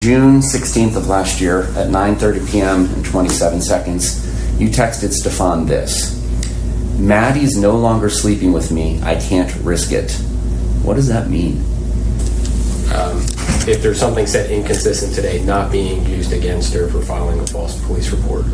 June 16th of last year at 9:30 p.m. and 27 seconds, you texted Stefan this: "Maddie's no longer sleeping with me. I can't risk it." What does that mean? If there's something said inconsistent today, not being used against her for filing a false police report.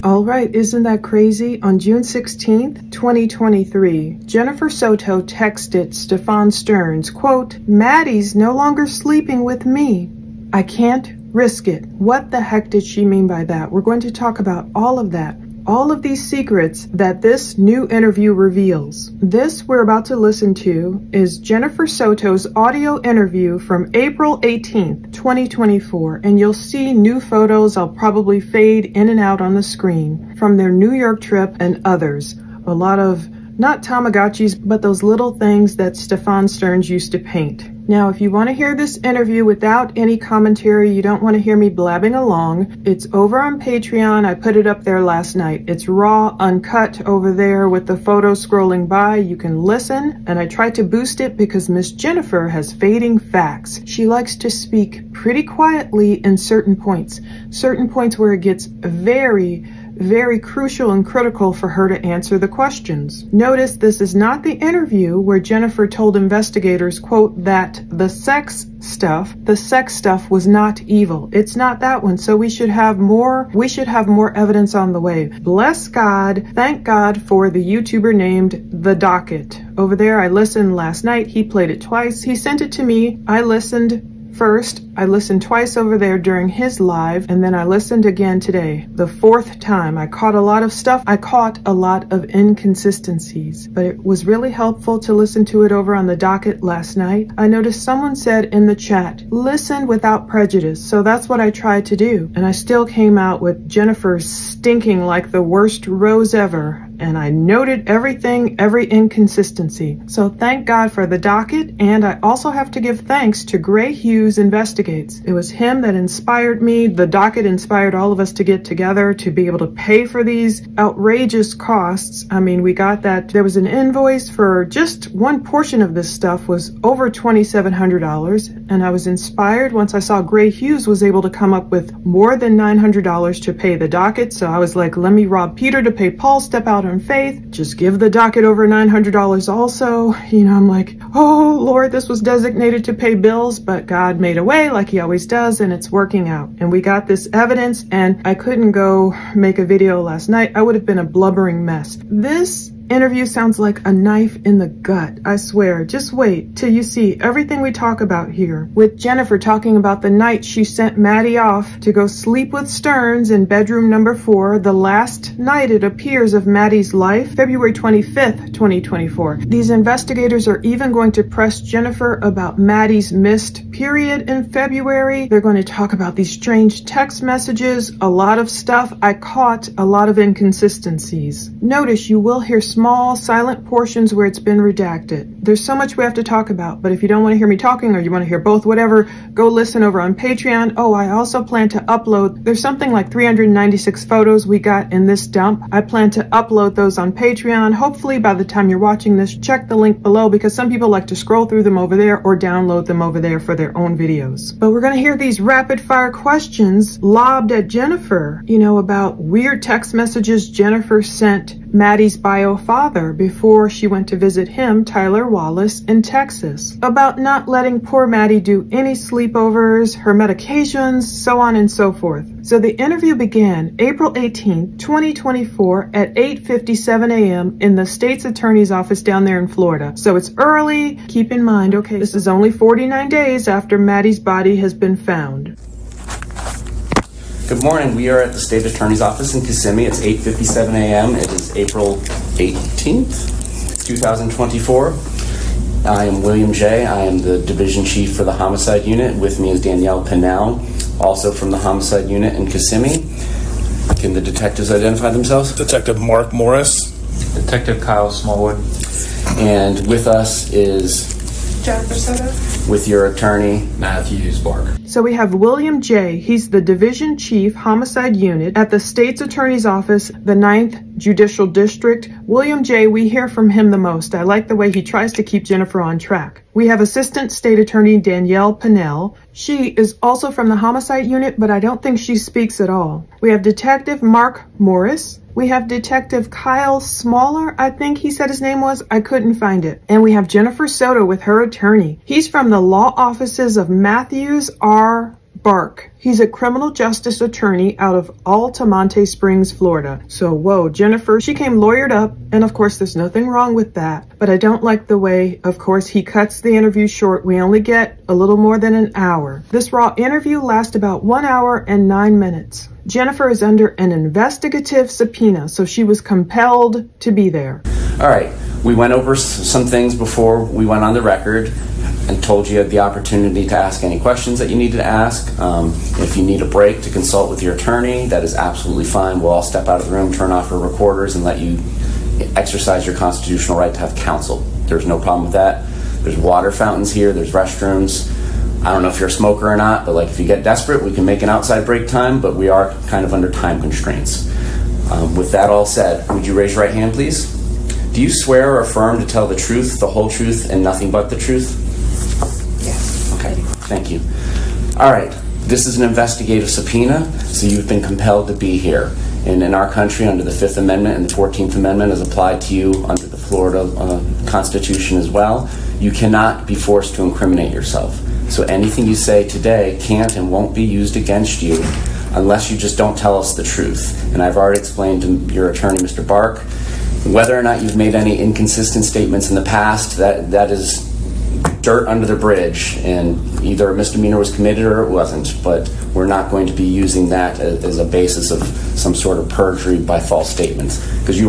All right, isn't that crazy? On June 16th, 2023, Jennifer Soto texted Stefan Stearns, quote, "Maddie's no longer sleeping with me. I can't risk it." What the heck did she mean by that? We're going to talk about all of that. All of these secrets that this new interview reveals. This we're about to listen to is Jennifer Soto's audio interview from April 18th, 2024, and you'll see new photos I'll probably fade in and out on the screen from their New York trip and others. A lot of, not Tamagotchis, but those little things that Stefan Stearns used to paint. Now, if you want to hear this interview without any commentary, you don't want to hear me blabbing along, it's over on Patreon. I put it up there last night. It's raw, uncut over there with the photos scrolling by. You can listen, and I tried to boost it because Miss Jennifer has fading facts. She likes to speak pretty quietly in certain points where it gets very crucial and critical for her to answer the questions. Notice this is not the interview where Jennifer told investigators, quote, that the sex stuff was not evil. It's not that one. So we should have more evidence on the way. Bless God. Thank God for the YouTuber named The Docket. Over there, I listened last night. He played it twice. He sent it to me. I listened first. I listened twice over there during his live, and then I listened again today. The fourth time, I caught a lot of stuff. I caught a lot of inconsistencies, but it was really helpful to listen to it over on The Docket last night. I noticed someone said in the chat, listen without prejudice. So that's what I tried to do. And I still came out with Jennifer stinking like the worst rose ever. And I noted everything, every inconsistency. So thank God for The Docket, and I also have to give thanks to Gray Hughes Investigates. It was him that inspired me. The Docket inspired all of us to get together to be able to pay for these outrageous costs. I mean, we got that. There was an invoice for just one portion of this stuff was over $2,700, and I was inspired once I saw Gray Hughes was able to come up with more than $900 to pay The Docket. So I was like, let me rob Peter to pay Paul, step out on faith, just give The Docket over $900 also. You know, I'm like, oh Lord, this was designated to pay bills, but God made a way like he always does, and it's working out. And we got this evidence, and I couldn't go make a video last night. I would have been a blubbering mess. This interview sounds like a knife in the gut, I swear. Just wait till you see everything we talk about here. With Jennifer talking about the night she sent Maddie off to go sleep with Stearns in bedroom number 4, the last night it appears of Maddie's life, February 25th, 2024. These investigators are even going to press Jennifer about Maddie's missed period in February. They're going to talk about these strange text messages, a lot of stuff. I caught a lot of inconsistencies. Notice you will hear small silent portions where it's been redacted. There's so much we have to talk about, but if you don't want to hear me talking or you want to hear both, whatever, go listen over on Patreon. Oh, I also plan to upload, there's something like 396 photos we got in this dump. I plan to upload those on Patreon. Hopefully by the time you're watching this, check the link below because some people like to scroll through them over there or download them over there for their own videos. But we're going to hear these rapid fire questions lobbed at Jennifer, you know, about weird text messages Jennifer sent Maddie's bio father before she went to visit him, Tyler Wallace, in Texas, about not letting poor Maddie do any sleepovers, her medications, so on and so forth. So the interview began April 18th, 2024 at 8:57 a.m. in the state's attorney's office down there in Florida. So it's early. Keep in mind, okay, this is only 49 days after Maddie's body has been found. Good morning. We are at the State Attorney's Office in Kissimmee. It's 8:57 a.m. It is April 18th, 2024. I am William J. I am the Division Chief for the Homicide Unit. With me is Danielle Pinnell, also from the Homicide Unit in Kissimmee. Can the detectives identify themselves? Detective Mark Morris. Detective Kyle Smallwood. And with us is Jennifer Soto. with your attorney, Matthews Bark. So we have William J. He's the Division Chief Homicide Unit at the State's Attorney's Office, the 9th Judicial District. William J., we hear from him the most. I like the way he tries to keep Jennifer on track. We have Assistant State Attorney Danielle Pinnell. She is also from the Homicide Unit, but I don't think she speaks at all. We have Detective Mark Morris. We have Detective Kyle Smaller, I think he said his name was. I couldn't find it. And we have Jennifer Soto with her attorney. He's from the law offices of Matthews R. Bark. He's a criminal justice attorney out of Altamonte Springs, Florida. So, whoa, Jennifer, she came lawyered up, and of course there's nothing wrong with that. But I don't like the way, of course, he cuts the interview short. We only get a little more than an hour. This raw interview lasts about 1 hour and 9 minutes. Jennifer is under an investigative subpoena, so she was compelled to be there. All right, we went over some things before we went on the record and told you the opportunity to ask any questions that you needed to ask. If you need a break to consult with your attorney, that is absolutely fine. We'll all step out of the room, turn off our recorders, and let you exercise your constitutional right to have counsel. There's no problem with that. There's water fountains here, there's restrooms. I don't know if you're a smoker or not, but like if you get desperate, we can make an outside break time, but we are kind of under time constraints. With that all said, would you raise your right hand, please? Do you swear or affirm to tell the truth, the whole truth, and nothing but the truth? Yes. Okay, thank you. All right, this is an investigative subpoena, so you've been compelled to be here. And in our country, under the 5th Amendment and the 14th Amendment as applied to you under the Florida Constitution as well, you cannot be forced to incriminate yourself. So anything you say today can't and won't be used against you unless you just don't tell us the truth. And I've already explained to your attorney, Mr. Bark, whether or not you've made any inconsistent statements in the past, that is dirt under the bridge, and either a misdemeanor was committed or it wasn't, but we're not going to be using that as a basis of some sort of perjury by false statements, because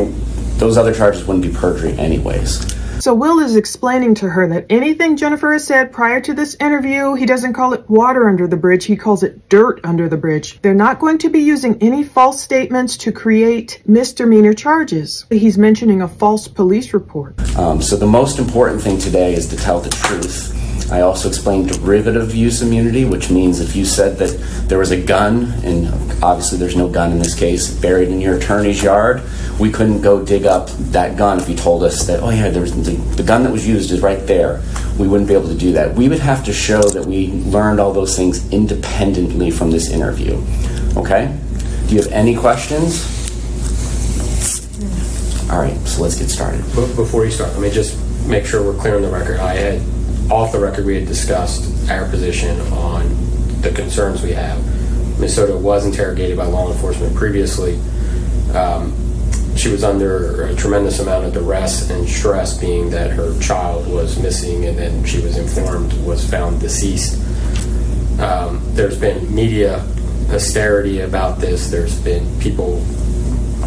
those other charges wouldn't be perjury anyways. So Will is explaining to her that anything Jennifer has said prior to this interview, he doesn't call it water under the bridge, he calls it dirt under the bridge. They're not going to be using any false statements to create misdemeanor charges. He's mentioning a false police report. So the most important thing today is to tell the truth. I also explained derivative use immunity, which means if you said that there was a gun, and obviously there's no gun in this case, buried in your attorney's yard, we couldn't go dig up that gun if you told us that, oh yeah, there was the gun that was used is right there. We wouldn't be able to do that. We would have to show that we learned all those things independently from this interview. Okay? Do you have any questions? All right, so let's get started. Before you start, let me just make sure we're clear on the record. Off the record, we had discussed our position on the concerns we have. Ms. Soto was interrogated by law enforcement previously. She was under a tremendous amount of duress and stress, being that her child was missing and then she was informed was found deceased. There's been media hysteria about this. There's been people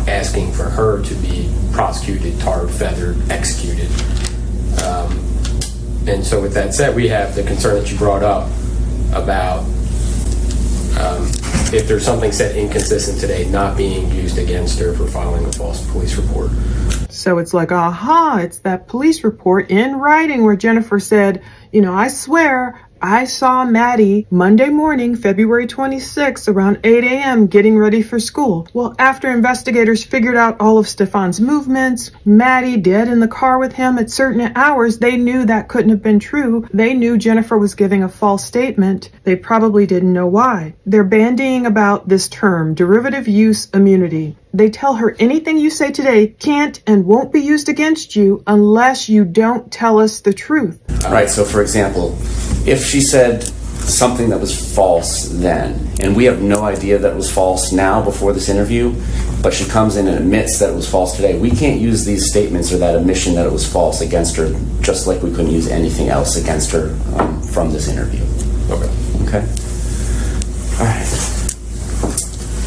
asking for her to be prosecuted, tarred, feathered, executed. And so with that said, we have the concern that you brought up about if there's something said inconsistent today not being used against her for filing a false police report. So it's like, aha, it's that police report in writing where Jennifer said, you know, I swear I saw Maddie Monday morning, February 26th, around 8 a.m. getting ready for school. Well, after investigators figured out all of Stefan's movements, Maddie dead in the car with him at certain hours, they knew that couldn't have been true. They knew Jennifer was giving a false statement. They probably didn't know why. They're bandying about this term, derivative use immunity. They tell her anything you say today can't and won't be used against you unless you don't tell us the truth. Right, so for example, if she said something that was false then, and we have no idea that it was false now before this interview, but she comes in and admits that it was false today, we can't use these statements or that admission that it was false against her, just like we couldn't use anything else against her from this interview. Okay? All right.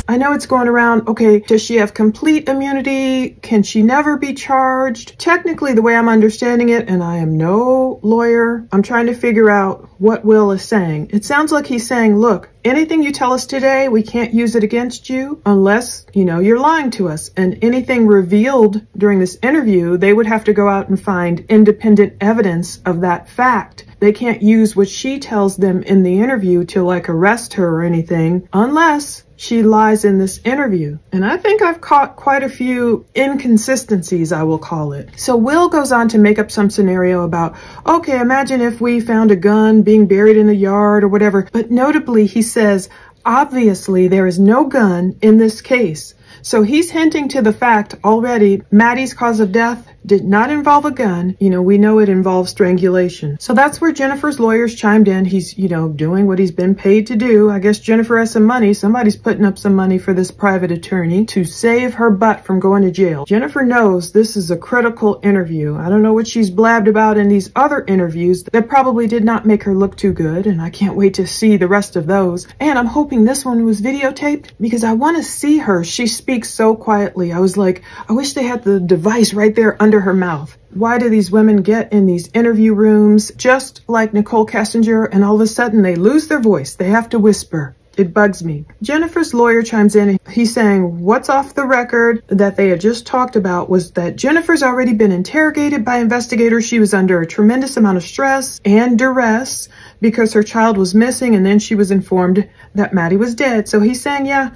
I know it's going around, okay, does she have complete immunity? Can she never be charged? Technically, the way I'm understanding it, and I am no lawyer, I'm trying to figure out what Will is saying. It sounds like he's saying, look, anything you tell us today, we can't use it against you unless, you're lying to us. And anything revealed during this interview, they would have to go out and find independent evidence of that fact. They can't use what she tells them in the interview to arrest her or anything unless she lies in this interview. And I think I've caught quite a few inconsistencies, I will call it. So Will goes on to make up some scenario about, okay, imagine if we found a gun being buried in the yard or whatever. But notably, he says, obviously, there is no gun in this case. So he's hinting to the fact already Maddie's cause of death did not involve a gun. We know it involves strangulation. So that's where Jennifer's lawyers chimed in. He's, doing what he's been paid to do. I guess Jennifer has some money. Somebody's putting up some money for this private attorney to save her butt from going to jail. Jennifer knows this is a critical interview. I don't know what she's blabbed about in these other interviews that probably did not make her look too good, and I can't wait to see the rest of those. And I'm hoping this one was videotaped because I want to see her. She speaks so quietly. I was like, I wish they had the device right there under her mouth. Why do these women get in these interview rooms just like Nicole Kessinger and all of a sudden they lose their voice? They have to whisper. It bugs me. Jennifer's lawyer chimes in. He's saying what's off the record that they had just talked about was that Jennifer's already been interrogated by investigators. She was under a tremendous amount of stress and duress because her child was missing, and then she was informed that Maddie was dead. So he's saying, yeah,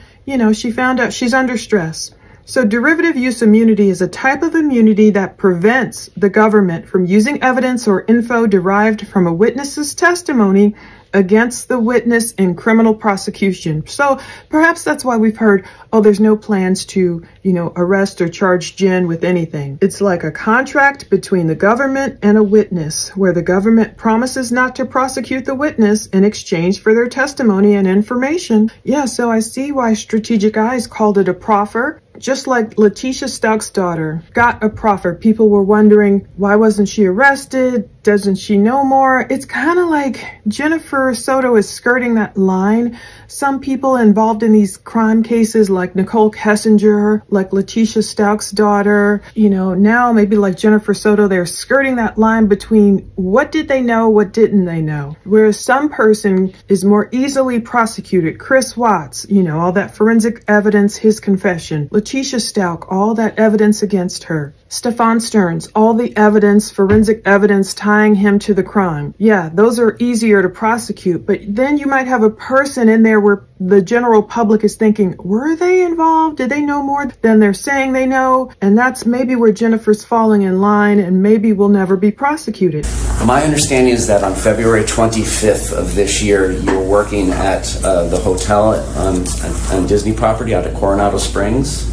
she found out she's under stress. So derivative use immunity is a type of immunity that prevents the government from using evidence or info derived from a witness's testimony against the witness in criminal prosecution. So perhaps that's why we've heard, oh, there's no plans to, arrest or charge Jen with anything. It's like a contract between the government and a witness where the government promises not to prosecute the witness in exchange for their testimony and information. Yeah, so I see why Strategic Eyes called it a proffer. Just like Letitia Stout daughter got a proffer. People were wondering, why wasn't she arrested? Doesn't she know more? It's kind of like Jennifer Soto is skirting that line. Some people involved in these crime cases like Nicole Kessinger, like Letitia Stout's daughter, now maybe like Jennifer Soto, they're skirting that line between what did they know, what didn't they know? Whereas some person is more easily prosecuted. Chris Watts, all that forensic evidence, his confession. Letitia Stout, all that evidence against her. Stefan Stearns, all the evidence, forensic evidence tying him to the crime. Yeah, those are easier to prosecute, but then you might have a person in there where the general public is thinking, were they involved? Did they know more than they're saying they know? And that's maybe where Jennifer's falling in line and maybe will never be prosecuted. My understanding is that on February 25th of this year, you were working at the hotel on Disney property out at Coronado Springs.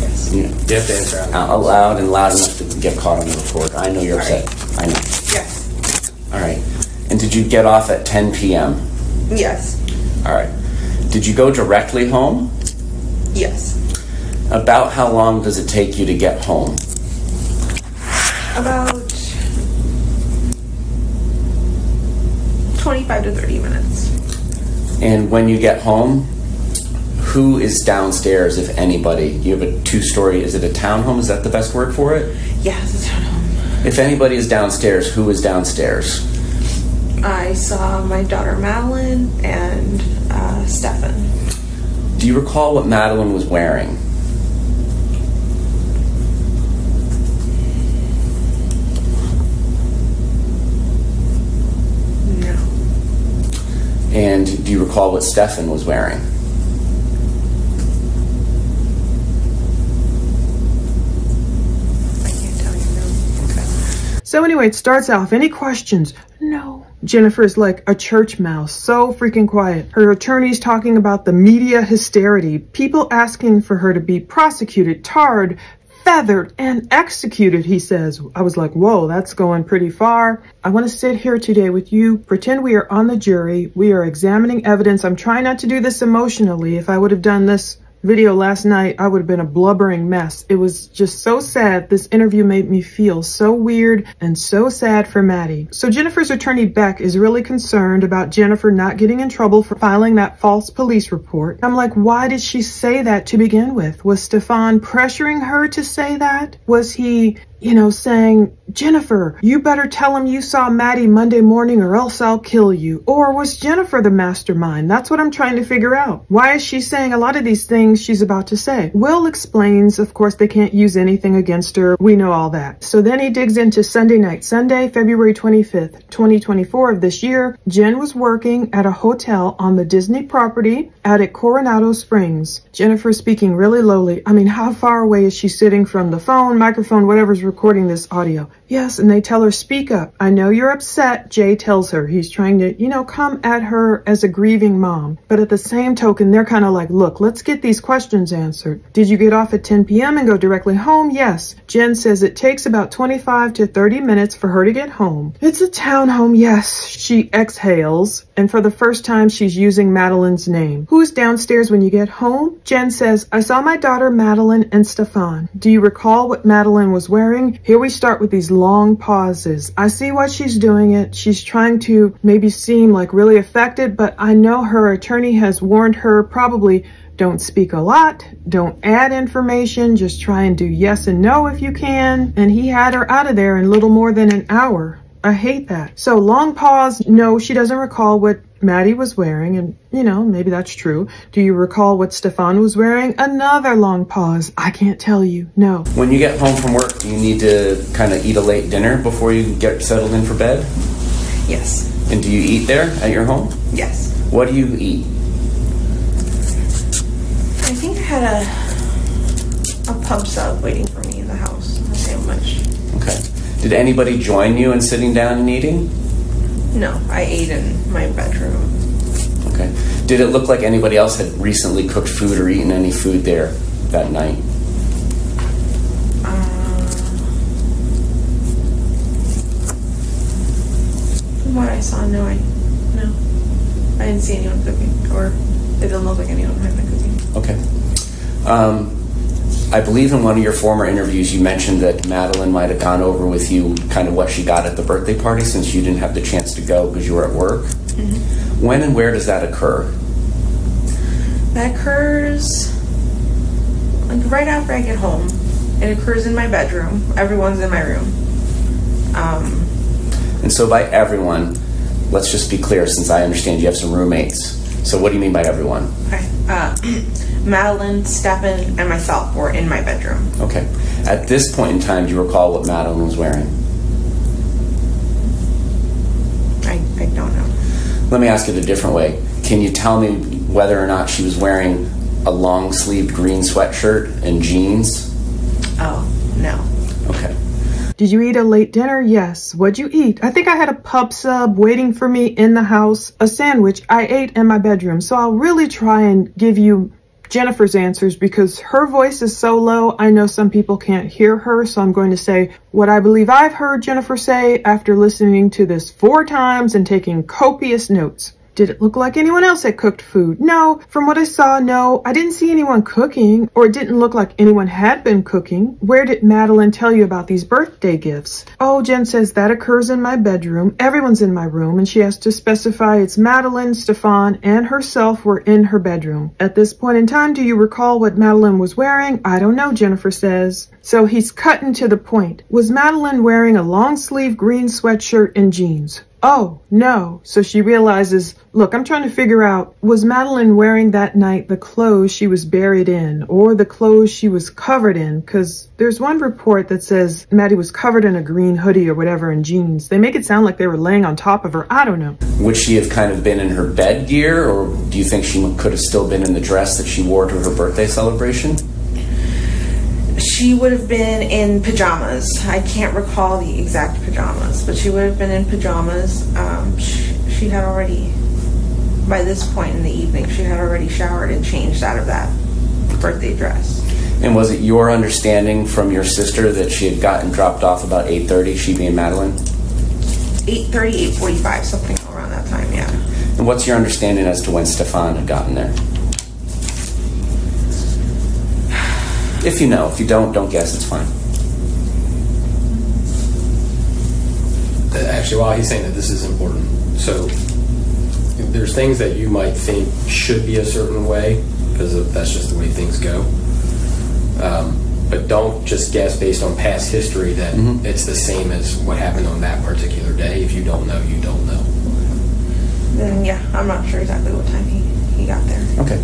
Yes. You have to answer out loud and loud enough to get caught on the record. I know you're upset. Right. I know. Yes. All right. And did you get off at 10 p.m.? Yes. All right. Did you go directly home? Yes. About how long does it take you to get home? About 25 to 30 minutes. And when you get home, who is downstairs, if anybody? You have a two-story, is it a townhome? Is that the best word for it? Yes, it's a townhome. If anybody is downstairs, who is downstairs? I saw my daughter Madeline and Stefan. Do you recall what Madeline was wearing? No. And do you recall what Stefan was wearing? I can't tell you, no. Okay. So anyway, it starts off, any questions? No. Jennifer's like a church mouse, so freaking quiet. Her attorney's talking about the media hysteria, people asking for her to be prosecuted, tarred, feathered, and executed, he says. I was like, whoa, that's going pretty far. I want to sit here today with you, pretend we are on the jury, we are examining evidence. I'm trying not to do this emotionally. If I would have done this video last night, I would have been a blubbering mess. It was just so sad. This interview made me feel so weird and so sad for Maddie. So Jennifer's attorney, Beck, is really concerned about Jennifer not getting in trouble for filing that false police report. I'm like, why did she say that to begin with? Was Stefan pressuring her to say that? Was he saying, Jennifer, you better tell him you saw Maddie Monday morning or else I'll kill you. Or was Jennifer the mastermind? That's what I'm trying to figure out. Why is she saying a lot of these things she's about to say? Will explains, of course, they can't use anything against her. We know all that. So then he digs into Sunday night. Sunday, February 25th, 2024 of this year, Jen was working at a hotel on the Disney property out at Coronado Springs. Jennifer speaking really lowly. I mean, how far away is she sitting from the phone, microphone, whatever's recording this audio? Yes, and they tell her, speak up. I know you're upset, Jay tells her. He's trying to, come at her as a grieving mom. But at the same token, they're kind of like, look, let's get these questions answered. Did you get off at 10 p.m. and go directly home? Yes. Jen says it takes about 25 to 30 minutes for her to get home. It's a townhome, yes. She exhales, and for the first time, she's using Madeline's name. Who's downstairs when you get home? Jen says, I saw my daughter Madeline and Stefan. Do you recall what Madeline was wearing? Here we start with these long pauses. I see why she's doing it. She's trying to maybe seem like really affected, but I know her attorney has warned her probably don't speak a lot, don't add information, just try and do yes and no if you can. And he had her out of there in little more than an hour. I hate that. So long pause. No, she doesn't recall what Maddie was wearing, and maybe that's true. Do you recall what Stefan was wearing? Another long pause. I can't tell you. No. When you get home from work, do you need to kind of eat a late dinner before you get settled in for bed? Yes. And do you eat there at your home? Yes. What do you eat? I think I had a pub sub waiting for me in the house. A sandwich. Okay. Did anybody join you in sitting down and eating? No, I ate in my bedroom. Okay. Did it look like anybody else had recently cooked food or eaten any food there that night? From what I saw, no. I didn't see anyone cooking, or it didn't look like anyone had been cooking. Okay. I believe in one of your former interviews you mentioned that Madeline might have gone over with you kind of what she got at the birthday party since you didn't have the chance to go because you were at work. Mm-hmm. When and where does that occur? That occurs like right after I get home. It occurs in my bedroom. Everyone's in my room. And so by everyone, let's just be clear since I understand you have some roommates. So what do you mean by everyone? Okay. Madeline, Stefan, and myself were in my bedroom. Okay. At this point in time, do you recall what Madeline was wearing? I don't know. Let me ask it a different way. Can you tell me whether or not she was wearing a long-sleeved green sweatshirt and jeans? Oh, no. Okay. Did you eat a late dinner? Yes. What'd you eat? I think I had a pub sub waiting for me in the house, a sandwich I ate in my bedroom. So I'll really try and give you Jennifer's answers because her voice is so low. I know some people can't hear her, so I'm going to say what I believe I've heard Jennifer say after listening to this 4 times and taking copious notes. Did it look like anyone else had cooked food? No. From what I saw, no. I didn't see anyone cooking, or it didn't look like anyone had been cooking. Where did Madeline tell you about these birthday gifts? Oh, Jen says that occurs in my bedroom. Everyone's in my room, and she has to specify it's Madeline, Stefan, and herself were in her bedroom. At this point in time, do you recall what Madeline was wearing? I don't know, Jennifer says. So he's cutting to the point. Was Madeline wearing a long-sleeve green sweatshirt and jeans? Oh, no. So she realizes, look, I'm trying to figure out, was Madeline wearing that night the clothes she was buried in or the clothes she was covered in? Because there's one report that says Maddie was covered in a green hoodie or whatever and jeans. They make it sound like they were laying on top of her. I don't know. Would she have kind of been in her bed gear, or do you think she could have still been in the dress that she wore to her birthday celebration? She would have been in pajamas. I can't recall the exact pajamas, but she would have been in pajamas. She had already, by this point in the evening, she had already showered and changed out of that birthday dress. And was it your understanding from your sister that she had gotten dropped off about 8:30, she being Madeline? 8:30, 8:45, something around that time, yeah. And what's your understanding as to when Stefan had gotten there? If you know. If you don't guess. It's fine. Actually, while he's saying that, this is important. So there's things that you might think should be a certain way because that's just the way things go. But don't just guess based on past history that it's the same as what happened on that particular day. If you don't know, you don't know. Then yeah, I'm not sure exactly what time he got there. Okay.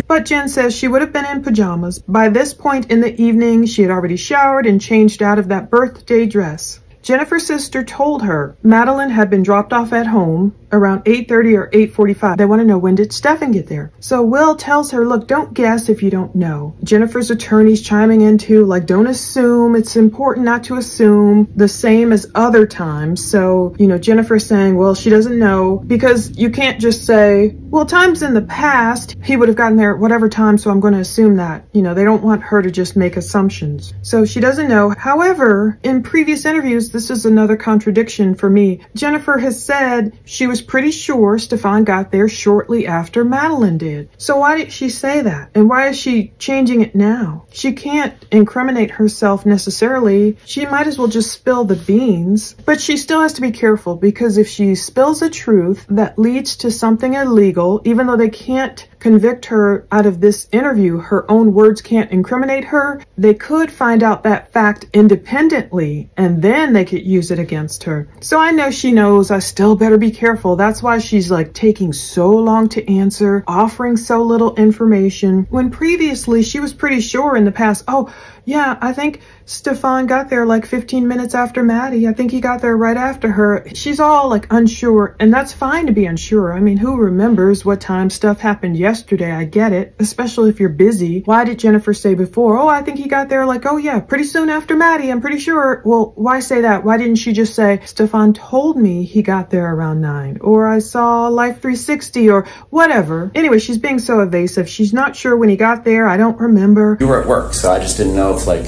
But Jen says she would have been in pajamas. By this point in the evening, she had already showered and changed out of that birthday dress. Jennifer's sister told her Madeline had been dropped off at home around 8:30 or 8:45. They want to know, when did Stefan get there? So Will tells her, look, don't guess if you don't know. Jennifer's attorney's chiming in too, like, don't assume. It's important not to assume, the same as other times. So, you know, Jennifer's saying, well, she doesn't know, because you can't just say, well, times in the past, he would have gotten there at whatever time, so I'm going to assume that. You know, they don't want her to just make assumptions. So she doesn't know. However, in previous interviews, this is another contradiction for me. Jennifer has said she was pretty sure Stefan got there shortly after Madeline did. So why did she say that? And why is she changing it now? She can't incriminate herself necessarily. She might as well just spill the beans. But she still has to be careful, because if she spills a truth that leads to something illegal, even though they can't convict her out of this interview, her own words can't incriminate her, they could find out that fact independently, and then they could use it against her. So I know she knows I still better be careful. That's why she's like taking so long to answer, offering so little information, when previously she was pretty sure in the past, oh yeah, I think Stefan got there like 15 minutes after Maddie. I think he got there right after her. She's all like unsure, and that's fine to be unsure. I mean, who remembers what time stuff happened yesterday? I get it, especially if you're busy. Why did Jennifer say before, oh, I think he got there like, oh yeah, pretty soon after Maddie, I'm pretty sure. Well, why say that? Why didn't she just say, Stefan told me he got there around 9, or I saw Life 360, or whatever. Anyway, she's being so evasive. She's not sure when he got there. I don't remember. You were at work, so I just didn't know if, like,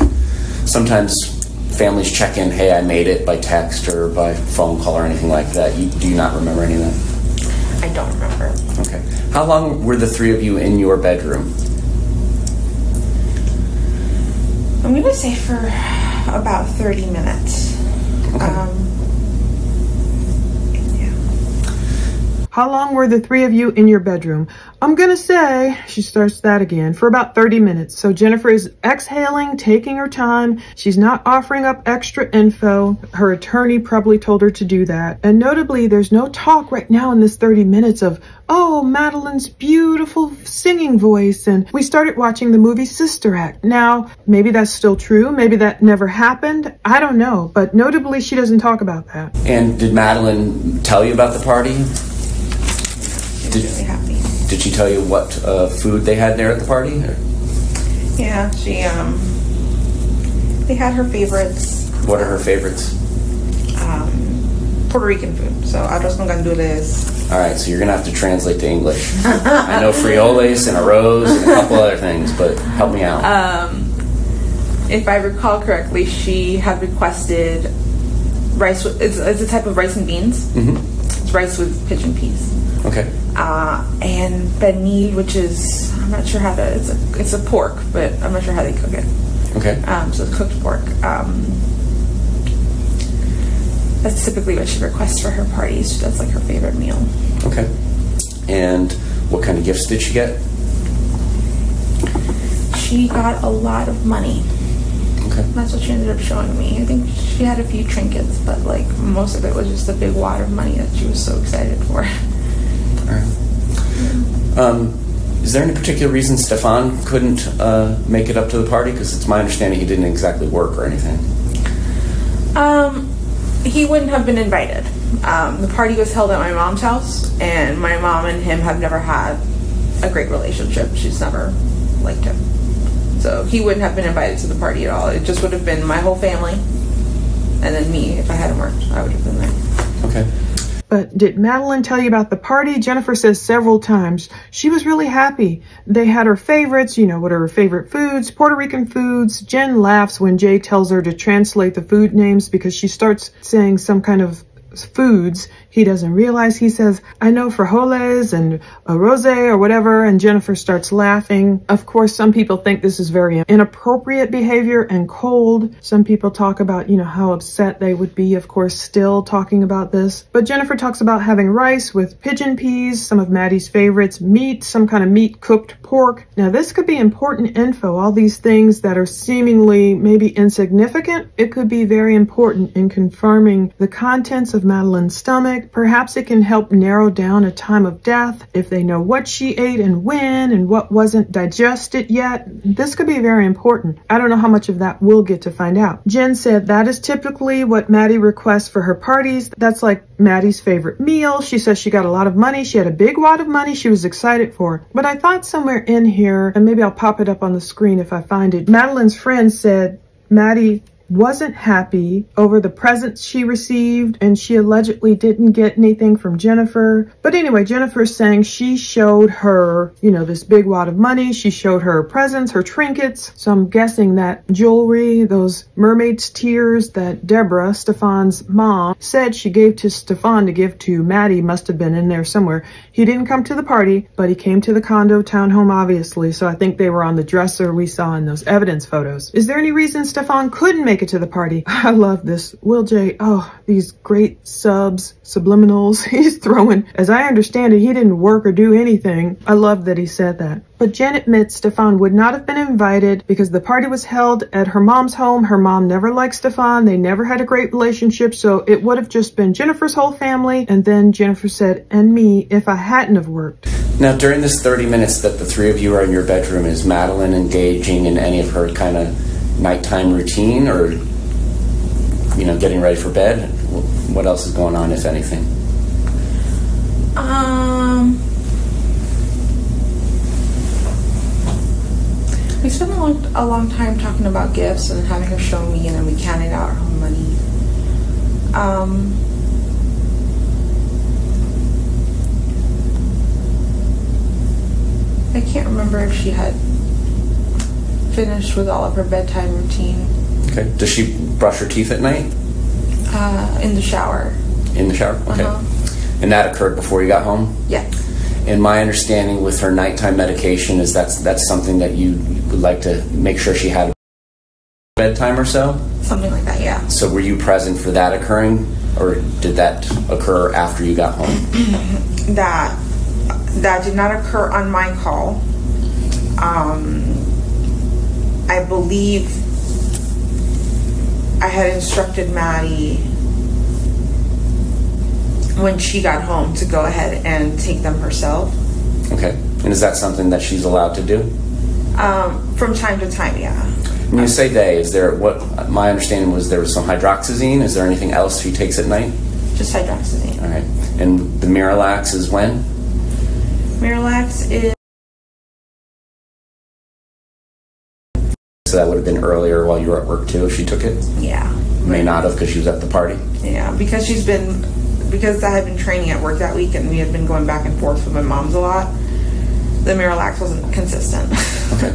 sometimes families check in, hey, I made it, by text or by phone call or anything like that. Do you not remember any of that? I don't remember. Okay. How long were the three of you in your bedroom? I'm going to say for about 30 minutes. Okay. How long were the three of you in your bedroom? I'm gonna say, she starts that again, for about 30 minutes. So Jennifer is exhaling, taking her time. She's not offering up extra info. Her attorney probably told her to do that. And notably, there's no talk right now in this 30 minutes of, oh, Madeline's beautiful singing voice. And we started watching the movie Sister Act. Now, maybe that's still true. Maybe that never happened. I don't know. But notably, she doesn't talk about that. And did Madeline tell you about the party? Really happy. Did she tell you what food they had there at the party? Or? Yeah, she they had her favorites. What are her favorites? Puerto Rican food. So arroz con gandules. All right, so you're gonna have to translate to English. I know frijoles and arroz and a couple other things, but help me out. If I recall correctly, she had requested rice. It's a type of rice and beans. Mm-hmm. It's rice with pigeon peas. Okay. And pernil, which is, I'm not sure how to, it's a pork, but I'm not sure how they cook it. Okay. So it's cooked pork. That's typically what she requests for her parties. That's like her favorite meal. Okay. And what kind of gifts did she get? She got a lot of money. Okay. That's what she ended up showing me. I think she had a few trinkets, but like most of it was just a big wad of money that she was so excited for. All right. Is there any particular reason Stefan couldn't make it up to the party? Because it's my understanding he didn't exactly work or anything. He wouldn't have been invited. The party was held at my mom's house, and my mom and him have never had a great relationship. She's never liked him. So he wouldn't have been invited to the party at all. It just would have been my whole family, and then me. If I hadn't worked, I would have been there. Okay. But did Madeline tell you about the party? Jennifer says several times she was really happy. They had her favorites, you know, what are her favorite foods, Puerto Rican foods. Jen laughs when Jay tells her to translate the food names because she starts saying some kind of foods He doesn't realize. He says, I know frijoles and a rosé or whatever, and Jennifer starts laughing. Of course, some people think this is very inappropriate behavior and cold. Some people talk about, how upset they would be, of course, still talking about this. But Jennifer talks about having rice with pigeon peas, some of Maddie's favorites, meat, some kind of meat, cooked pork. Now, this could be important info. All these things that are seemingly maybe insignificant, it could be very important in confirming the contents of Madeline's stomach. Perhaps it can help narrow down a time of death if they know what she ate and when and what wasn't digested yet. This could be very important. I don't know how much of that we'll get to find out. Jen said that is typically what Maddie requests for her parties. That's like Maddie's favorite meal. She says she got a lot of money. She had a big wad of money she was excited for. But I thought somewhere in here, and maybe I'll pop it up on the screen if I find it, Madeline's friend said Maddie wasn't happy over the presents she received, and she allegedly didn't get anything from Jennifer. But anyway, Jennifer's saying she showed her, this big wad of money. She showed her presents, her trinkets. So I'm guessing that jewelry, those mermaid's tears that Deborah, Stefan's mom, said she gave to Stefan to give to Maddie must have been in there somewhere. He didn't come to the party, but he came to the condo townhome, obviously. So I think they were on the dresser we saw in those evidence photos. Is there any reason Stefan couldn't make it to the party? I love this. Will J, these great subliminals he's throwing. As I understand it, he didn't work or do anything. I love that he said that. But Jen admits Stefan would not have been invited because the party was held at her mom's home. Her mom never liked Stefan. They never had a great relationship, so it would have just been Jennifer's whole family. And then Jennifer said, and me, if I hadn't have worked. Now, during this 30 minutes that the three of you are in your bedroom, is Madeline engaging in any of her kind of nighttime routine or, getting ready for bed? What else is going on, if anything? We spent a long time talking about gifts and having her show me, and then we counted out her own money. I can't remember if she had finished with all of her bedtime routine. Okay. Does she brush her teeth at night? In the shower. In the shower? Okay. And that occurred before you got home? Yeah. And my understanding with her nighttime medication is that's something that you would like to make sure she had bedtime or so? Something like that, yeah. So were you present for that occurring, or did that occur after you got home? That did not occur on my call. I believe I had instructed Maddie when she got home to go ahead and take them herself. Okay. And is that something that she's allowed to do? From time to time, yeah. When you say they, is there, what my understanding was there was some hydroxyzine. Is there anything else she takes at night? Just hydroxyzine. All right. And the Miralax is when? Miralax is... So that would have been earlier while you were at work too if she took it? Yeah. May not have because she was at the party? Yeah, because I had been training at work that week and we had been going back and forth with my mom's a lot. The Miralax wasn't consistent. Okay.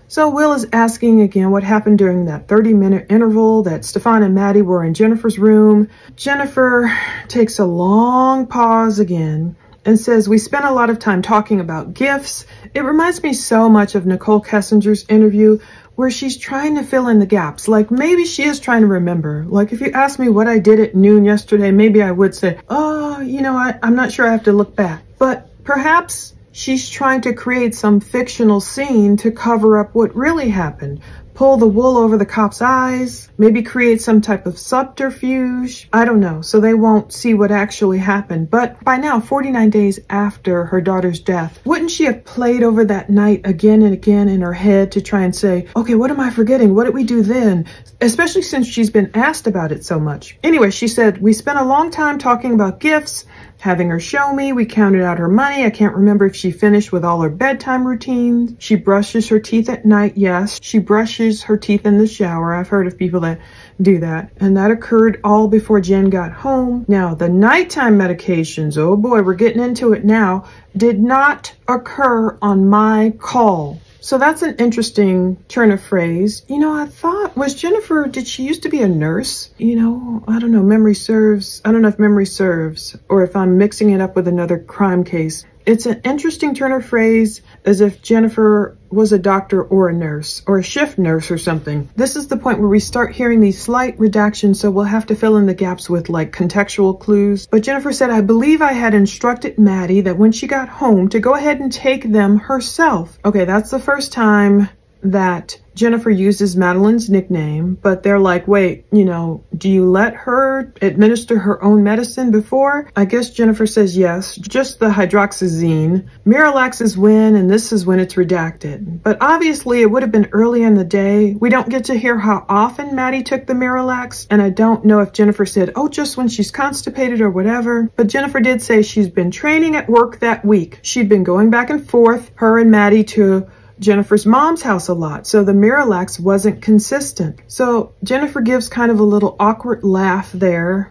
So Will is asking again what happened during that 30-minute interval that Stefan and Maddie were in Jennifer's room. Jennifer takes a long pause again and says, we spent a lot of time talking about gifts. It reminds me so much of Nicole Kessinger's interview where she's trying to fill in the gaps. Like maybe she is trying to remember. Like if you asked me what I did at noon yesterday, maybe I would say, I'm not sure, I have to look back. But perhaps she's trying to create some fictional scene to cover up what really happened. Pull the wool over the cop's eyes, maybe create some type of subterfuge. I don't know, so they won't see what actually happened. But by now, 49 days after her daughter's death, wouldn't she have played over that night again and again in her head to try and say, okay, what am I forgetting? What did we do then? Especially since she's been asked about it so much. Anyway, she said, we spent a long time talking about gifts, having her show me. We counted out her money. I can't remember if she finished with all her bedtime routines. She brushes her teeth at night. Yes, she brushes her teeth in the shower. I've heard of people that do that. And that occurred all before Jen got home. Now, the nighttime medications, oh boy, we're getting into it now, did not occur on my call. So that's an interesting turn of phrase. You know, I thought, was Jennifer, did she used to be a nurse? You know, I don't know, memory serves. I don't know if memory serves or if I'm mixing it up with another crime case. It's an interesting turn of phrase, as if Jennifer was a doctor or a nurse or a shift nurse or something. This is the point where we start hearing these slight redactions, so we'll have to fill in the gaps with like contextual clues. But Jennifer said, I believe I had instructed Maddie that when she got home to go ahead and take them herself. Okay, that's the first time that Jennifer uses Madeline's nickname, but they're like, wait, you know, do you let her administer her own medicine before? I guess Jennifer says yes, just the hydroxyzine. Miralax is when, and this is when it's redacted. But obviously it would have been early in the day. We don't get to hear how often Maddie took the Miralax, and I don't know if Jennifer said, oh, just when she's constipated or whatever. But Jennifer did say she's been training at work that week. She'd been going back and forth, her and Maddie, to Jennifer's mom's house a lot, so the Miralax wasn't consistent. So Jennifer gives kind of a little awkward laugh there.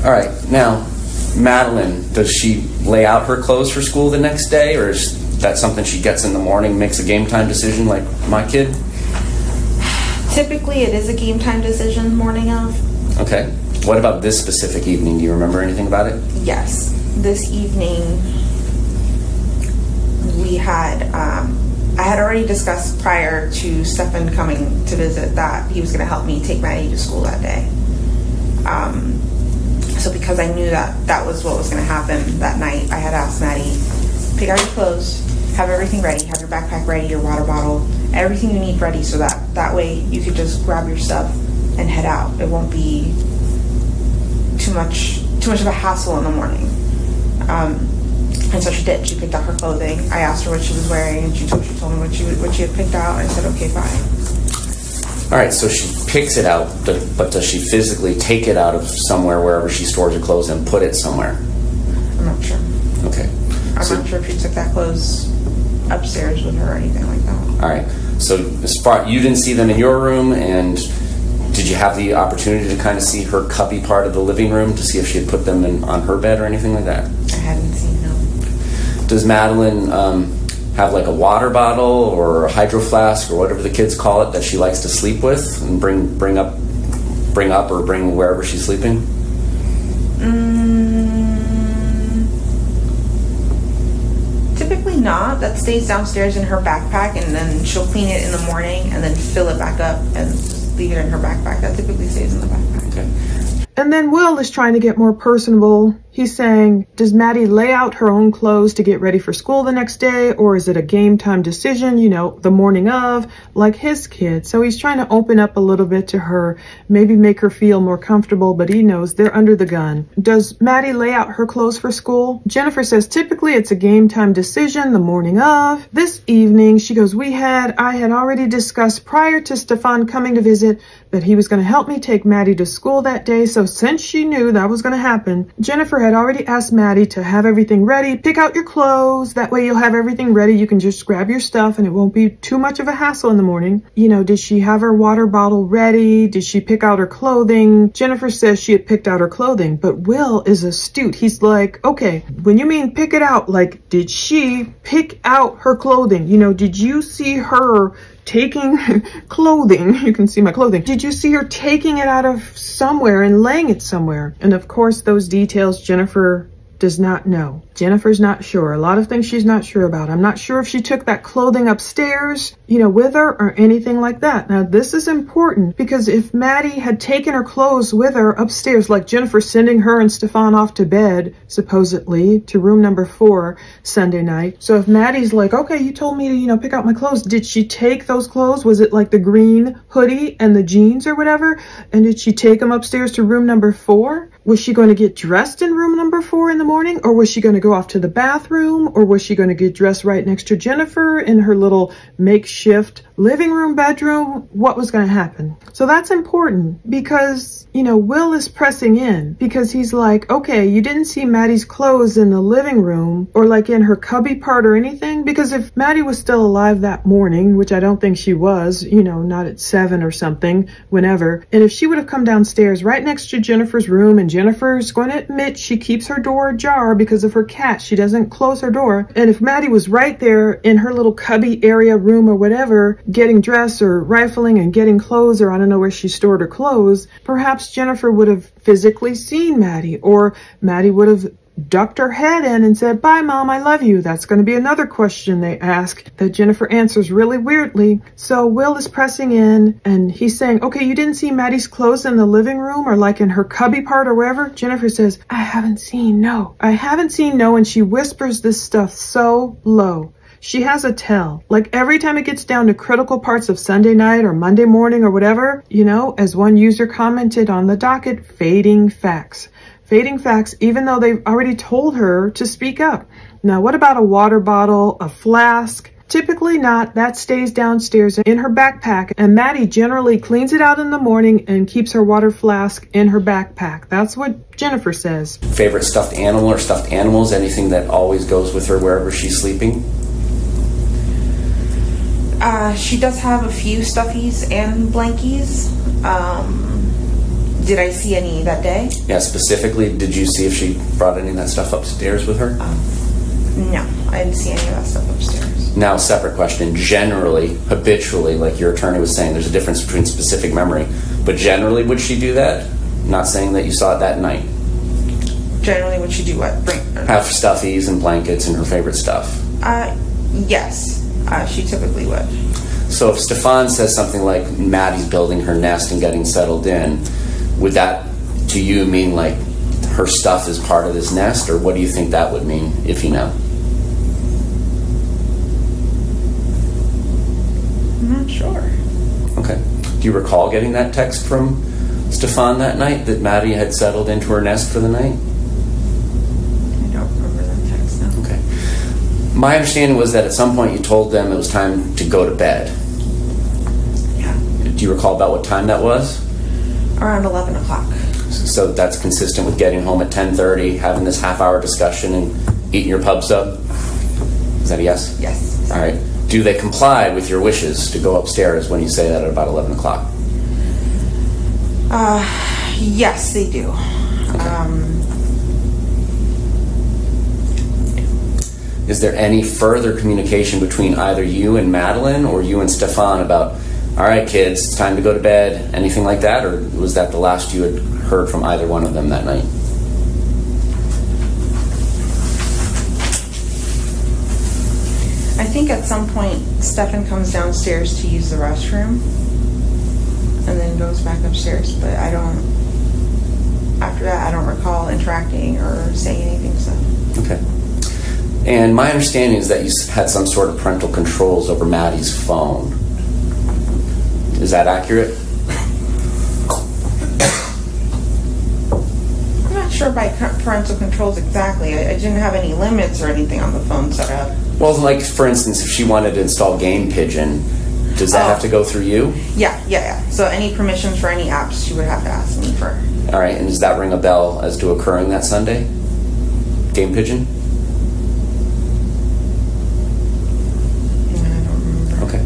All right, now, Madeline, does she lay out her clothes for school the next day, or is that something she gets in the morning, makes a game time decision like my kid? Typically, it is a game time decision morning of. Okay. What about this specific evening? Do you remember anything about it? Yes. This evening, we had... I had already discussed prior to Stefan coming to visit that he was going to help me take Maddie to school that day. So because I knew that that was what was going to happen that night, I had asked Maddie, pick out your clothes, have everything ready, have your backpack ready, your water bottle, everything you need ready, so that way you could just grab your stuff and head out. It won't be too much of a hassle in the morning. And so she did. She picked out her clothing. I asked her what she was wearing, and she told me what she had picked out. I said, okay, fine. All right, so she picks it out, but does she physically take it out of somewhere, wherever she stores her clothes, and put it somewhere? I'm not sure. Okay. I'm not sure if she took that clothes upstairs with her or anything like that. All right. So as far, you didn't see them in your room, and did you have the opportunity to kind of see her cubby part of the living room to see if she had put them on her bed or anything like that? I hadn't seen them. Does Madeline have like a water bottle or a hydro flask or whatever the kids call it that she likes to sleep with and bring up or bring wherever she's sleeping? Typically not. That stays downstairs in her backpack, and then she'll clean it in the morning and then fill it back up and leave it in her backpack. That typically stays in the backpack. Okay. And then Will is trying to get more personable. He's saying, does Maddie lay out her own clothes to get ready for school the next day? Or is it a game time decision, you know, the morning of, like his kid? So he's trying to open up a little bit to her, maybe make her feel more comfortable, but he knows they're under the gun. Does Maddie lay out her clothes for school? Jennifer says, typically it's a game time decision the morning of. This evening, she goes, I had already discussed prior to Stefan coming to visit that he was going to help me take Maddie to school that day. So since she knew that was going to happen, Jennifer had already asked Maddie to have everything ready. Pick out your clothes. That way you'll have everything ready. You can just grab your stuff and it won't be too much of a hassle in the morning. You know, did she have her water bottle ready? Did she pick out her clothing? Jennifer says she had picked out her clothing, but Will is astute. He's like, okay, when you mean pick it out, like, did she pick out her clothing? You know, did you see her taking clothing? You can see my clothing. Did you see her taking it out of somewhere and laying it somewhere? And of course, those details Jennifer does not know. Jennifer's not sure. A lot of things she's not sure about. I'm not sure if she took that clothing upstairs, you know, with her or anything like that. Now, this is important because if Maddie had taken her clothes with her upstairs, like Jennifer sending her and Stefan off to bed, supposedly, to room number 4 Sunday night. So if Maddie's like, okay, you told me to, you know, pick out my clothes. Did she take those clothes? Was it like the green hoodie and the jeans or whatever? And did she take them upstairs to room number 4? Was she going to get dressed in room number 4 in the morning? Or was she going to go off to the bathroom? Or was she going to get dressed right next to Jennifer in her little makeshift living room bedroom? What was going to happen? So that's important because, you know, Will is pressing in because he's like, okay, you didn't see Maddie's clothes in the living room or like in her cubby part or anything, because if Maddie was still alive that morning, which I don't think she was, you know, not at 7 or something, whenever, and if she would have come downstairs right next to Jennifer's room and Jennifer's going to admit she keeps her door ajar because of her cat. She doesn't close her door. And if Maddie was right there in her little cubby area room or whatever, getting dressed or rifling and getting clothes, or I don't know where she stored her clothes, perhaps Jennifer would have physically seen Maddie, or Maddie would have ducked her head in and said, "Bye, Mom, I love you." That's going to be another question they ask that Jennifer answers really weirdly. So Will is pressing in and he's saying, "Okay, you didn't see Maddie's clothes in the living room or like in her cubby part or wherever?" Jennifer says, "I haven't seen, no. I haven't seen, no." And she whispers this stuff so low. She has a tell. Like every time it gets down to critical parts of Sunday night or Monday morning or whatever, you know, as one user commented on the docket, fading facts. Fading facts, even though they've already told her to speak up. Now, what about a water bottle, a flask? Typically not. That stays downstairs in her backpack, and Maddie generally cleans it out in the morning and keeps her water flask in her backpack. That's what Jennifer says. Favorite stuffed animal or stuffed animals? Anything that always goes with her wherever she's sleeping? She does have a few stuffies and blankies. Did I see any that day? Yeah, specifically, did you see if she brought any of that stuff upstairs with her? No, I didn't see any of that stuff upstairs. Now, separate question. Generally, habitually, like your attorney was saying, there's a difference between specific memory, but generally, would she do that? Not saying that you saw it that night. Generally, would she do what? Have stuffies and blankets and her favorite stuff. Yes, she typically would. So if Stefan says something like Maddie's building her nest and getting settled in, would that to you mean like her stuff is part of this nest, or what do you think that would mean, if you know? I'm not sure. Okay. Do you recall getting that text from Stefan that night that Maddie had settled into her nest for the night? I don't remember that text, no. Okay. My understanding was that at some point you told them it was time to go to bed. Yeah. Do you recall about what time that was? Around 11 o'clock. So that's consistent with getting home at 10:30, having this half-hour discussion and eating your pub sub? Is that a yes? Yes. All right. Do they comply with your wishes to go upstairs when you say that at about 11 o'clock? Yes, they do. Okay. Is there any further communication between either you and Madeline or you and Stefan about, all right, kids, it's time to go to bed, anything like that? Or was that the last you had heard from either one of them that night? I think at some point Stefan comes downstairs to use the restroom and then goes back upstairs, but after that I don't recall interacting or saying anything, so. Okay. And my understanding is that you had some sort of parental controls over Maddie's phone. Is that accurate? I'm not sure by parental controls exactly. I didn't have any limits or anything on the phone set up. Well, like, for instance, if she wanted to install Game Pigeon, does that have to go through you? Yeah. So any permissions for any apps she would have to ask me for. All right, and does that ring a bell as to occurring that Sunday? Game Pigeon? I don't remember. Okay.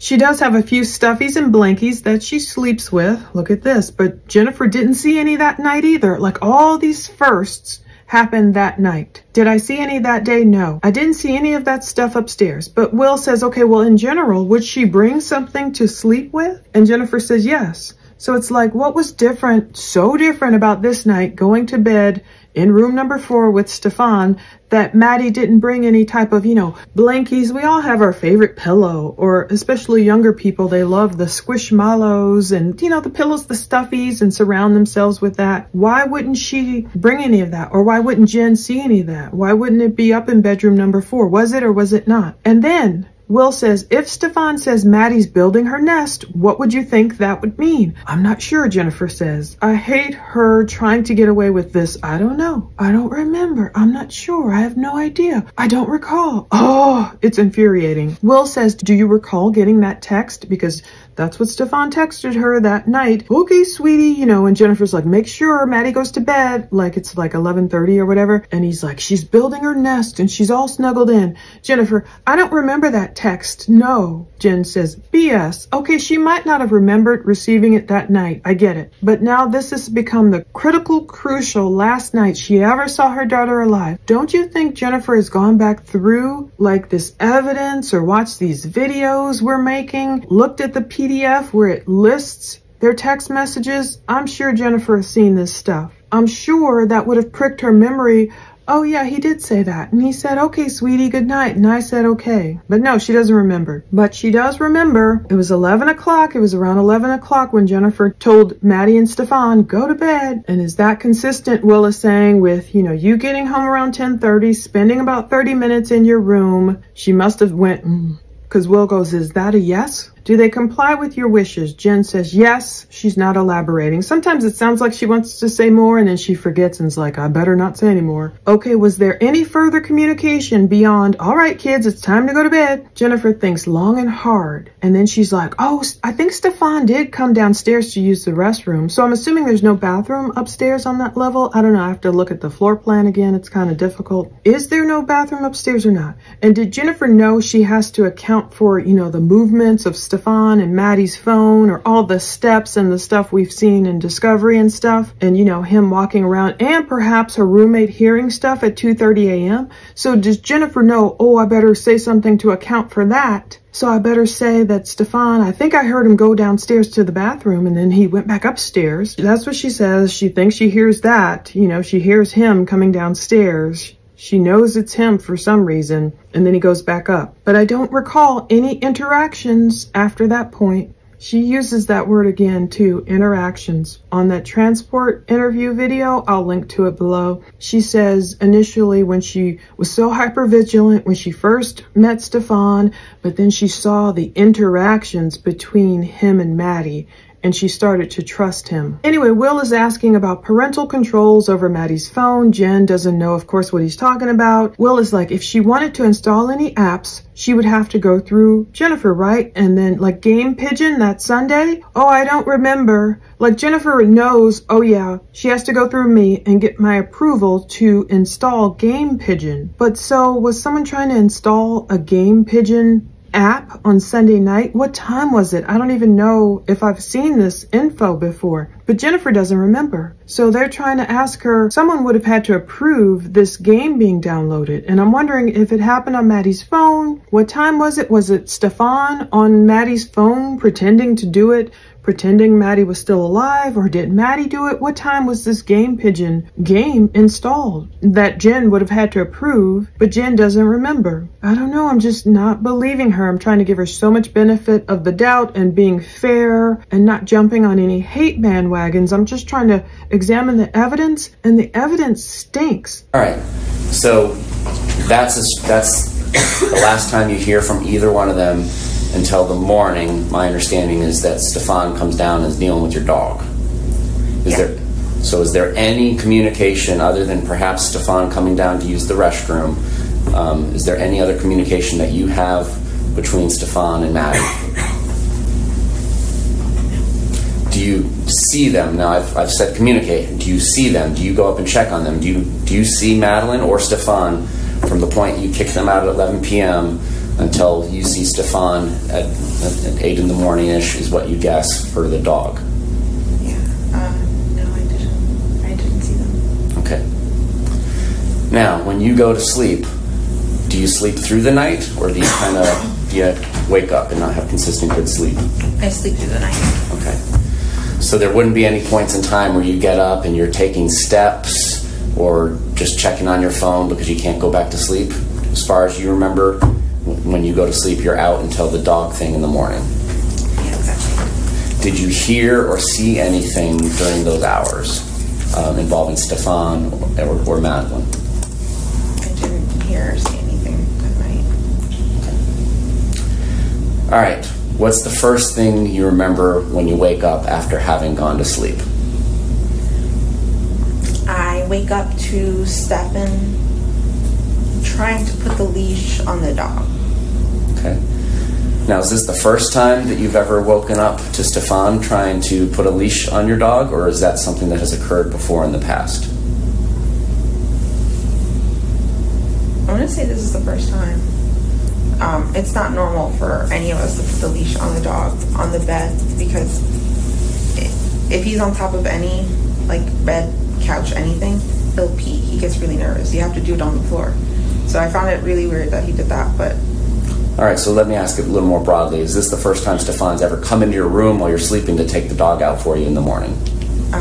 She does have a few stuffies and blankies that she sleeps with. Look at this. But Jennifer didn't see any that night either. Like, all these firsts happened that night. Did I see any that day? No. I didn't see any of that stuff upstairs. But Will says, okay, well, in general, would she bring something to sleep with? And Jennifer says yes. So it's like, what was different, so different about this night, going to bed in room number 4 with Stefan, that Maddie didn't bring any type of, blankies. We all have our favorite pillow, or especially younger people, they love the squishmallows and, the pillows, the stuffies, and surround themselves with that. Why wouldn't she bring any of that? Or why wouldn't Jen see any of that? Why wouldn't it be up in bedroom number 4? Was it or was it not? And then Will says, if Stefan says Maddie's building her nest, what would you think that would mean? I'm not sure, Jennifer says. I hate her trying to get away with this. I don't know. I don't remember. I'm not sure. I have no idea. I don't recall. Oh, it's infuriating. Will says, do you recall getting that text? Because That's what Stefan texted her that night. Okay, sweetie, you know, and Jennifer's like, make sure Maddie goes to bed. Like it's like 11:30 or whatever. And he's like, she's building her nest and she's all snuggled in. Jennifer, I don't remember that text. No. Jen says, BS. Okay, she might not have remembered receiving it that night. I get it. But now this has become the critical, crucial last night she ever saw her daughter alive. Don't you think Jennifer has gone back through like this evidence or watched these videos we're making, looked at the PDF where it lists their text messages? I'm sure Jennifer has seen this stuff. I'm sure that would have pricked her memory. Oh yeah, he did say that. And he said, okay, sweetie, good night. And I said, okay. But no, she doesn't remember. But she does remember it was 11 o'clock. It was around 11 o'clock when Jennifer told Maddie and Stefan, go to bed. And is that consistent, Will is saying, with, you know, you getting home around 10:30, spending about 30 minutes in your room? She must have went, because Will goes, is that a yes? Do they comply with your wishes? Jen says yes. She's not elaborating. Sometimes it sounds like she wants to say more and then she forgets and is like, I better not say anymore. Okay, was there any further communication beyond, all right, kids, it's time to go to bed? Jennifer thinks long and hard. And then she's like, oh, I think Stefan did come downstairs to use the restroom. So I'm assuming there's no bathroom upstairs on that level. I don't know. I have to look at the floor plan again. It's kind of difficult. Is there no bathroom upstairs or not? And did Jennifer know she has to account for, you know, the movements of Stefan and Maddie's phone, or all the steps and the stuff we've seen in Discovery and stuff, and you know, him walking around, and perhaps her roommate hearing stuff at 2:30 a.m. So does Jennifer know, oh, I better say something to account for that? So I better say that Stefan, I think I heard him go downstairs to the bathroom and then he went back upstairs. That's what she says. She thinks she hears that. You know, she hears him coming downstairs. She knows it's him for some reason, and then he goes back up. But I don't recall any interactions after that point. She uses that word again too, interactions. On that transport interview video, I'll link to it below. She says initially when she was so hypervigilant when she first met Stefan, but then she saw the interactions between him and Maddie, and she started to trust him. Anyway, Will is asking about parental controls over Maddie's phone. Jen doesn't know, of course, what he's talking about. Will is like, if she wanted to install any apps, she would have to go through Jennifer, right? And then like Game Pigeon that Sunday? Oh, I don't remember. Like Jennifer knows, oh yeah, she has to go through me and get my approval to install Game Pigeon. But so was someone trying to install a Game Pigeon app on Sunday night? What time was it? I don't even know if I've seen this info before, but Jennifer doesn't remember. So they're trying to ask her, someone would have had to approve this game being downloaded. And I'm wondering if it happened on Maddie's phone. What time was it? Was it Stefan on Maddie's phone pretending to do it? Pretending Maddie was still alive, or did Maddie do it? What time was this Game Pigeon game installed that Jen would have had to approve, but Jen doesn't remember? I don't know, I'm just not believing her. I'm trying to give her so much benefit of the doubt and being fair and not jumping on any hate bandwagons. I'm just trying to examine the evidence, and the evidence stinks. All right, so that's the last time you hear from either one of them until the morning. My understanding is that Stefan comes down and is dealing with your dog. Is there any communication other than perhaps Stefan coming down to use the restroom? Is there any other communication that you have between Stefan and Maddie? Do you see them? Now I've said communicate. Do you see them? Do you go up and check on them? Do you see Madeline or Stefan from the point you kick them out at 11 p.m. until you see Stefan at 8 in the morning-ish, is what you guess, for the dog? Yeah. No, I didn't. I didn't see them. Okay. Now, when you go to sleep, do you sleep through the night, or do you wake up and not have consistent good sleep? I sleep through the night. Okay. So there wouldn't be any points in time where you get up and you're taking steps or just checking on your phone because you can't go back to sleep? As far as you remember, when you go to sleep, you're out until the dog thing in the morning. Yeah, exactly. Did you hear or see anything during those hours involving Stefan or Madeline? I didn't hear or see anything that night. All right. What's the first thing you remember when you wake up after having gone to sleep? I wake up to Stefan trying to put the leash on the dog. Okay. Now, is this the first time that you've ever woken up to Stefan trying to put a leash on your dog, or is that something that has occurred before in the past? I'm going to say this is the first time. It's not normal for any of us to put the leash on the dog on the bed, because if he's on top of any, like, bed, couch, anything, he'll pee. He gets really nervous. You have to do it on the floor. So I found it really weird that he did that, but... All right, so let me ask it a little more broadly. Is this the first time Stefan's ever come into your room while you're sleeping to take the dog out for you in the morning? I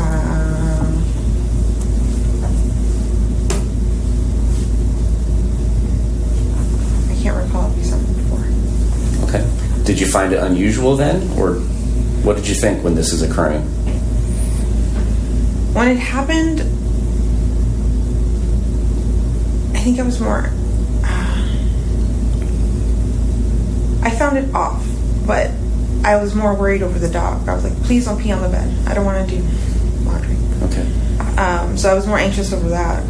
can't recall if he's something before. Okay. Did you find it unusual then, or what did you think when this is occurring? When it happened, I think I was more... I found it off, but I was more worried over the dog. I was like, please don't pee on the bed. I don't want to do laundry. Okay. So I was more anxious over that.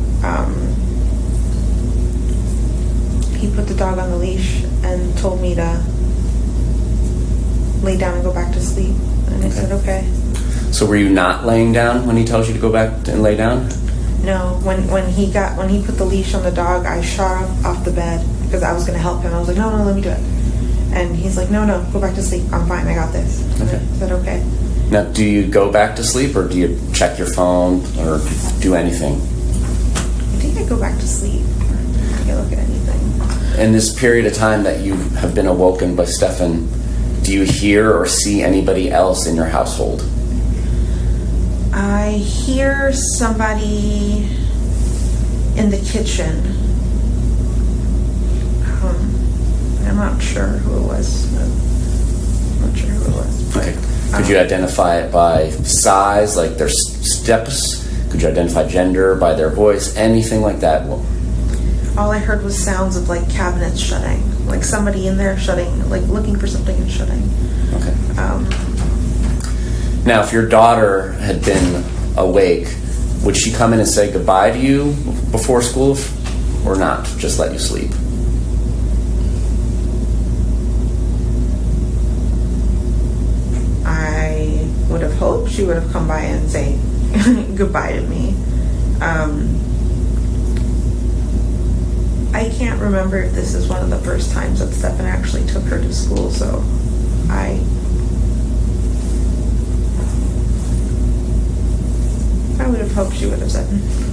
He put the dog on the leash and told me to lay down and go back to sleep. And I said, okay. So were you not laying down when he tells you to go back and lay down? No, when he put the leash on the dog, I shot off the bed because I was going to help him. I was like, no, let me do it. And he's like, no, go back to sleep. I'm fine. I got this. Okay. I said, okay. Now, do you go back to sleep, or do you check your phone or do anything? I think I go back to sleep. I can't look at anything. In this period of time that you have been awoken by Stefan, do you hear or see anybody else in your household? I hear somebody in the kitchen. I'm not sure who it was. I'm not sure who it was. Okay. Could you identify it by size, like their steps? Could you identify gender by their voice? Anything like that? Well, all I heard was sounds of like cabinets shutting, like somebody in there shutting, like looking for something and shutting. Okay. Now, if your daughter had been awake, would she come in and say goodbye to you before school, or not? Just let you sleep? I would have hoped she would have come by and say goodbye to me. I can't remember if this is one of the first times that Stefan actually took her to school, so I would have hoped she would have said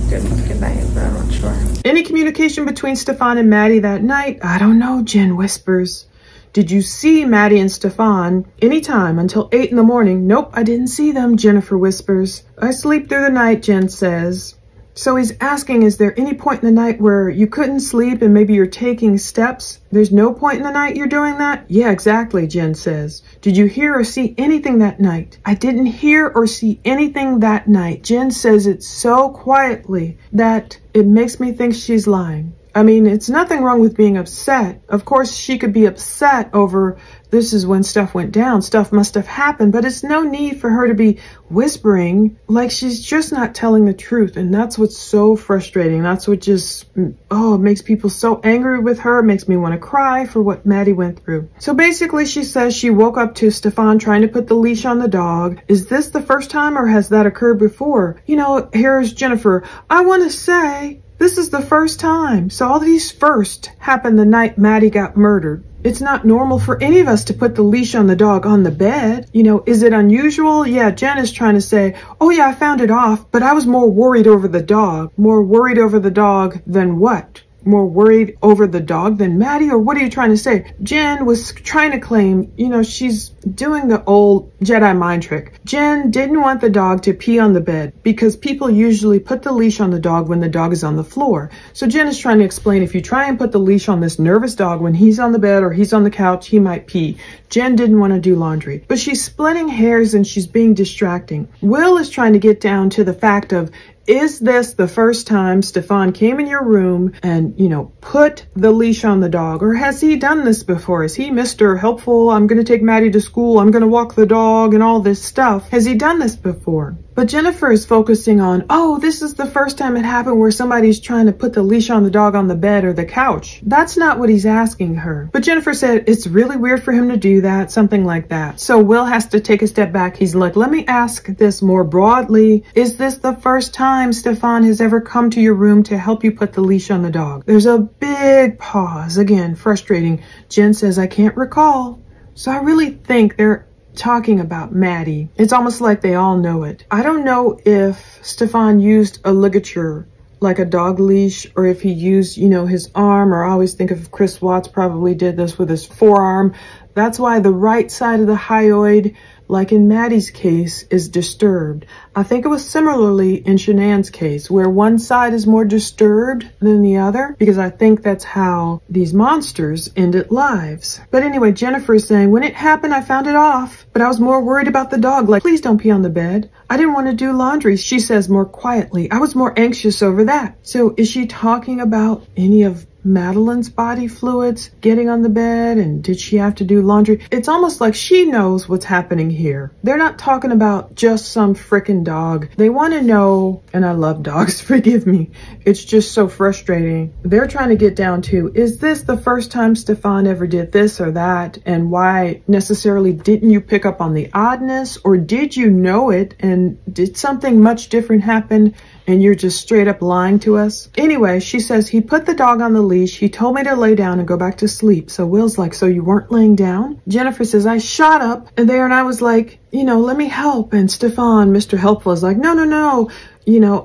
good night, but I'm not sure. Any communication between Stefan and Maddie that night? I don't know, Jen whispers. Did you see Maddie and Stefan anytime until 8 in the morning? Nope, I didn't see them, Jennifer whispers. I sleep through the night, Jen says. So he's asking, is there any point in the night where you couldn't sleep and maybe you're taking steps? There's no point in the night you're doing that? Yeah, exactly, Jen says. Did you hear or see anything that night? I didn't hear or see anything that night. Jen says it so quietly that it makes me think she's lying. I mean, it's nothing wrong with being upset. Of course, she could be upset over this is when stuff went down. Stuff must have happened, but it's no need for her to be whispering like she's just not telling the truth. And that's what's so frustrating. That's what just, it makes people so angry with her. It makes me want to cry for what Maddie went through. So basically, she says she woke up to Stefan trying to put the leash on the dog. Is this the first time or has that occurred before? You know, here's Jennifer. I want to say this is the first time. So all these firsts happened the night Maddie got murdered. It's not normal for any of us to put the leash on the dog on the bed. You know, is it unusual? Yeah, Jen is trying to say, oh yeah, I found it off, but I was more worried over the dog. More worried over the dog than what? More worried over the dog than Maddie? Or what are you trying to say? Jen was trying to claim, you know, she's doing the old Jedi mind trick. Jen didn't want the dog to pee on the bed because people usually put the leash on the dog when the dog is on the floor. So Jen is trying to explain, if you try and put the leash on this nervous dog when he's on the bed or he's on the couch, he might pee. Jen didn't want to do laundry, but she's splitting hairs and she's being distracting. Will is trying to get down to the fact of, is this the first time Stefan came in your room and, you know, put the leash on the dog? Or has he done this before? Is he Mr. Helpful? I'm going to take Maddie to school. I'm going to walk the dog and all this stuff. Has he done this before? But Jennifer is focusing on, oh, this is the first time it happened where somebody's trying to put the leash on the dog on the bed or the couch. That's not what he's asking her. But Jennifer said it's really weird for him to do that, something like that. So Will has to take a step back. He's like, let me ask this more broadly. Is this the first time Stefan has ever come to your room to help you put the leash on the dog? There's a big pause. Again, frustrating. Jen says, I can't recall. So I really think they're talking about Maddie. It's almost like they all know it. I don't know if Stefan used a ligature like a dog leash, or if he used, his arm, or I always think of Chris Watts probably did this with his forearm. That's why the right side of the hyoid, like in Maddie's case, is disturbed. I think it was similarly in Shanann's case, where one side is more disturbed than the other, because I think that's how these monsters ended lives. But anyway, Jennifer is saying, when it happened, I found it off, but I was more worried about the dog. Like, please don't pee on the bed. I didn't want to do laundry, she says more quietly. I was more anxious over that. So is she talking about any of Madeline's body fluids getting on the bed, and did she have to do laundry? It's almost like she knows what's happening here. They're not talking about just some frickin' dog. They want to know, and I love dogs, forgive me. It's just so frustrating. They're trying to get down to, is this the first time Stefan ever did this or that? And why necessarily didn't you pick up on the oddness, or did you know it and did something much different happen and you're just straight up lying to us? Anyway, she says, he put the dog on the leash. He told me to lay down and go back to sleep. So Will's like, so you weren't laying down? Jennifer says, I shot up and I was like, let me help. And Stefan, Mr. Helpful, is like, no.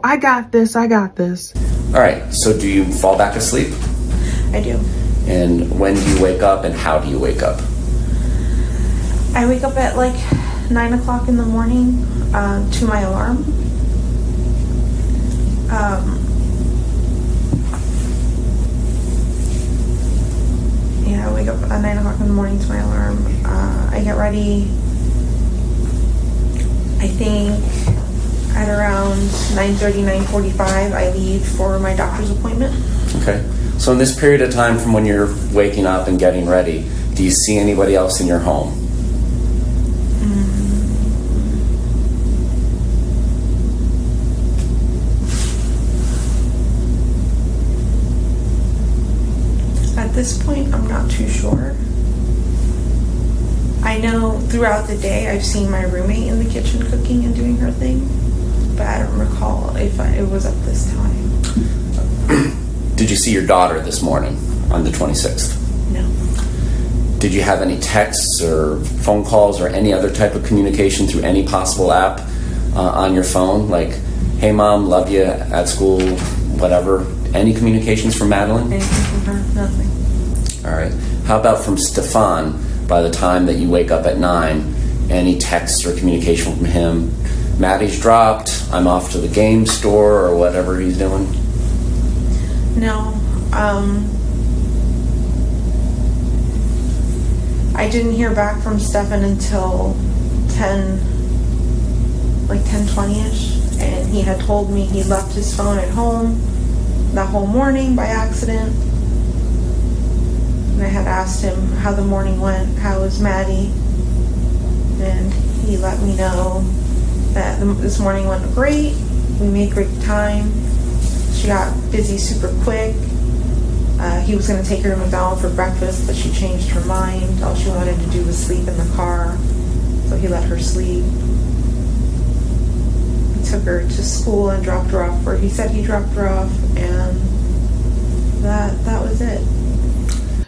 I got this. All right, so do you fall back asleep? I do. And when do you wake up, and how do you wake up? I wake up at like 9 o'clock in the morning to my alarm. I wake up at 9 o'clock in the morning to my alarm. I get ready, I think at around 9:30, 9:45, I leave for my doctor's appointment. Okay. So in this period of time from when you're waking up and getting ready, do you see anybody else in your home? At this point, I'm not too sure. I know throughout the day I've seen my roommate in the kitchen cooking and doing her thing, but I don't recall if it was at this time. Did you see your daughter this morning on the 26th? No. Did you have any texts or phone calls or any other type of communication through any possible app on your phone? Like, hey mom, love you at school, whatever. Any communications from Madeline? Anything from her? Nothing. All right. How about from Stefan by the time that you wake up at 9? Any texts or communication from him? Maddie's dropped, I'm off to the game store, or whatever he's doing? No. I didn't hear back from Stefan until 10:20ish, and he had told me he left his phone at home that whole morning by accident. And I had asked him how the morning went, how was Maddie, and he let me know that this morning went great. We made great time. She got busy super quick. He was going to take her to McDonald's for breakfast, but she changed her mind. All she wanted to do was sleep in the car, so he let her sleep. He took her to school and dropped her off where he said he dropped her off, and that was it.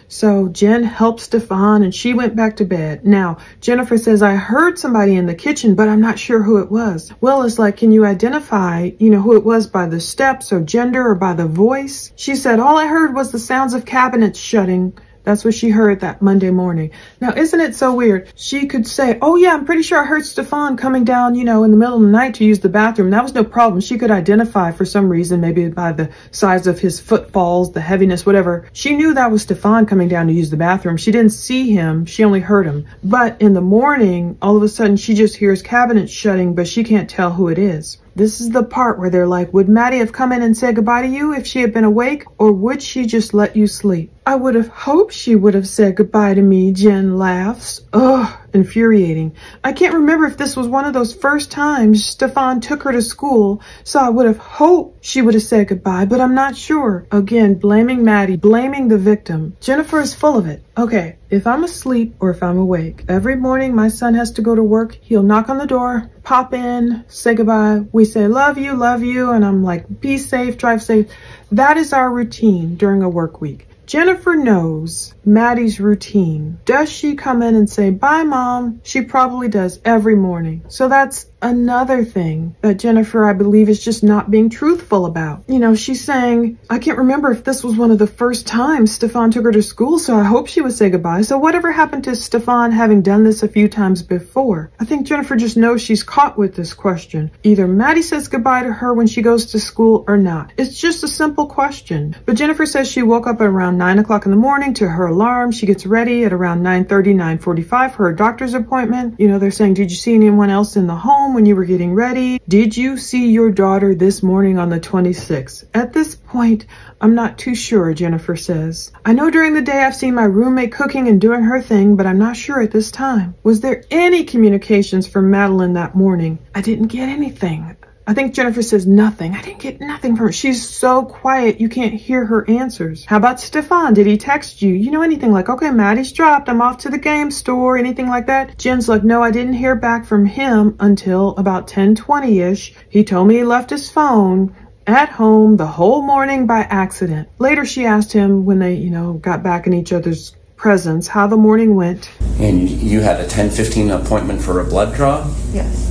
So Jen helped Stefan and she went back to bed. Now, Jennifer says, I heard somebody in the kitchen, but I'm not sure who it was. Will is like, can you identify, who it was by the steps or gender or by the voice? She said, all I heard was the sounds of cabinets shutting. That's what she heard that Monday morning. Now, isn't it so weird? She could say, oh yeah, I'm pretty sure I heard Stefan coming down, in the middle of the night to use the bathroom. That was no problem. She could identify for some reason, maybe by the size of his footfalls, the heaviness, whatever. She knew that was Stefan coming down to use the bathroom. She didn't see him. She only heard him. But in the morning, all of a sudden, she just hears cabinets shutting, but she can't tell who it is. This is the part where they're like, would Maddie have come in and said goodbye to you if she had been awake, or would she just let you sleep? I would have hoped she would have said goodbye to me, Jen laughs. Ugh, infuriating. I can't remember if this was one of those first times Stefan took her to school, so I would have hoped she would have said goodbye, but I'm not sure. Again, blaming Maddie, blaming the victim. Jennifer is full of it. Okay, if I'm asleep or if I'm awake, every morning my son has to go to work. He'll knock on the door, pop in, say goodbye. We say, love you, and I'm like, be safe, drive safe. That is our routine during a work week. Jennifer knows Maddie's routine. Does she come in and say, bye, Mom? She probably does every morning. So that's another thing that Jennifer, I believe, is just not being truthful about. You know, she's saying, I can't remember if this was one of the first times Stefan took her to school, so I hope she would say goodbye. So whatever happened to Stefan having done this a few times before? I think Jennifer just knows she's caught with this question. Either Maddie says goodbye to her when she goes to school or not. It's just a simple question. But Jennifer says she woke up at around 9 o'clock in the morning to her alarm. She gets ready at around 9:30, 9:45 for her doctor's appointment. You know, they're saying, did you see anyone else in the home when you were getting ready? Did you see your daughter this morning on the 26th? At this point, I'm not too sure, Jennifer says. I know during the day I've seen my roommate cooking and doing her thing, but I'm not sure at this time. Was there any communications from Madeline that morning? I didn't get anything. I think Jennifer says nothing. I didn't get nothing from her. She's so quiet, you can't hear her answers. How about Stefan? Did he text you? You know, anything like, okay, Maddie's dropped, I'm off to the game store, anything like that? Jen's like, no, I didn't hear back from him until about 10:20-ish. He told me he left his phone at home the whole morning by accident. Later, she asked him when they, you know, got back in each other's presence, how the morning went. And you had a 10:15 appointment for a blood draw? Yes.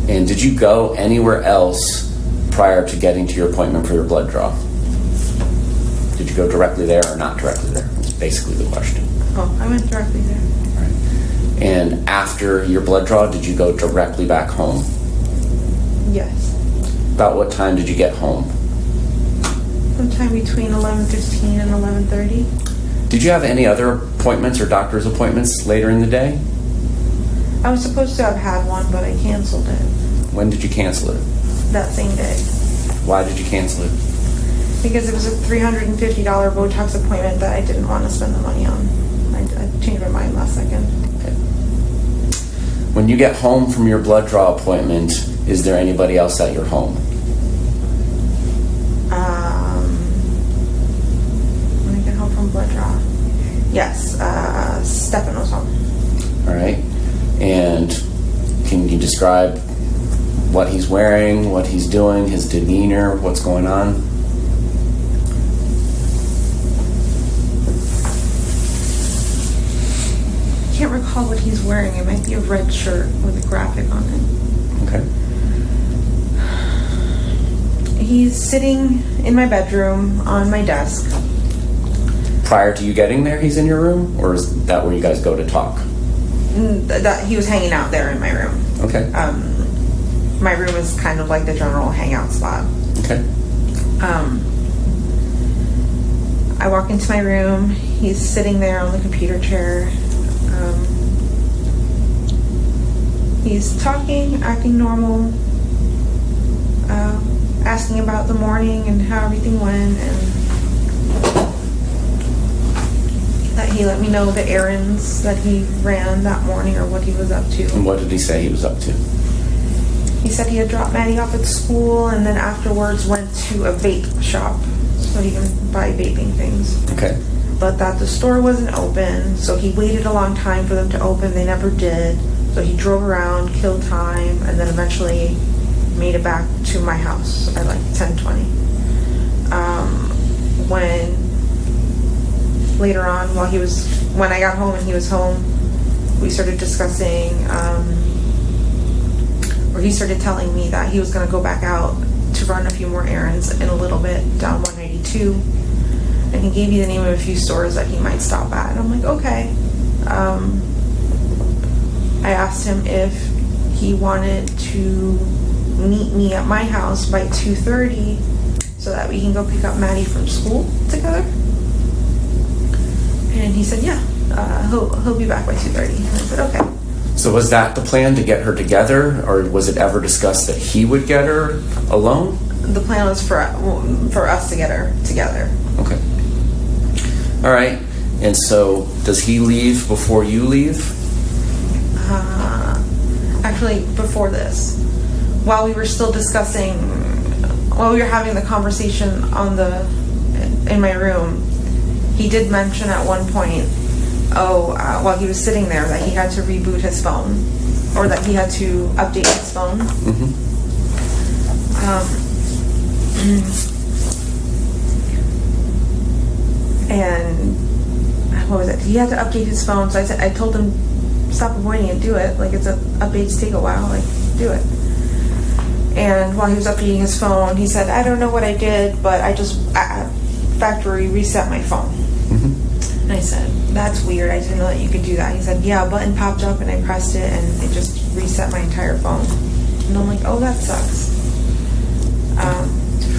And did you go anywhere else prior to getting to your appointment for your blood draw? Did you go directly there or not directly there? That's basically the question. Oh, I went directly there. All right. And after your blood draw, did you go directly back home? Yes. About what time did you get home? Sometime between 11:15 and 11:30. Did you have any other appointments or doctor's appointments later in the day? I was supposed to have had one, but I canceled it When did you cancel it? that same day Why did you cancel it? because it was a $350 Botox appointment that I didn't want to spend the money on. I changed my mind last second. Okay. When you get home from your blood draw appointment, is there anybody else at your home? When I get home from blood draw, yes, Stefan was home. All right. And can you describe what he's wearing, what he's doing, his demeanor, what's going on? I can't recall what he's wearing. It might be a red shirt with a graphic on it. Okay. He's sitting in my bedroom on my desk. Prior to you getting there, he's in your room? Or is that where you guys go to talk? That he was hanging out there in my room. Okay. My room is kind of like the general hangout spot. Okay. I walk into my room. He's sitting there on the computer chair. He's talking, acting normal, asking about the morning and how everything went, and that he let me know the errands that he ran that morning or what he was up to. And what did he say he was up to? He said he had dropped Maddie off at school and then afterwards went to a vape shop so he can buy vaping things. Okay. But that the store wasn't open, so he waited a long time for them to open. They never did. So he drove around, killed time, and then eventually made it back to my house at like 10:20. When later on, when I got home and he was home, we started discussing, or he started telling me that he was going to go back out to run a few more errands in a little bit down 192. And he gave me the name of a few stores that he might stop at. And I'm like, okay. I asked him if he wanted to meet me at my house by 2:30 so that we can go pick up Maddie from school together. And he said, yeah, he'll be back by 2:30. And I said, okay. So was that the plan, to get her together, or was it ever discussed that he would get her alone? The plan was for us to get her together. Okay. All right. And so does he leave before you leave? Actually, before this, while we were still discussing, while we were having the conversation in my room, he did mention at one point, while he was sitting there, that he had to reboot his phone, or that he had to update his phone. Mm-hmm. And what was it? He had to update his phone, so I told him, stop avoiding it, do it. Like, updates take a while, like, do it. And while he was updating his phone, he said, I don't know what I did, but I just factory reset my phone. Mm-hmm. And I said, that's weird, I didn't know that you could do that. He said, yeah, a button popped up and I pressed it and it just reset my entire phone. And I'm like, oh, that sucks.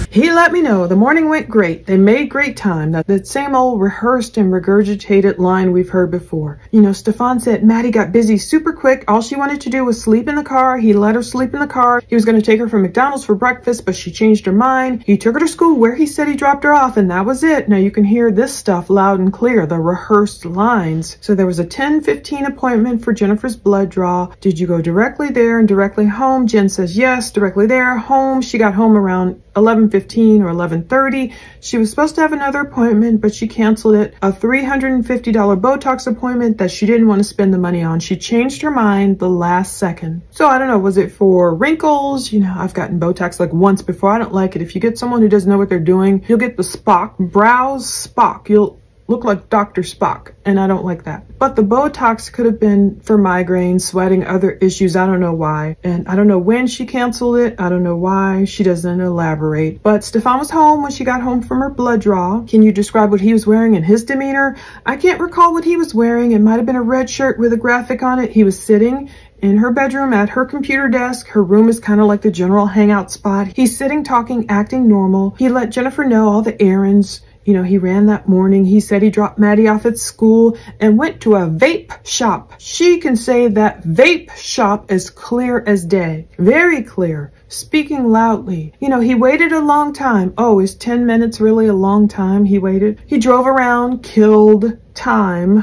He let me know the morning went great. They made great time. That same old rehearsed and regurgitated line we've heard before. You know, Stefan said Maddie got busy super quick. All she wanted to do was sleep in the car. He let her sleep in the car. He was going to take her from McDonald's for breakfast, but she changed her mind. He took her to school where he said he dropped her off, and that was it. Now you can hear this stuff loud and clear, the rehearsed lines. So there was a 10:15 appointment for Jennifer's blood draw. Did you go directly there and directly home? Jen says yes, directly there, home. She got home around 11:15 or 11:30. She was supposed to have another appointment, but she canceled it. A $350 Botox appointment that she didn't want to spend the money on. She changed her mind the last second. So I don't know, was it for wrinkles? You know, I've gotten Botox like once before. I don't like it. If you get someone who doesn't know what they're doing, you'll get the Spock, brows Spock. You'll look like Dr. Spock, and I don't like that. But the Botox could have been for migraines, sweating, other issues. I don't know why. And I don't know when she canceled it. I don't know why. She doesn't elaborate. But Stefan was home when she got home from her blood draw. Can you describe what he was wearing and his demeanor? I can't recall what he was wearing. It might have been a red shirt with a graphic on it. He was sitting in her bedroom at her computer desk. Her room is kind of like the general hangout spot. He's sitting, talking, acting normal. He let Jennifer know all the errands. You know, he ran that morning. He said he dropped Maddie off at school and went to a vape shop. She can say that vape shop as clear as day. Very clear. Speaking loudly. You know, he waited a long time. Oh, is 10 minutes really a long time he waited? He drove around, killed time,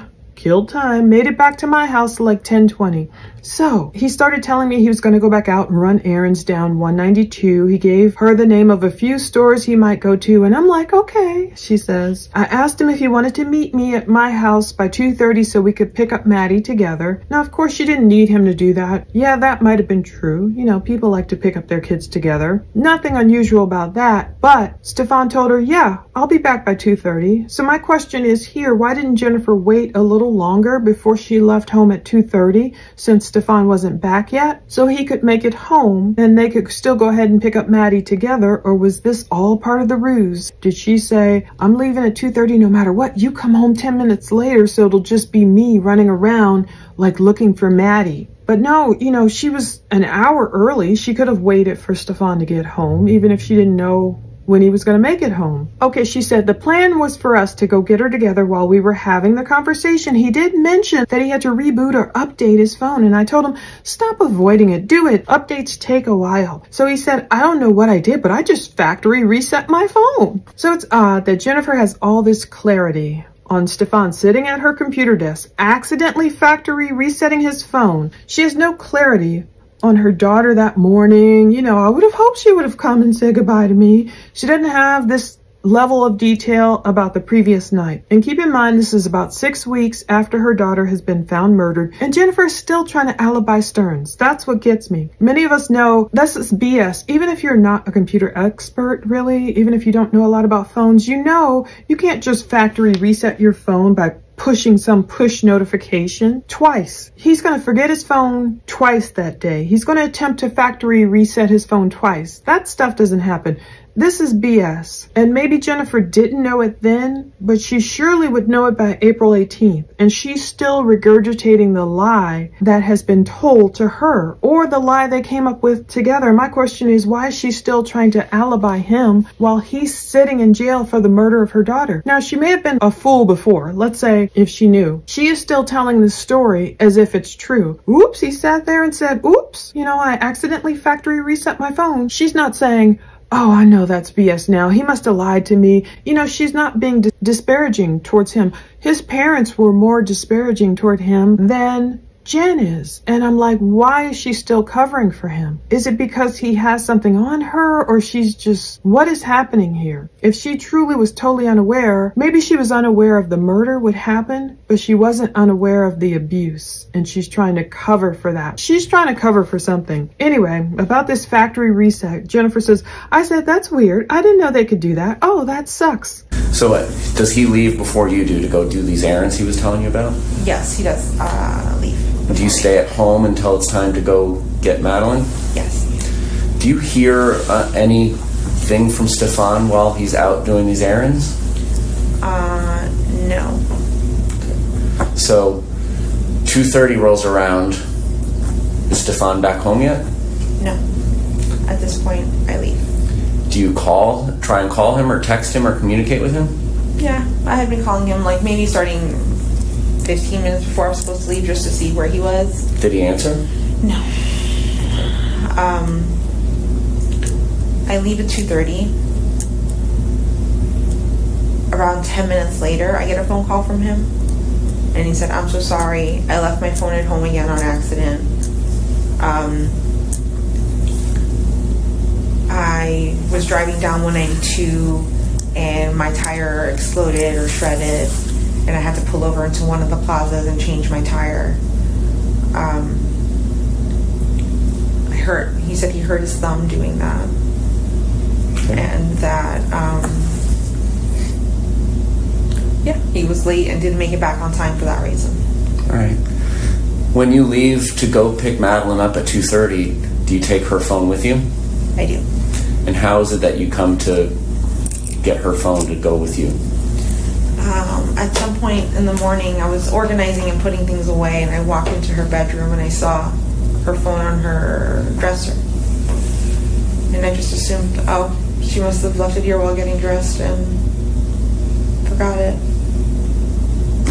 made it back to my house like 10:20. So he started telling me he was going to go back out and run errands down 192. He gave her the name of a few stores he might go to, and I'm like, okay, she says. I asked him if he wanted to meet me at my house by 2:30 so we could pick up Maddie together. Now, of course, she didn't need him to do that. Yeah, that might have been true. You know, people like to pick up their kids together. Nothing unusual about that. But Stefan told her, yeah, I'll be back by 2:30. So my question is here, why didn't Jennifer wait a little longer before she left home at 2:30, since Stefan wasn't back yet, so he could make it home and they could still go ahead and pick up Maddie together? Or was this all part of the ruse? Did she say, I'm leaving at 2:30 no matter what, you come home 10 minutes later so it'll just be me running around like looking for Maddie? But no, you know, she was an hour early. She could have waited for Stefan to get home, even if she didn't know when he was going to make it home. Okay, she said the plan was for us to go get her together while we were having the conversation. He did mention that he had to reboot or update his phone, and I told him, stop avoiding it, do it. Updates take a while. So he said, I don't know what I did, but I just factory reset my phone. So it's odd that Jennifer has all this clarity on Stefan sitting at her computer desk, accidentally factory resetting his phone. She has no clarity on her daughter that morning. You know, I would have hoped she would have come and said goodbye to me. She doesn't have this level of detail about the previous night. And keep in mind, this is about 6 weeks after her daughter has been found murdered, and Jennifer is still trying to alibi Stearns. That's what gets me. Many of us know this is BS. Even if you're not a computer expert, really, even if you don't know a lot about phones, you know you can't just factory reset your phone by pushing some push notification twice. He's going to forget his phone twice that day. He's going to attempt to factory reset his phone twice. That stuff doesn't happen. This is BS. And maybe Jennifer didn't know it then, but she surely would know it by April 18th. And she's still regurgitating the lie that has been told to her, or the lie they came up with together. My question is, why is she still trying to alibi him while he's sitting in jail for the murder of her daughter? Now, she may have been a fool before. Let's say if she knew. She is still telling the story as if it's true. Oops, he sat there and said, oops, you know, I accidentally factory reset my phone. She's not saying, oh, I know that's BS now. He must have lied to me. You know, she's not being disparaging towards him. His parents were more disparaging toward him than Jen is. And I'm like, why is she still covering for him? Is it because he has something on her, or she's just, what is happening here? If she truly was totally unaware, maybe she was unaware of the murder would happen, but she wasn't unaware of the abuse, and she's trying to cover for that. She's trying to cover for something. Anyway, about this factory reset, Jennifer says, I said, that's weird. I didn't know they could do that. Oh, that sucks. So does he leave before you do to go do these errands he was telling you about? Yes, he does leave. Do you stay at home until it's time to go get Madeline? Yes. Do you hear anything from Stefan while he's out doing these errands? No. So 2:30 rolls around. Is Stefan back home yet? No. At this point, I leave. Do you try and call him or text him or communicate with him? Yeah, I had been calling him, like, maybe starting 15 minutes before I was supposed to leave, just to see where he was. Did he answer? No. I leave at 2:30. Around 10 minutes later, I get a phone call from him, and he said, I'm so sorry, I left my phone at home again on accident. I was driving down 192 and my tire exploded or shredded, and I had to pull over into one of the plazas and change my tire. He said he hurt his thumb doing that. Okay. And that, he was late and didn't make it back on time for that reason. All right. When you leave to go pick Madeline up at 2:30, do you take her phone with you? I do. And how is it that you come to get her phone to go with you? At some point in the morning, I was organizing and putting things away, and I walked into her bedroom and I saw her phone on her dresser. And I just assumed, oh, she must have left it here while getting dressed and forgot it.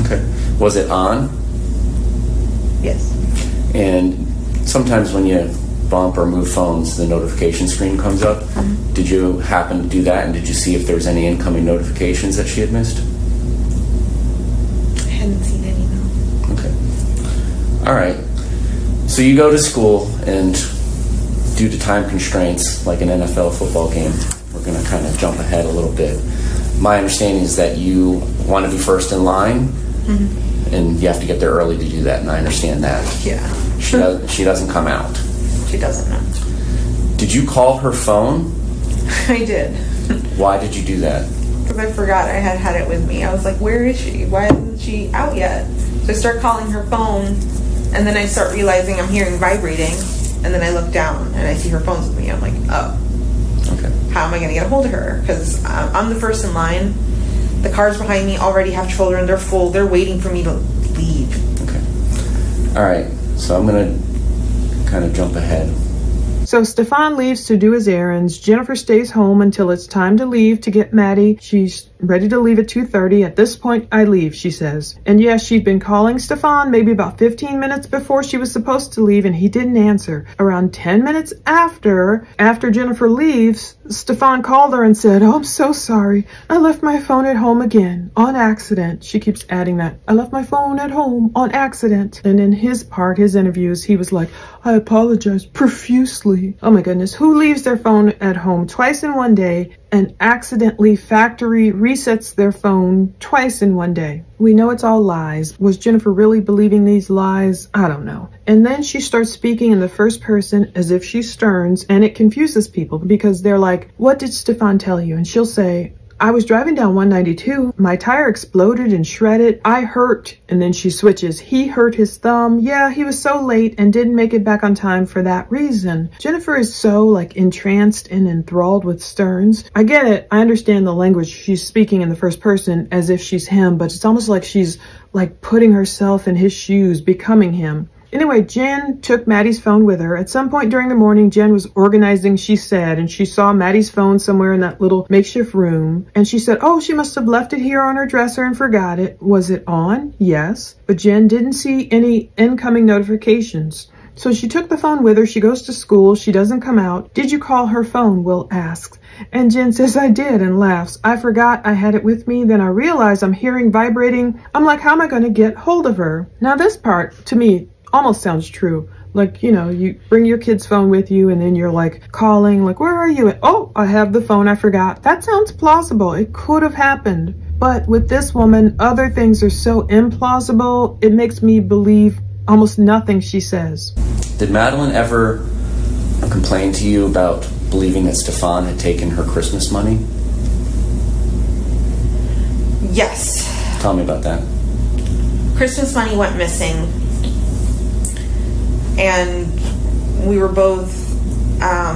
Okay. Was it on? Yes. And sometimes when you bump or move phones, the notification screen comes up. Mm-hmm. Did you happen to do that, and did you see if there was any incoming notifications that she had missed? I hadn't seen any, no. Okay. All right. So you go to school, and due to time constraints, like an NFL football game, we're going to kind of jump ahead a little bit. My understanding is that you want to be first in line, mm-hmm. and you have to get there early to do that, and I understand that. Yeah. She doesn't come out. She doesn't know. Did you call her phone? I did. Why did you do that? Because I forgot I had it with me. I was like, where is she? Why isn't she out yet? So I start calling her phone, and then I start realizing I'm hearing vibrating, and then I look down, and I see her phone's with me. I'm like, oh. Okay. How am I going to get a hold of her? Because I'm the first in line. The cars behind me already have children. They're full. They're waiting for me to leave. Okay. All right. So I'm going to kind of jump ahead. So Stefan leaves to do his errands. Jennifer stays home until it's time to leave to get Maddie. She's ready to leave at 2:30. At this point, I leave, she says. And yes, she'd been calling Stefan maybe about 15 minutes before she was supposed to leave, and he didn't answer. Around 10 minutes after Jennifer leaves, Stefan called her and said, oh, I'm so sorry. I left my phone at home again, on accident. She keeps adding that. I left my phone at home on accident. And in his interviews, he was like, I apologize profusely. Oh my goodness, who leaves their phone at home twice in one day and accidentally factory resets their phone twice in one day? We know it's all lies. Was Jennifer really believing these lies? I don't know. And then she starts speaking in the first person as if she's Stearns, and it confuses people because they're like, what did Stefan tell you? And she'll say, I was driving down 192. My tire exploded and shredded. I hurt. And then she switches. He hurt his thumb. Yeah, he was so late and didn't make it back on time for that reason. Jennifer is so like entranced and enthralled with Stearns. I get it. I understand the language. She's speaking in the first person as if she's him, but it's almost like she's like putting herself in his shoes, becoming him. Anyway, Jen took Maddie's phone with her. At some point during the morning, Jen was organizing, she said, and she saw Maddie's phone somewhere in that little makeshift room. And she said, oh, she must have left it here on her dresser and forgot it. Was it on? Yes. But Jen didn't see any incoming notifications. So she took the phone with her. She goes to school. She doesn't come out. Did you call her phone? Will asks. And Jen says, I did, and laughs. I forgot I had it with me. Then I realize I'm hearing vibrating. I'm like, how am I going to get hold of her? Now this part, to me, almost sounds true. Like, you know, you bring your kid's phone with you and then you're like calling, like, where are you? And, oh, I have the phone, I forgot. That sounds plausible. It could have happened. But with this woman, other things are so implausible, it makes me believe almost nothing she says. Did Madeline ever complain to you about believing that Stefan had taken her Christmas money? Yes. Tell me about that. Christmas money went missing. And we were both, I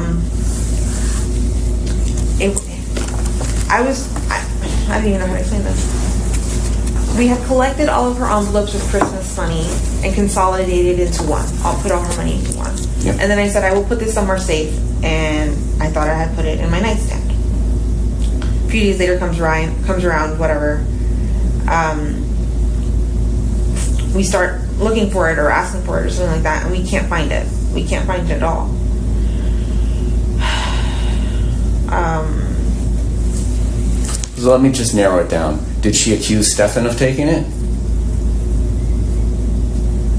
don't even know how to explain this. We had collected all of her envelopes with Christmas money and consolidated into one. I'll put all her money into one. Yep. And then I said, I will put this somewhere safe. And I thought I had put it in my nightstand. A few days later comes around, whatever. We start looking for it or asking for it or something like that, and we can't find it. We can't find it at all. So let me just narrow it down. Did she accuse Stefan of taking it?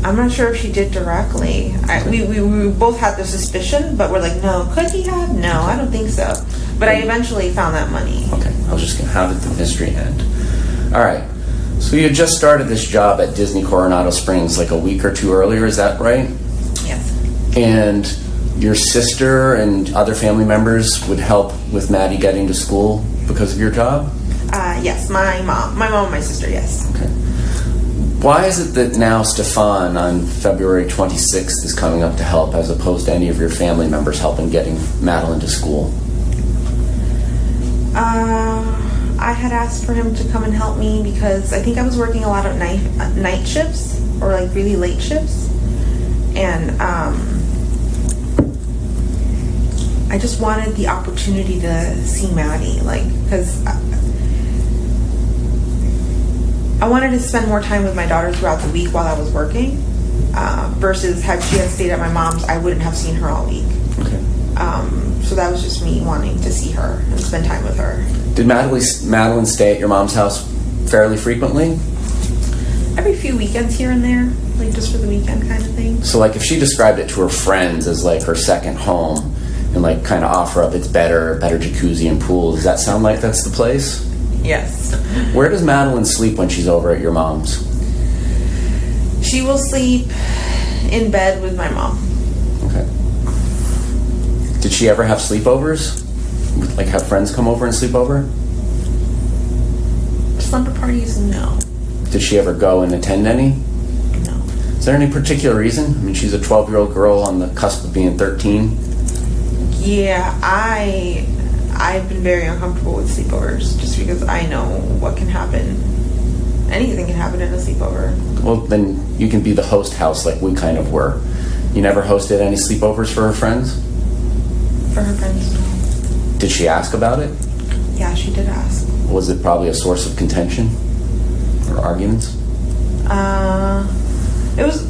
I'm not sure if she did directly. We both had the suspicion, but we're like, no, could he have? No, I don't think so. But I eventually found that money. Okay, I was just gonna, how did the mystery end? All right. So you had just started this job at Disney Coronado Springs like a week or two earlier, is that right? Yes. And your sister and other family members would help with Maddie getting to school because of your job? Yes, my mom and my sister, yes. Okay. Why is it that now Stefan on February 26th is coming up to help as opposed to any of your family members helping getting Madeline to school? I had asked for him to come and help me because I think I was working a lot of night shifts or like really late shifts, and I just wanted the opportunity to see Maddie, like, because I wanted to spend more time with my daughter throughout the week while I was working, versus had she had stayed at my mom's, I wouldn't have seen her all week. Okay. So that was just me wanting to see her and spend time with her. Did Madeline stay at your mom's house fairly frequently? Every few weekends here and there, like just for the weekend kind of thing. So like if she described it to her friends as like her second home and like kind of offer up it's better jacuzzi and pool, does that sound like that's the place? Yes. Where does Madeline sleep when she's over at your mom's? She will sleep in bed with my mom. Okay. Did she ever have sleepovers? Like have friends come over and sleep over? Slumber parties, no. Did she ever go and attend any? No. Is there any particular reason? I mean, she's a 12-year-old girl on the cusp of being 13. Yeah, I've been very uncomfortable with sleepovers just because I know what can happen. Anything can happen in a sleepover. Well, then you can be the host house like we kind of were. You never hosted any sleepovers for her friends? For her friends, no. Did she ask about it? Yeah, she did ask. Was it probably a source of contention or arguments? It was,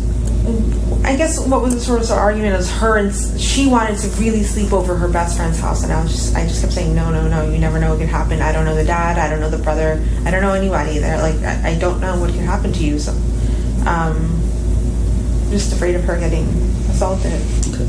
I guess what was the source of argument is her and she wanted to really sleep over her best friend's house, and I just kept saying, no, you never know what could happen. I don't know the dad, I don't know the brother, I don't know anybody there. Like, I don't know what could happen to you, so just afraid of her getting assaulted. Okay.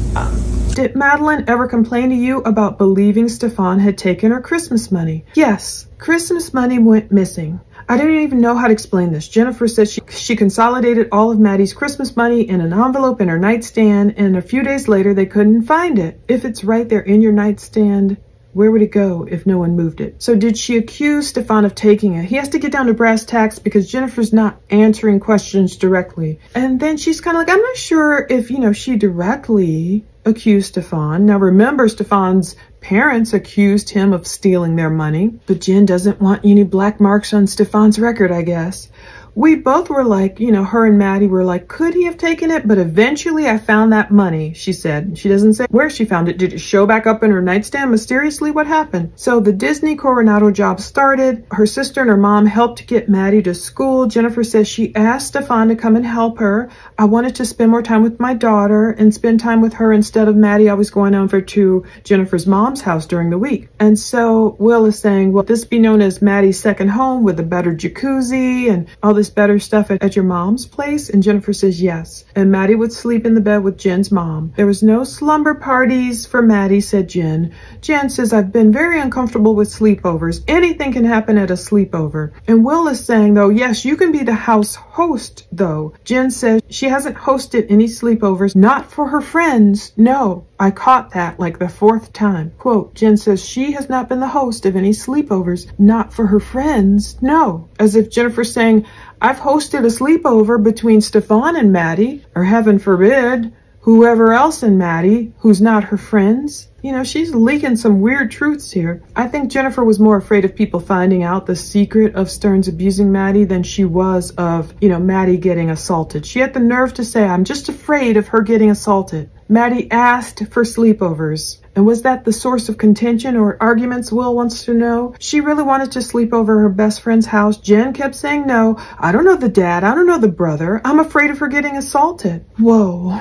Did Madeline ever complain to you about believing Stefan had taken her Christmas money? Yes, Christmas money went missing. I don't even know how to explain this. Jennifer said she consolidated all of Maddie's Christmas money in an envelope in her nightstand, and a few days later they couldn't find it. If it's right there in your nightstand, Where would it go if no one moved it? So did she accuse Stefan of taking it? He has to get down to brass tacks because Jennifer's not answering questions directly. And then she's kind of like, I'm not sure if, she directly accused Stefan. Now remember, Stefan's parents accused him of stealing their money, but Jen doesn't want any black marks on Stefan's record, I guess. We both were like, her and Maddie were like, could he have taken it? But eventually I found that money, she said. She doesn't say where she found it. Did it show back up in her nightstand mysteriously? What happened? So the Disney Coronado job started. Her sister and her mom helped get Maddie to school. Jennifer says she asked Stefan to come and help her. I wanted to spend more time with my daughter and spend time with her instead of Maddie always going over to Jennifer's mom's house during the week. And so Will is saying, will this be known as Maddie's second home with a better jacuzzi and all this better stuff at your mom's place? And Jennifer says yes. And Maddie would sleep in the bed with Jen's mom. There was no slumber parties for Maddie, said Jen. Jen says, I've been very uncomfortable with sleepovers. Anything can happen at a sleepover. And Will is saying, though, yes, you can be the house host, though. Jen says she hasn't hosted any sleepovers, not for her friends. No, I caught that like the 4th time. Quote, Jen says she has not been the host of any sleepovers, not for her friends. No, as if Jennifer's saying, I've hosted a sleepover between Stefan and Maddie, or heaven forbid, whoever else in Maddie who's not her friends. She's leaking some weird truths here. I think Jennifer was more afraid of people finding out the secret of Stearns abusing Maddie than she was of, Maddie getting assaulted. She had the nerve to say, I'm just afraid of her getting assaulted. Maddie asked for sleepovers. And was that the source of contention or arguments, Will wants to know? She really wanted to sleep over her best friend's house. Jen kept saying no. I don't know the dad. I don't know the brother. I'm afraid of her getting assaulted. Whoa.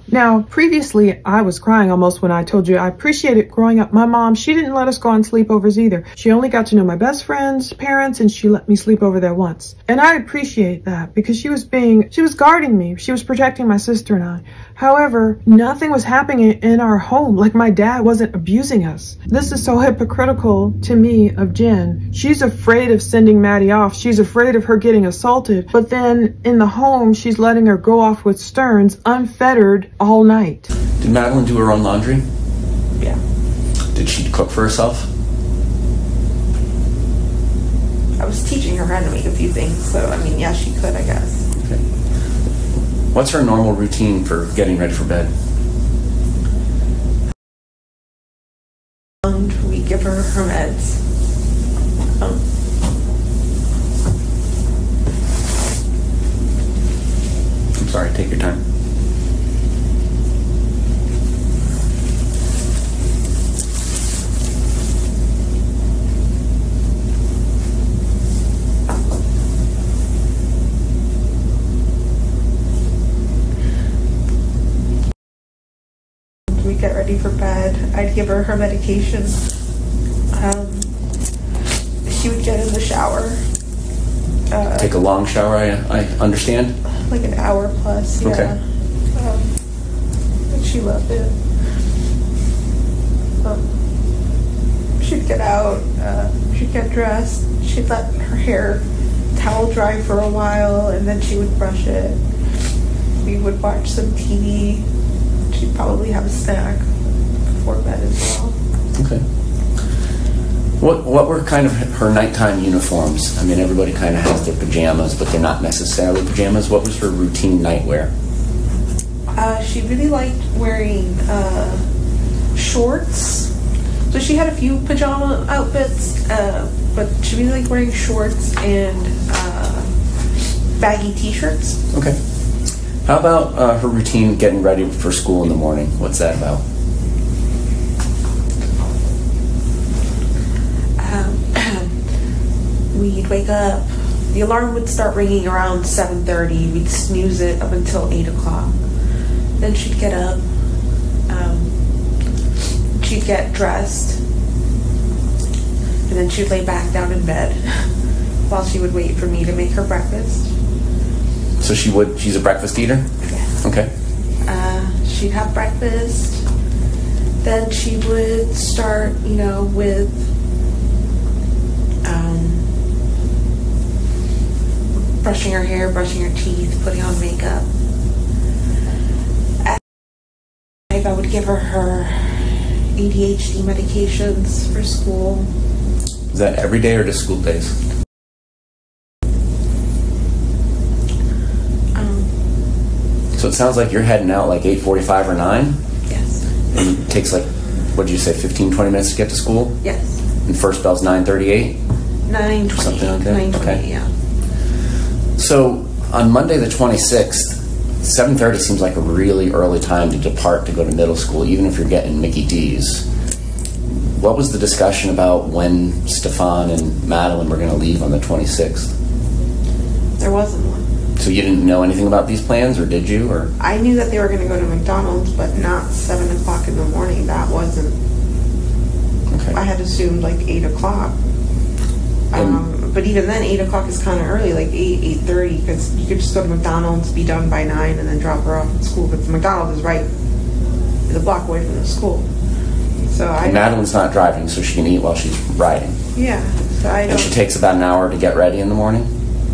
Now, previously, I was crying almost when I told you I appreciated growing up. My mom, she didn't let us go on sleepovers either. She only got to know my best friend's parents, and she let me sleep over there once. And I appreciate that because she was guarding me. She was protecting my sister and I. However, nothing was happening in our home. Like my dad wasn't abusing us. This is so hypocritical to me of Jen. She's afraid of sending Maddie off. She's afraid of her getting assaulted. But then in the home, she's letting her go off with Stearns unfettered all night. Did Madeline do her own laundry? Yeah. Did she cook for herself? I was teaching her how to make a few things, so yeah, she could, I guess. Okay. What's her normal routine for getting ready for bed? We give her her meds. I'm sorry, take your time. We get ready for bed. I'd give her her medication. She would get in the shower. Take a long shower, I understand? Like an hour plus, yeah. Okay. And she loved it. She'd get out, she'd get dressed, she'd let her hair towel dry for a while, and then she would brush it. We would watch some TV. She'd probably have a snack before bed as well. Okay. What were kind of her nighttime uniforms? I mean, everybody kind of has their pajamas, but they're not necessarily pajamas. What was her routine nightwear? She really liked wearing shorts. So she had a few pajama outfits, but she really liked wearing shorts and baggy t-shirts. Okay. How about her routine getting ready for school in the morning? What's that about? We'd wake up. The alarm would start ringing around 7:30. We'd snooze it up until 8 o'clock. Then she'd get up. She'd get dressed. And then she'd lay back down in bed while she would wait for me to make her breakfast. So she's a breakfast eater? Yeah. Okay. She'd have breakfast. Then she would start, with brushing her hair, brushing her teeth, putting on makeup. At 5, I would give her her ADHD medications for school. Is that every day or just school days? So it sounds like you're heading out like 8:45 or 9? Yes. And it takes like, what did you say, 15, 20 minutes to get to school? Yes. And first bell's 9:38? 9:20. Something like that? 9:20, Okay. yeah. So on Monday the 26th, 7:30 seems like a really early time to depart to go to middle school, even if you're getting Mickey D's. What was the discussion about when Stefan and Madeline were going to leave on the 26th? There wasn't one. So you didn't know anything about these plans, or did you? Or I knew that they were going to go to McDonald's, but not 7 o'clock in the morning. That wasn't. okay. I had assumed like 8 o'clock. But even then, 8 o'clock is kind of early, like 8:30, because you could just go to McDonald's, be done by 9, and then drop her off at school. Because McDonald's is right the block away from the school. So Madeline's not driving, so she can eat while she's riding. Yeah. So I don't. And she takes about an hour to get ready in the morning?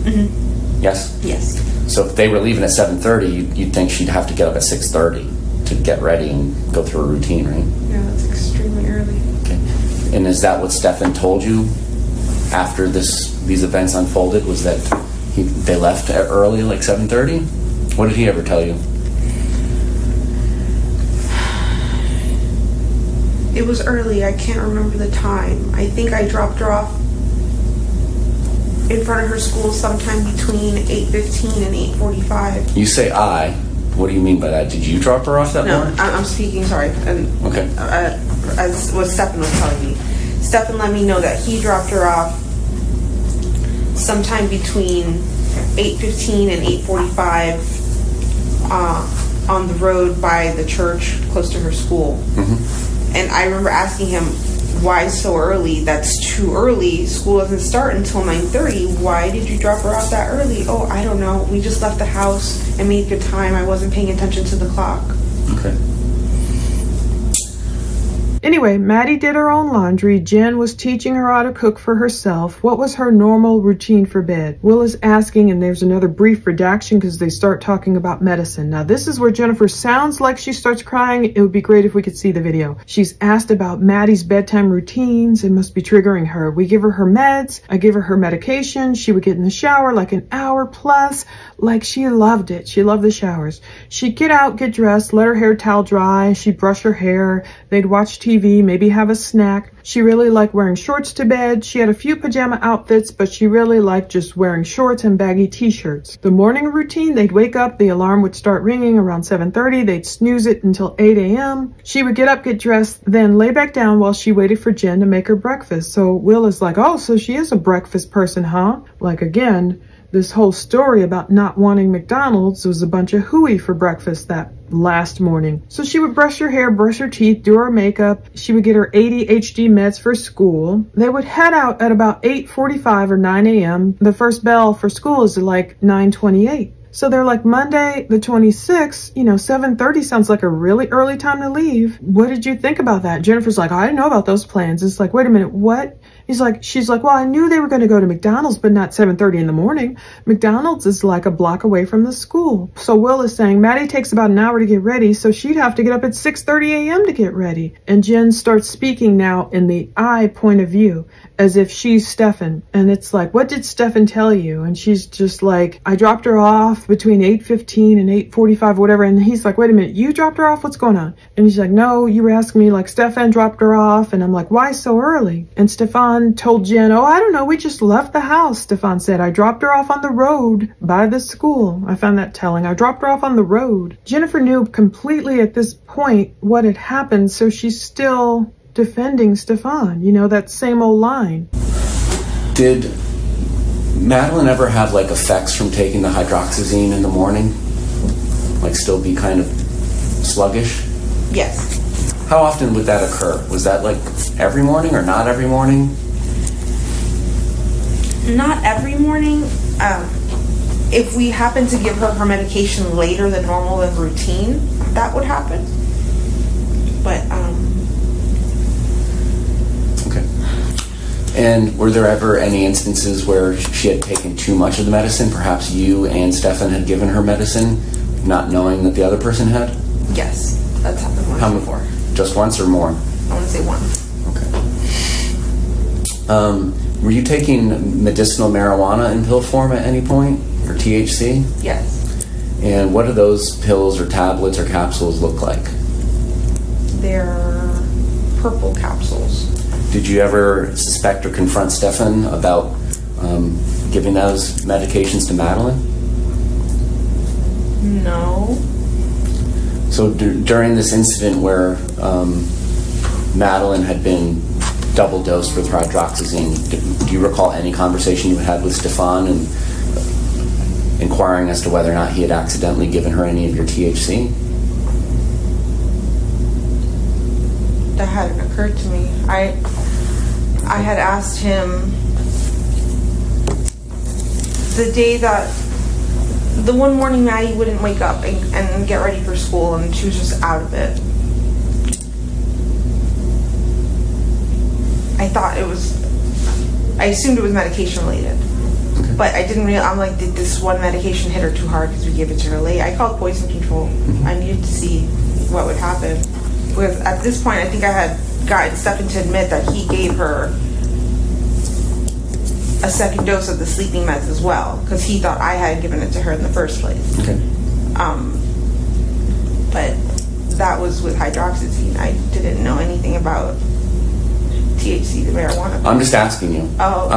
Mm-hmm. Yes? Yes. So if they were leaving at 7:30, you'd think she'd have to get up at 6:30 to get ready and go through a routine, right? Yeah, that's extremely early. Okay. And is that what Stefan told you after these events unfolded? Was that they left early, like 7:30? What did he ever tell you? It was early. I can't remember the time. I think I dropped her off in front of her school sometime between 8:15 and 8:45. You say I. What do you mean by that? Did you drop her off that morning? No, I'm speaking, sorry. Okay. As what Stefan was telling me. Stefan let me know that he dropped her off sometime between 8:15 and 8:45 on the road by the church close to her school. Mm-hmm. And I remember asking him, why so early? That's too early. School doesn't start until 9:30. Why did you drop her off that early? Oh, I don't know. We just left the house and made good time. I wasn't paying attention to the clock. Okay. Anyway, Maddie did her own laundry. Jen was teaching her how to cook for herself. What was her normal routine for bed? Will is asking, and there's another brief redaction because they start talking about medicine. Now, this is where Jennifer sounds like she starts crying. It would be great if we could see the video. She's asked about Maddie's bedtime routines. It must be triggering her. We give her her meds. I give her her medication. She would get in the shower like an hour plus. Like she loved it. She loved the showers. She'd get out, get dressed, let her hair towel dry. She'd brush her hair. They'd watch TV, maybe have a snack. She really liked wearing shorts to bed. She had a few pajama outfits, but she really liked just wearing shorts and baggy t-shirts. The morning routine, they'd wake up, the alarm would start ringing around 7:30. They'd snooze it until 8 a.m. She would get up, get dressed, then lay back down while she waited for Jen to make her breakfast. So Will is like, oh, so she is a breakfast person, huh? Like, again, this whole story about not wanting McDonald's was a bunch of hooey for breakfast that last morning. So she would brush her hair, brush her teeth, do her makeup. She would get her ADHD meds for school. They would head out at about 8:45 or 9 a.m. The first bell for school is like 9:28. So they're like, Monday the 26th, 7:30 sounds like a really early time to leave. What did you think about that? Jennifer's like, I didn't know about those plans. It's like, wait a minute, what? She's like, well, I knew they were going to go to McDonald's, but not 7:30 in the morning. McDonald's is like a block away from the school. So Will is saying, Maddie takes about an hour to get ready, so she'd have to get up at 6:30 a.m. to get ready. And Jen starts speaking now in the I point of view, as if she's Stefan. And it's like, what did Stefan tell you? And she's just like, I dropped her off between 8:15 and 8:45, whatever. And he's like, wait a minute, you dropped her off? What's going on? And he's like, no, you were asking me like Stefan dropped her off. And I'm like, why so early? And Stefan told Jen, oh, I don't know, we just left the house. Stefan said, I dropped her off on the road by the school. I found that telling. I dropped her off on the road. Jennifer knew completely at this point what had happened, so she's still defending Stefan, that same old line. Did Madeline ever have like effects from taking the hydroxyzine in the morning? Like still be kind of sluggish? Yes. How often would that occur? Was that like every morning or not every morning? Not every morning. If we happen to give her medication later than normal than routine, that would happen. But, Okay. And were there ever any instances where she had taken too much of the medicine? Perhaps you and Stefan had given her medicine, not knowing that the other person had? Yes, that's happened once before. Just once or more? I want to say one. Okay. Were you taking medicinal marijuana in pill form at any point, or THC? Yes. And what do those pills or tablets or capsules look like? They're purple capsules. Did you ever suspect or confront Stefan about giving those medications to Madeline? No. So during this incident where Madeline had been double dosed with hydroxyzine, do you recall any conversation you had with Stefan and inquiring as to whether or not he had accidentally given her any of your THC? That hadn't occurred to me. I had asked him the day that, the one morning Maddie wouldn't wake up and get ready for school, and she was just out of it. I assumed it was medication related. Okay. But I didn't realize, I'm like, did this one medication hit her too hard because we gave it to her late? I called poison control. I needed to see what would happen. Because at this point, I think I had gotten Stefan to admit that he gave her a second dose of the sleeping meds as well, because he thought I had given it to her in the first place. Okay. But that was with hydroxyzine. I didn't know anything about THC, the marijuana. I'm just asking you. Oh.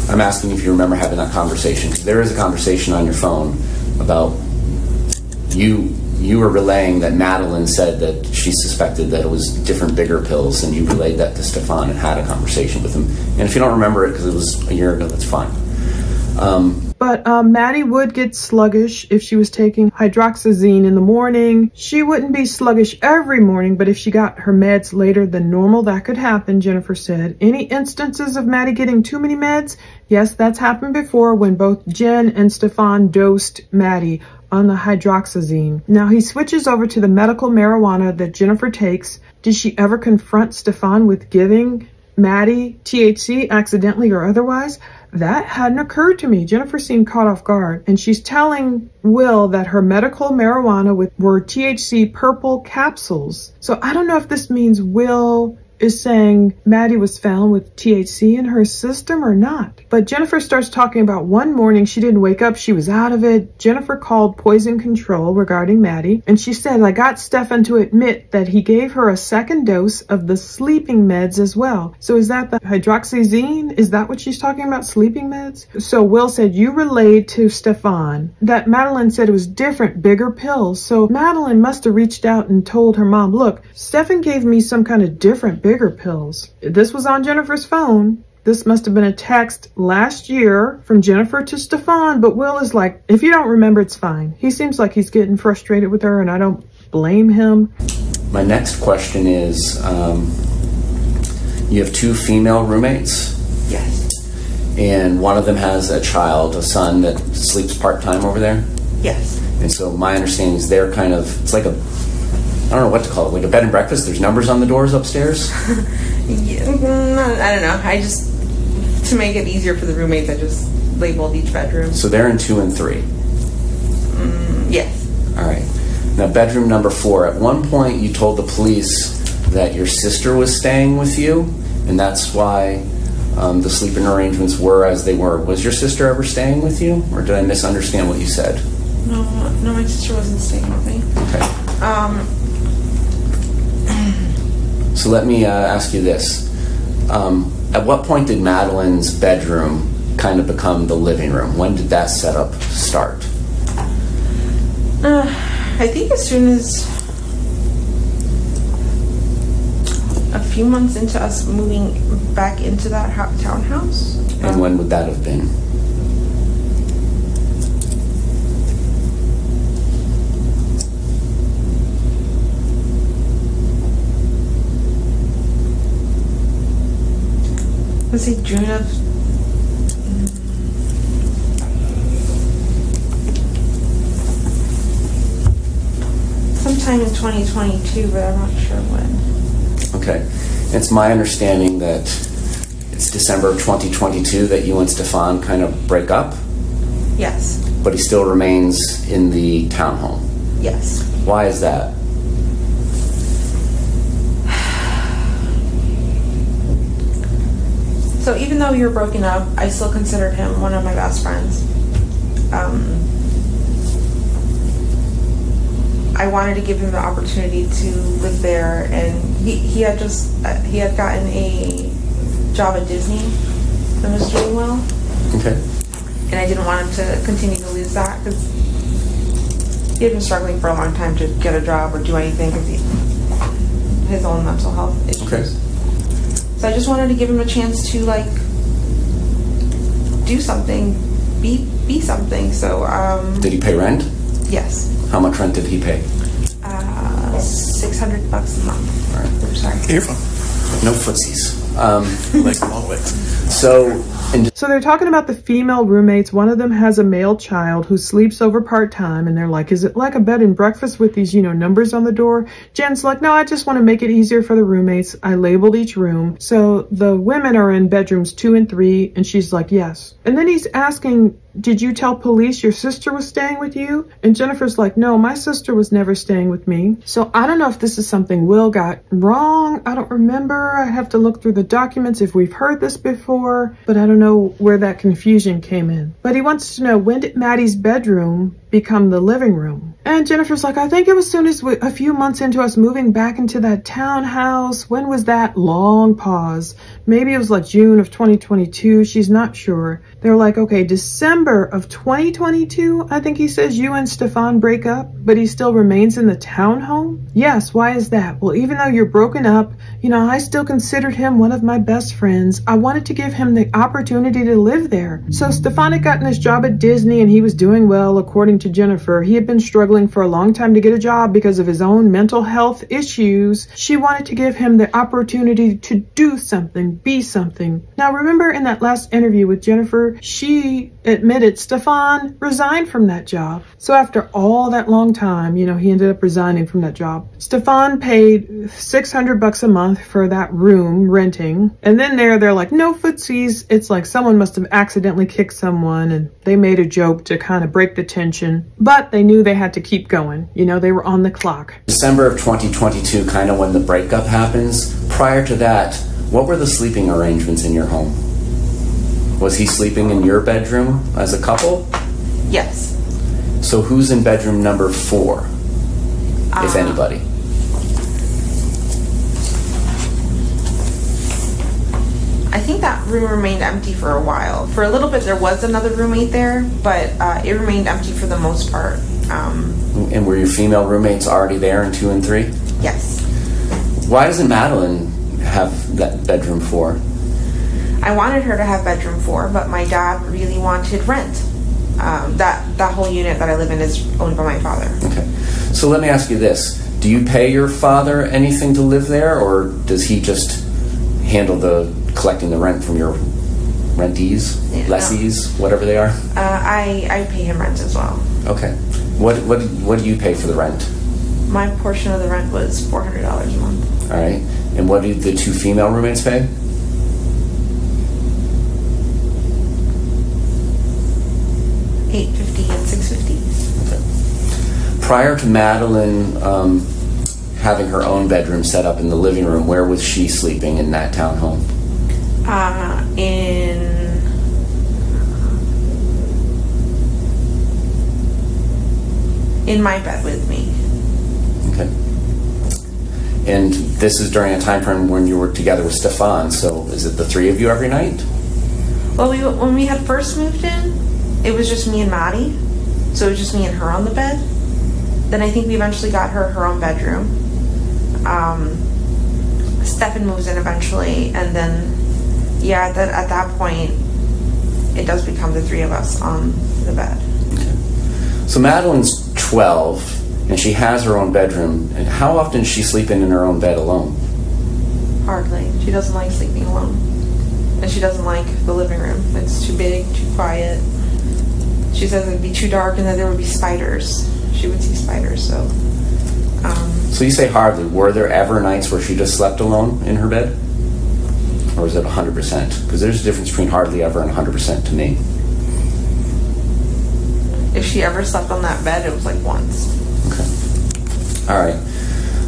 I'm asking if you remember having that conversation. There is a conversation on your phone about you were relaying that Madeline said that she suspected that it was different, bigger pills, and you relayed that to Stefan and had a conversation with him. And if you don't remember it because it was a year ago, that's fine. But Maddie would get sluggish if she was taking hydroxyzine in the morning. She wouldn't be sluggish every morning, but if she got her meds later than normal, that could happen, Jennifer said. Any instances of Maddie getting too many meds? Yes, that's happened before when both Jen and Stefan dosed Maddie on the hydroxyzine. Now he switches over to the medical marijuana that Jennifer takes. Did she ever confront Stefan with giving Maddie THC accidentally or otherwise? That hadn't occurred to me. Jennifer seemed caught off guard, and she's telling Will that her medical marijuana were THC purple capsules. So I don't know if this means Will is saying Maddie was found with THC in her system or not. But Jennifer starts talking about one morning she didn't wake up, she was out of it. Jennifer called poison control regarding Maddie, and she said, I got Stefan to admit that he gave her a second dose of the sleeping meds as well. So is that the hydroxyzine? Is that what she's talking about, sleeping meds? So Will said, you relayed to Stefan that Madeline said it was different, bigger pills. So Madeline must have reached out and told her mom, look, Stefan gave me some kind of different, bigger pills. This was on Jennifer's phone. This must have been a text last year from Jennifer to Stefan, but Will is like, if you don't remember, it's fine. He seems like he's getting frustrated with her, and I don't blame him. My next question is, you have two female roommates? Yes. And one of them has a child, a son, that sleeps part-time over there? Yes. And so my understanding is they're kind of, it's like a, I don't know what to call it, like a bed and breakfast. There's numbers on the doors upstairs? Yeah, I don't know. I just, to make it easier for the roommates, I just labeled each bedroom. So they're in 2 and 3? Yes. All right. Now, bedroom number 4. At one point, you told the police that your sister was staying with you, and that's why the sleeping arrangements were as they were. Was your sister ever staying with you, or did I misunderstand what you said? No, my sister wasn't staying with me. Okay. So let me ask you this. At what point did Madeline's bedroom kind of become the living room? When did that setup start? I think as soon as a few months into us moving back into that townhouse. And when would that have been? Let's say June of sometime in 2022, but I'm not sure when. Okay. It's my understanding that it's December of 2022 that you and Stefan kind of break up, Yes. but he still remains in the townhome. Yes. Why is that? So even though we were broken up, I still considered him one of my best friends. I wanted to give him the opportunity to live there, and he had gotten a job at Disney and was doing well. Okay. And I didn't want him to continue to lose that because he had been struggling for a long time to get a job or do anything because his own mental health issues. Okay. So I just wanted to give him a chance to like do something, be something. So Did he pay rent? yes. How much rent did he pay? $600 a month. All right. I'm sorry. Here from No footsies. like Longwood. So they're talking about the female roommates. One of them has a male child who sleeps over part-time, and they're like, is it like a bed and breakfast with these, numbers on the door? Jen's like, no, I just want to make it easier for the roommates. I labeled each room. So the women are in bedrooms 2 and 3, and she's like, yes. And then he's asking, did you tell police your sister was staying with you? And Jennifer's like, no, my sister was never staying with me. So I don't know if this is something Will got wrong. I don't remember. I have to look through the documents if we've heard this before, but I don't know where that confusion came in. But he wants to know, when did Maddie's bedroom become the living room? And Jennifer's like, I think it was soon as a few months into us moving back into that townhouse. When was that? Long pause. Maybe it was like June of 2022. She's not sure. They're like, okay, December of 2022, I think he says you and Stefan break up, but he still remains in the townhome? Yes, why is that? Well, even though you're broken up, I still considered him one of my best friends. I wanted to give him the opportunity to live there. So Stefan had gotten his job at Disney and he was doing well, according to Jennifer. He had been struggling for a long time to get a job because of his own mental health issues. She wanted to give him the opportunity to do something, be something. Now, remember in that last interview with Jennifer, she admitted Stefan resigned from that job. So after all that long time, he ended up resigning from that job. Stefan paid $600 a month for that room renting. And then they're like, no footsies. It's like someone must have accidentally kicked someone and they made a joke to kind of break the tension. But they knew they had to keep going. They were on the clock. December of 2022, kind of when the breakup happens. Prior to that, what were the sleeping arrangements in your home? Was he sleeping in your bedroom as a couple? Yes. So who's in bedroom number 4, if anybody? I think that room remained empty for a while. For a little bit, there was another roommate there, but it remained empty for the most part. And were your female roommates already there in 2 and 3? Yes. Why doesn't Madeline have that bedroom 4? I wanted her to have bedroom 4, but my dad really wanted rent. That whole unit that I live in is owned by my father. Okay. So let me ask you this. Do you pay your father anything to live there, or does he just handle collecting the rent from your rentees, lessees, whatever they are? I pay him rent as well. Okay. What do you pay for the rent? My portion of the rent was $400 a month. All right. And what did the 2 female roommates pay? $850 and $650. Okay. Prior to Madeline having her own bedroom set up in the living room, where was she sleeping in that townhome? In my bed with me. Okay. And this is during a time frame when you were together with Stefan, so is it the 3 of you every night? Well, when we had first moved in, it was just me and Maddie. So it was just me and her on the bed. Then I think we eventually got her own bedroom. Stefan moves in eventually, and then, yeah, at that point, it does become the 3 of us on the bed. Okay. So Madeline's 12, and she has her own bedroom. And how often is she sleeping in her own bed alone? Hardly. She doesn't like sleeping alone. And she doesn't like the living room. It's too big, too quiet. She says it'd be too dark and that there would be spiders. She would see spiders, so... So you say hardly. Were there ever nights where she just slept alone in her bed? Or is it 100%? Because there's a difference between hardly ever and 100% to me. If she ever slept on that bed, it was like once. Okay. All right.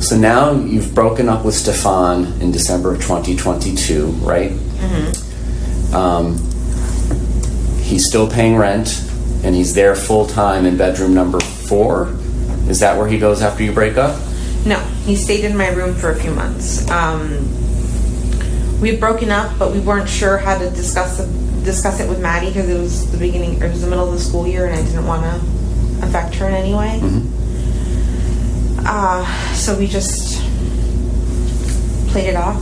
So now you've broken up with Stefan in December of 2022, right? Mm-hmm. He's still paying rent, and he's there full-time in bedroom number 4. Is that where he goes after you break up? No, he stayed in my room for a few months. We had broken up, but we weren't sure how to discuss it with Maddie because it was the beginning, it was the middle of the school year, and I didn't want to affect her in any way. So we just played it off,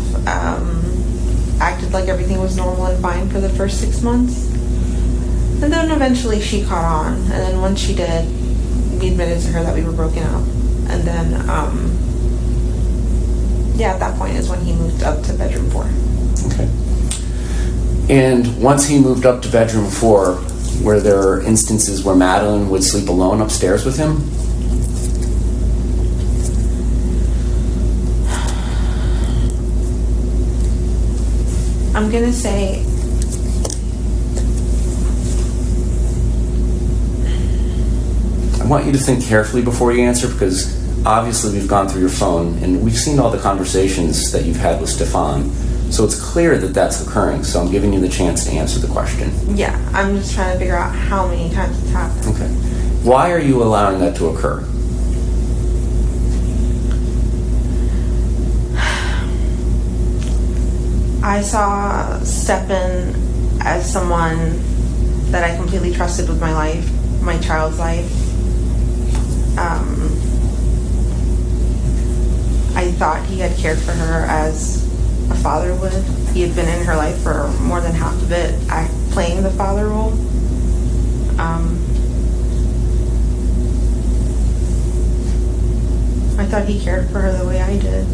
acted like everything was normal and fine for the first 6 months. And then eventually she caught on, and then once she did, we admitted to her that we were broken up. And then, yeah, at that point is when he moved up to bedroom 4. Okay. And once he moved up to bedroom 4, were there instances where Madeline would sleep alone upstairs with him? I'm gonna say I want you to think carefully before you answer, because obviously we've gone through your phone and we've seen all the conversations that you've had with Stefan. So it's clear that that's occurring. So I'm giving you the chance to answer the question. Yeah, I'm just trying to figure out how many times it's happened. Okay. Why are you allowing that to occur? I saw Stefan as someone that I completely trusted with my life, my child's life. I thought he had cared for her as a father would. He had been in her life for more than half of it, playing the father role. I thought he cared for her the way I did.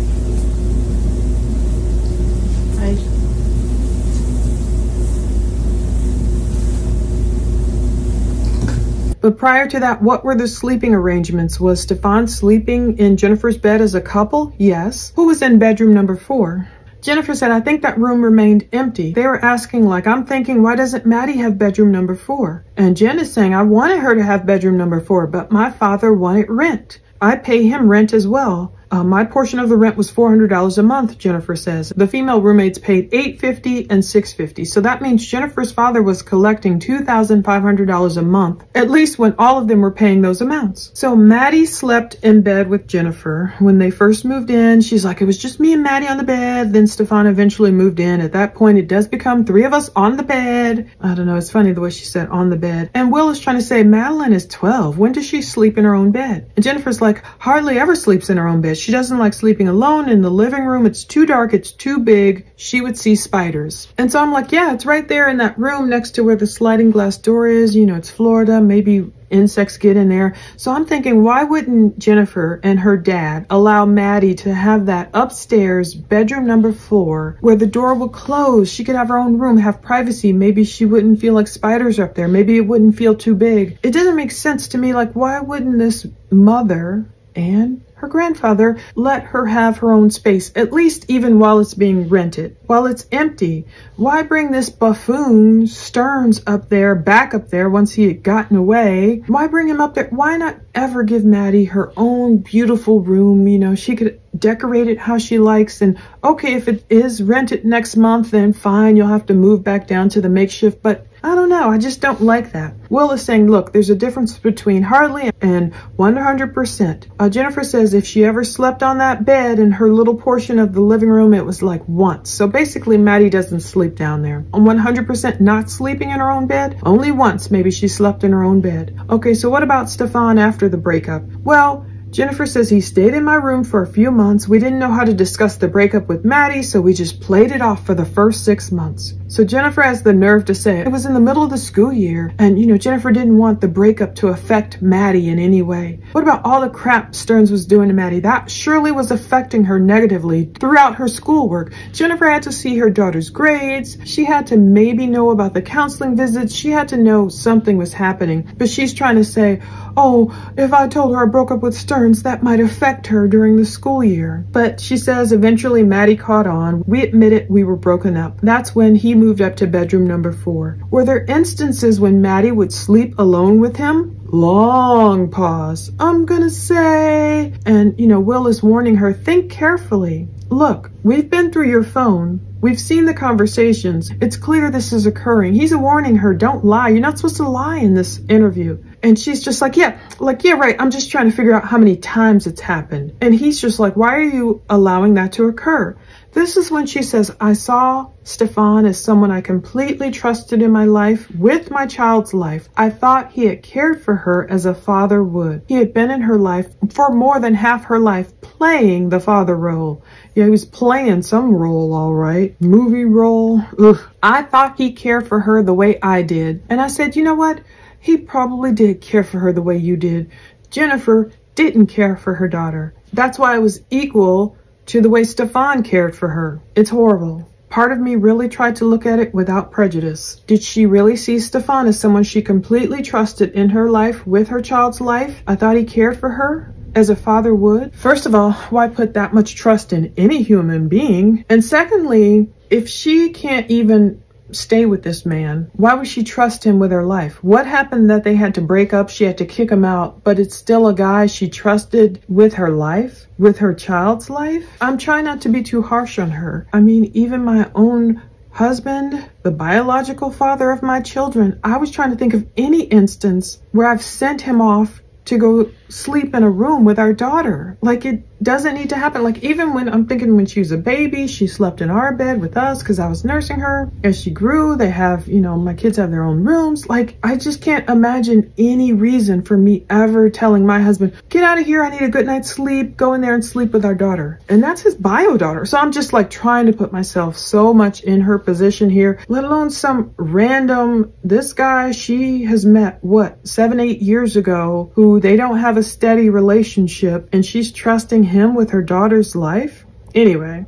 But prior to that, what were the sleeping arrangements? Was Stefan sleeping in Jennifer's bed as a couple? Yes. Who was in bedroom number 4? Jennifer said, I think that room remained empty. They were asking, like, I'm thinking, why doesn't Maddie have bedroom number 4? And Jen is saying, I wanted her to have bedroom number 4, but my father wanted rent. I pay him rent as well. My portion of the rent was $400 a month, Jennifer says. The female roommates paid $850 and $650. So that means Jennifer's father was collecting $2,500 a month, at least when all of them were paying those amounts. So Maddie slept in bed with Jennifer. When they first moved in, she's like, it was just me and Maddie on the bed. Then Stefan eventually moved in. At that point, it does become 3 of us on the bed. I don't know. It's funny the way she said on the bed. And Will is trying to say, Madeline is 12. When does she sleep in her own bed? And Jennifer's like, hardly ever sleeps in her own bed. She doesn't like sleeping alone in the living room. It's too dark. It's too big. She would see spiders. And so I'm like, yeah, it's right there in that room next to where the sliding glass door is. You know, it's Florida. Maybe insects get in there. So I'm thinking, why wouldn't Jennifer and her dad allow Maddie to have that upstairs bedroom number 4 where the door would close? She could have her own room, have privacy. Maybe she wouldn't feel like spiders are up there. Maybe it wouldn't feel too big. It doesn't make sense to me. Like, why wouldn't this mother and her grandfather let her have her own space, at least even while it's being rented, while it's empty? Why bring this buffoon Stearns up there, back up there once he had gotten away? Why bring him up there? Why not ever give Maddie her own beautiful room? You know, she could decorate it how she likes, and okay, if it is rented next month, then fine, you'll have to move back down to the makeshift, but I don't know. I just don't like that. Will is saying, look, there's a difference between hardly and 100%. Jennifer says if she ever slept on that bed in her little portion of the living room, it was like once. So basically, Maddie doesn't sleep down there. 100% not sleeping in her own bed? Only once, maybe she slept in her own bed. Okay, so what about Stefan after the breakup? Well, Jennifer says he stayed in my room for a few months. We didn't know how to discuss the breakup with Maddie, so we just played it off for the first 6 months. So Jennifer has the nerve to say it was in the middle of the school year, and, you know, Jennifer didn't want the breakup to affect Maddie in any way. What about all the crap Stearns was doing to Maddie? That surely was affecting her negatively throughout her schoolwork. Jennifer had to see her daughter's grades. She had to maybe know about the counseling visits. She had to know something was happening. But she's trying to say, oh, if I told her I broke up with Stearns, that might affect her during the school year. But she says eventually Maddie caught on. We admitted we were broken up. That's when he moved up to bedroom number 4. Were there instances when Maddie would sleep alone with him? Long pause. I'm gonna say, and Will is warning her, think carefully. Look, we've been through your phone. We've seen the conversations. It's clear this is occurring. He's warning her, don't lie. You're not supposed to lie in this interview. And she's just like, yeah, right. I'm just trying to figure out how many times it's happened. And he's just like, why are you allowing that to occur? This is when she says, I saw Stefan as someone I completely trusted in my life, with my child's life. I thought he had cared for her as a father would. He had been in her life for more than half her life, playing the father role. Yeah, he was playing some role, all right. Movie role. Ugh. I thought he cared for her the way I did. And I said, you know what? He probably did care for her the way you did. Jennifer didn't care for her daughter. That's why it was equal to the way Stefan cared for her. It's horrible. Part of me really tried to look at it without prejudice. Did she really see Stefan as someone she completely trusted in her life, with her child's life? I thought he cared for her as a father would. First of all, why put that much trust in any human being? And secondly, if she can't even stay with this man, why would she trust him with her life? What happened that they had to break up? She had to kick him out, but it's still a guy she trusted with her life, with her child's life? I'm trying not to be too harsh on her. I mean, even my own husband, the biological father of my children, I was trying to think of any instance where I've sent him off to go sleep in a room with our daughter. Like, it doesn't need to happen. Like, even when she was a baby, she slept in our bed with us because I was nursing her. As she grew, they have, my kids have their own rooms. Like, I just can't imagine any reason for me ever telling my husband, get out of here, I need a good night's sleep, go in there and sleep with our daughter. And that's his bio daughter. So I'm just like trying to put myself so much in her position here, let alone some random, this guy she has met, 7-8 years ago, who they don't have a steady relationship, and she's trusting him with her daughter's life? Anyway.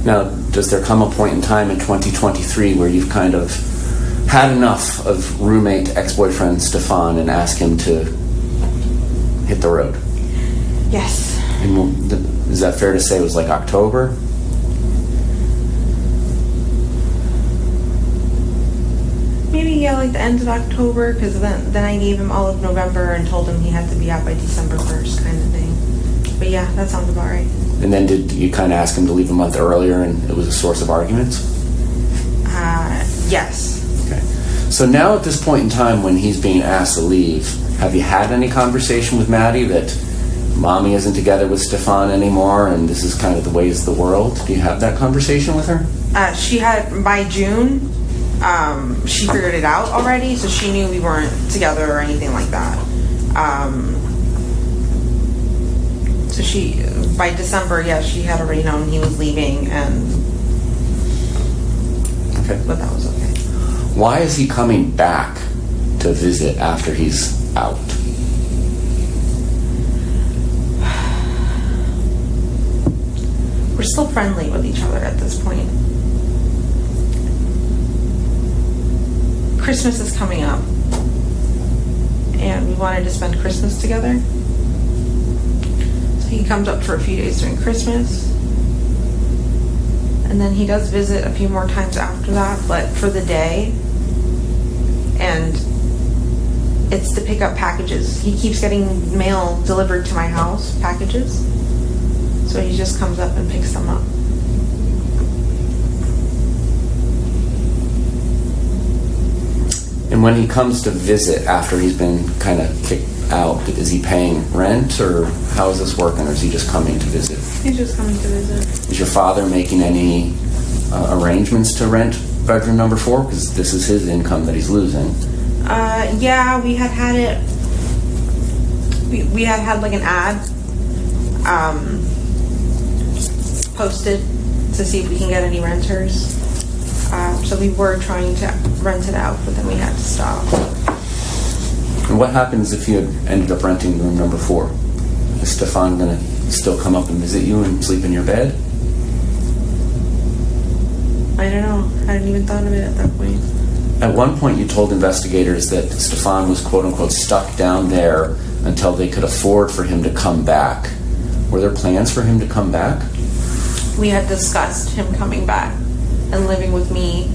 Now, does there come a point in time in 2023 where you've kind of had enough of roommate ex-boyfriend Stefan and ask him to hit the road? Yes. And is that fair to say it was like October? Maybe, like the end of October, because then I gave him all of November and told him he had to be out by December 1st, kind of thing. But yeah, that sounds about right. And then did you kind of ask him to leave a month earlier and it was a source of arguments? Yes. Okay. So now at this point in time when he's being asked to leave, have you had any conversation with Maddie that mommy isn't together with Stefan anymore and this is kind of the ways of the world? Do you have that conversation with her? She had, by June, she figured it out already, so she knew we weren't together or anything like that. So she, by December, yeah, she had already known he was leaving, and okay. But that was okay. Why is he coming back to visit after he's out? We're still friendly with each other at this point. Christmas is coming up, and we wanted to spend Christmas together. So he comes up for a few days during Christmas, and then he does visit a few more times after that, but for the day, and it's to pick up packages. He keeps getting mail delivered to my house, packages, so he just comes up and picks them up. And when he comes to visit after he's been kind of kicked out, is he paying rent, or how is this working, or is he just coming to visit? He's just coming to visit. Is your father making any arrangements to rent bedroom number 4? Because this is his income that he's losing. Yeah, we had it. We had like an ad posted to see if we can get any renters. So we were trying to rent it out, but then we had to stop. And what happens if you had ended up renting room number 4? Is Stefan going to still come up and visit you and sleep in your bed? I don't know. I hadn't even thought of it at that point. At one point you told investigators that Stefan was quote-unquote stuck down there until they could afford for him to come back. Were there plans for him to come back? We had discussed him coming back and living with me.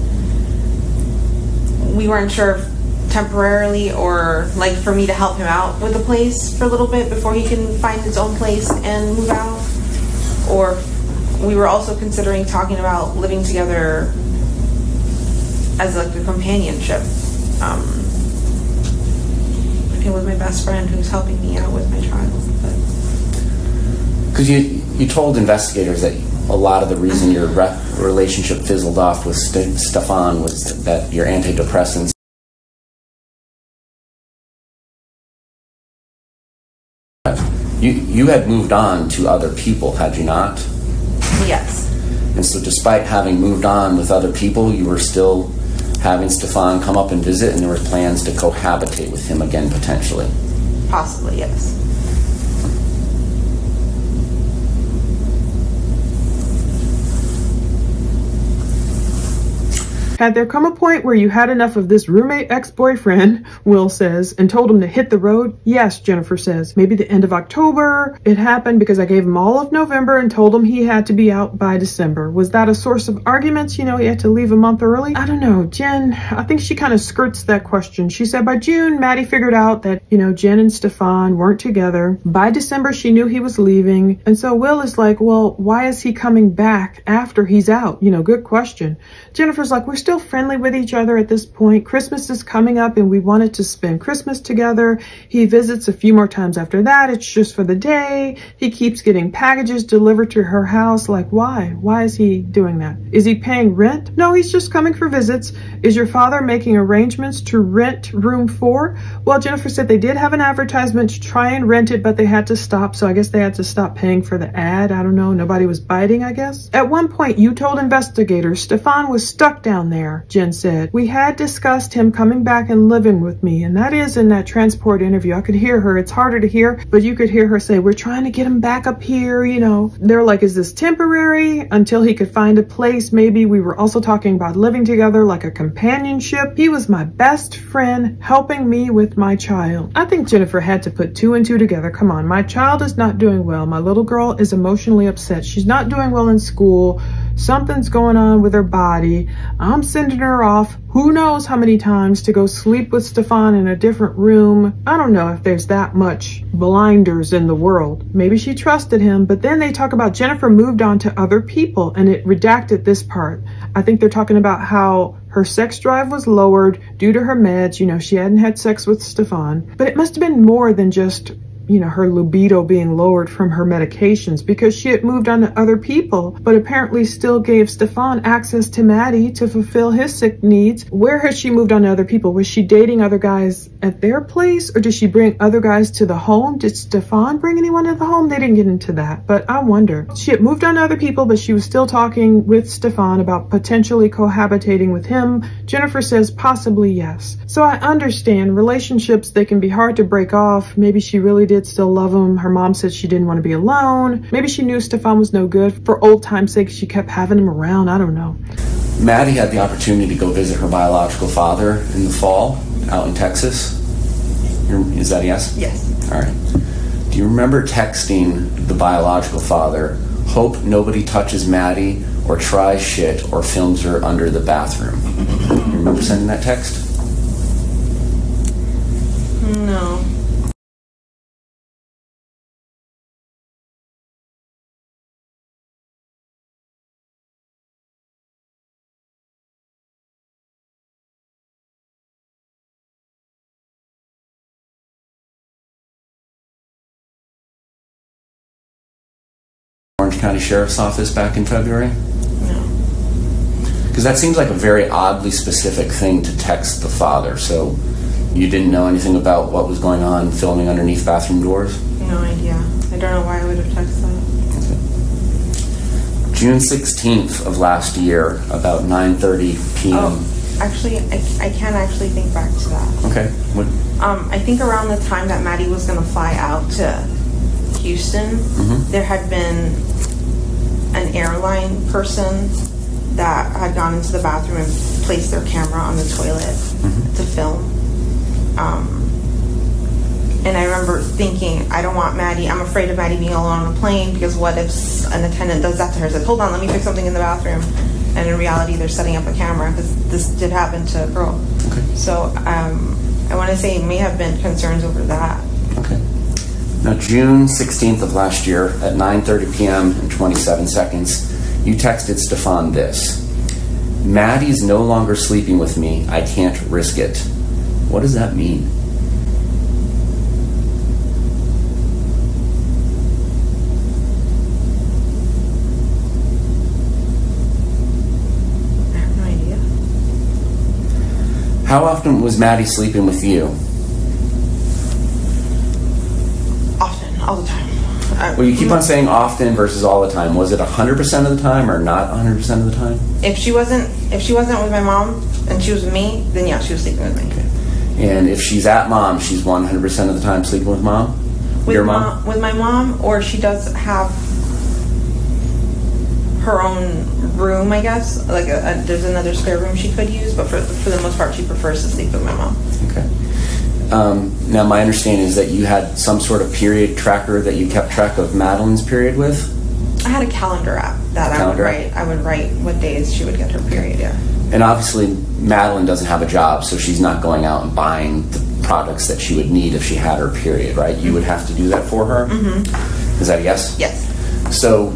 We weren't sure if temporarily, or like for me to help him out with the place for a little bit before he can find his own place and move out. Or we were also considering talking about living together as like a companionship. It was my best friend who's helping me out with my child. Because you told investigators that a lot of the reason your relationship fizzled off with Stefan was that your antidepressants. You had moved on to other people, had you not? Yes. And so despite having moved on with other people, you were still having Stefan come up and visit, and there were plans to cohabitate with him again, potentially? Possibly, yes. Had there come a point where you had enough of this roommate ex-boyfriend, Will says, and told him to hit the road? Yes, Jennifer says. Maybe the end of October. It happened because I gave him all of November and told him he had to be out by December. Was that a source of arguments? You know, he had to leave a month early? I don't know. Jen, I think she kind of skirts that question. She said by June, Maddie figured out that, you know, Jen and Stefan weren't together. By December, she knew he was leaving. And so Will is like, well, why is he coming back after he's out? You know, good question. Jennifer's like, we're still friendly with each other at this point. Christmas is coming up and we wanted to spend Christmas together. He visits a few more times after that. It's just for the day. He keeps getting packages delivered to her house. Like, why? Why is he doing that? Is he paying rent? No, he's just coming for visits. Is your father making arrangements to rent room 4? Well, Jennifer said they did have an advertisement to try and rent it, but they had to stop. So I guess they had to stop paying for the ad. I don't know. Nobody was biting, I guess. At one point, you told investigators Stefan was stuck down there, Jen said. We had discussed him coming back and living with me, and that is in that transport interview. I could hear her. It's harder to hear, but you could hear her say, we're trying to get him back up here, you know. They're like, is this temporary until he could find a place? Maybe we were also talking about living together like a companionship. He was my best friend helping me with my child. I think Jennifer had to put 2 and 2 together. Come on, my child is not doing well. My little girl is emotionally upset. She's not doing well in school. Something's going on with her body. I'm sending her off who knows how many times to go sleep with Stefan in a different room. I don't know if there's that much blinders in the world. Maybe she trusted him, but then they talk about Jennifer moved on to other people and it redacted this part. I think they're talking about how her sex drive was lowered due to her meds. You know, she hadn't had sex with Stefan, but it must have been more than just, you know, her libido being lowered from her medications, because she had moved on to other people, but apparently still gave Stefan access to Maddie to fulfill his sick needs. Where has she moved on to other people? Was she dating other guys at their place, or did she bring other guys to the home? Did Stefan bring anyone to the home? They didn't get into that, but I wonder. She had moved on to other people, but she was still talking with Stefan about potentially cohabitating with him. Jennifer says possibly yes. So I understand relationships, they can be hard to break off. Maybe she really did still love him. Her mom said she didn't want to be alone. Maybe she knew Stefan was no good. For old time's sake, she kept having him around. I don't know. Maddie had the opportunity to go visit her biological father in the fall out in Texas. Is that a yes? Yes. All right. Do you remember texting the biological father, hope nobody touches Maddie or tries shit or films her under the bathroom? You remember sending that text? No. Orange County Sheriff's Office back in February? No. Because that seems like a very oddly specific thing to text the father. So you didn't know anything about what was going on filming underneath bathroom doors? No idea. I don't know why I would have texted that. Okay. June 16th of last year, about 9:30 p.m. Oh, actually, I can't actually think back to that. Okay. What? I think around the time that Maddie was going to fly out to Houston, there had been an airline person that had gone into the bathroom and placed their camera on the toilet to film. And I remember thinking, I don't want Maddie, I'm afraid of Maddie being alone on a plane, because what if an attendant does that to her, says, hold on, let me fix something in the bathroom. and in reality they're setting up a camera, because this did happen to a girl. Okay. So I want to say it may have been concerns over that. Okay. Now, June 16th of last year at 9:30 p.m. and 27 seconds, you texted Stefan this: "Maddie's no longer sleeping with me. I can't risk it." What does that mean? I have no idea. How often was Maddie sleeping with you? Often, all the time. Well, you keep on saying often versus all the time. Was it 100% of the time or not 100% of the time? If she wasn't with my mom and she was with me, then yeah, she was sleeping with me. Okay. And if she's at mom, she's 100% of the time sleeping with mom? With Your mom? With my mom, or she does have her own room, I guess. Like there's another spare room she could use, but for the most part, she prefers to sleep with my mom. Okay. Now, my understanding is that you had some sort of period tracker that you kept track of Madeline's period with? I had a calendar app that I would write what days she would get her period, yeah. And obviously, Madeline doesn't have a job, so she's not going out and buying the products that she would need if she had her period, right? You would have to do that for her? Mm-hmm. Is that a yes? Yes. So,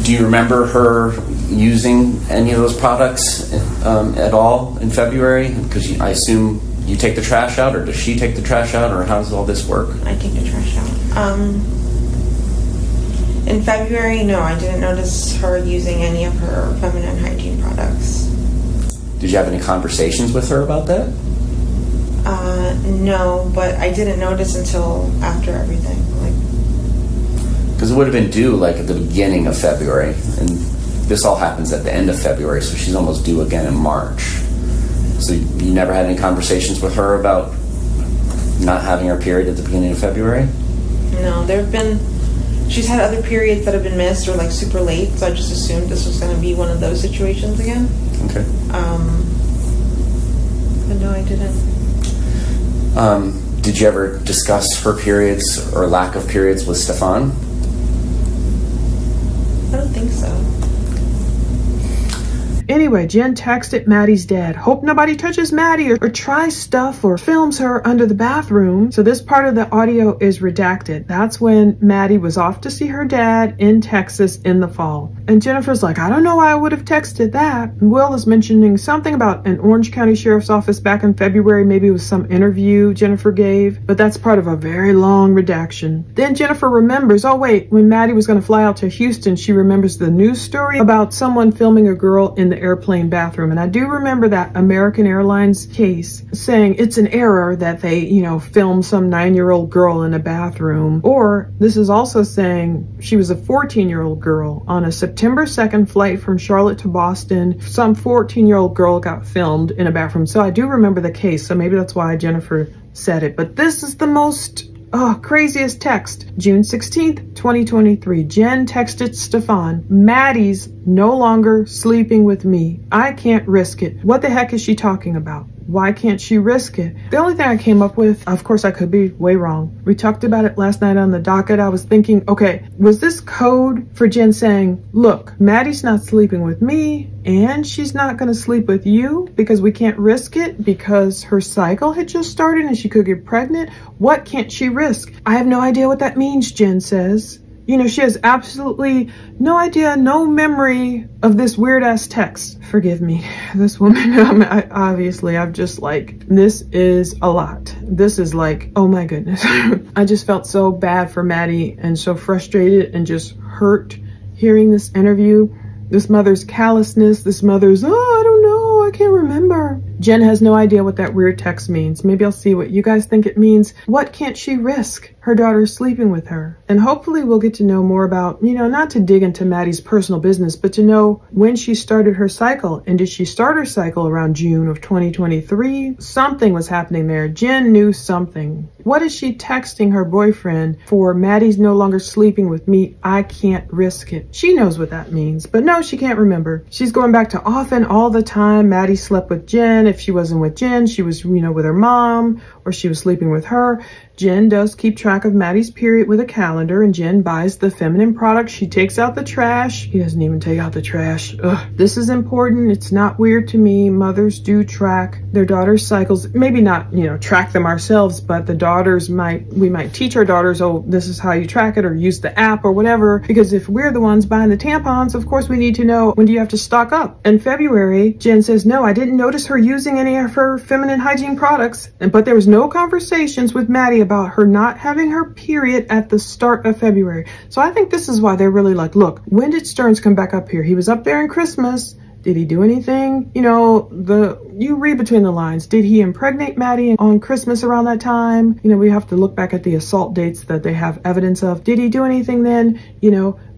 do you remember her using any of those products at all in February? Because I assume you take the trash out, or does she take the trash out, or how does all this work? I take the trash out. In February, no, I didn't notice her using any of her feminine hygiene products. Did you have any conversations with her about that? No, but I didn't notice until after everything. Because it would have been due like at the beginning of February, and this all happens at the end of February, so she's almost due again in March. So you never had any conversations with her about not having her period at the beginning of February? No, she's had other periods that have been missed or like super late, so I just assumed this was going to be one of those situations again. Okay. But no, I didn't. Did you ever discuss her periods or lack of periods with Stefan? I don't think so. Anyway, Jen texted Maddie's dad, "Hope nobody touches Maddie or tries stuff or films her under the bathroom." So this part of the audio is redacted. That's when Maddie was off to see her dad in Texas in the fall. And Jennifer's like, "I don't know why I would have texted that." And Will is mentioning something about an Orange County Sheriff's Office back in February. Maybe it was some interview Jennifer gave, but that's part of a very long redaction. Then Jennifer remembers, oh wait, when Maddie was going to fly out to Houston, she remembers the news story about someone filming a girl in the airplane bathroom. And I do remember that American Airlines case saying it's an error that they, filmed some 9-year-old girl in a bathroom. Or this is also saying she was a 14-year-old girl on a September 2nd flight from Charlotte to Boston. Some 14-year-old girl got filmed in a bathroom. So I do remember the case. So maybe that's why Jennifer said it. But this is the most craziest text. June 16th, 2023. Jen texted Stefan, "Maddie's no longer sleeping with me. I can't risk it." What the heck is she talking about? Why can't she risk it? The only thing I came up with, of course I could be way wrong. We talked about it last night on the docket. I was thinking, okay, was this code for Jen saying, look, Maddie's not sleeping with me and she's not going to sleep with you because we can't risk it because her cycle had just started and she could get pregnant? What can't she risk? I have no idea what that means, Jen says. She has absolutely no idea, no memory of this weird ass text. Forgive me, this woman, I've just this is a lot. This is oh my goodness. I just felt so bad for Maddie and so frustrated and just hurt hearing this interview. This mother's callousness, this mother's, I don't know, I can't remember. Jen has no idea what that weird text means. Maybe I'll see what you guys think it means. What can't she risk? Her daughter's sleeping with her. And hopefully we'll get to know more about, not to dig into Maddie's personal business, but to know when she started her cycle. And did she start her cycle around June of 2023? Something was happening there. Jen knew something. What is she texting her boyfriend for? Maddie's no longer sleeping with me. I can't risk it. She knows what that means, but no, she can't remember. She's going back to often, all the time. Maddie slept with Jen. If she wasn't with Jen, she was, with her mom, or she was sleeping with her. Jen does keep track track of Maddie's period with a calendar, and Jen buys the feminine products. She takes out the trash. He doesn't even take out the trash. Ugh. This is important. It's not weird to me. Mothers do track their daughters' cycles. Maybe not, track them ourselves, but the daughters we might teach our daughters, oh, this is how you track it, or use the app or whatever, because if we're the ones buying the tampons, of course we need to know, when do you have to stock up? In February, Jen says, no, I didn't notice her using any of her feminine hygiene products, but there was no conversations with Maddie about her not having her period at the start of February. So I think this is why they're really like, look, when did Stearns come back up here? He was up there in Christmas. Did he do anything? You read between the lines. Did he impregnate Maddie on Christmas around that time? We have to look back at the assault dates that they have evidence of. Did he do anything then?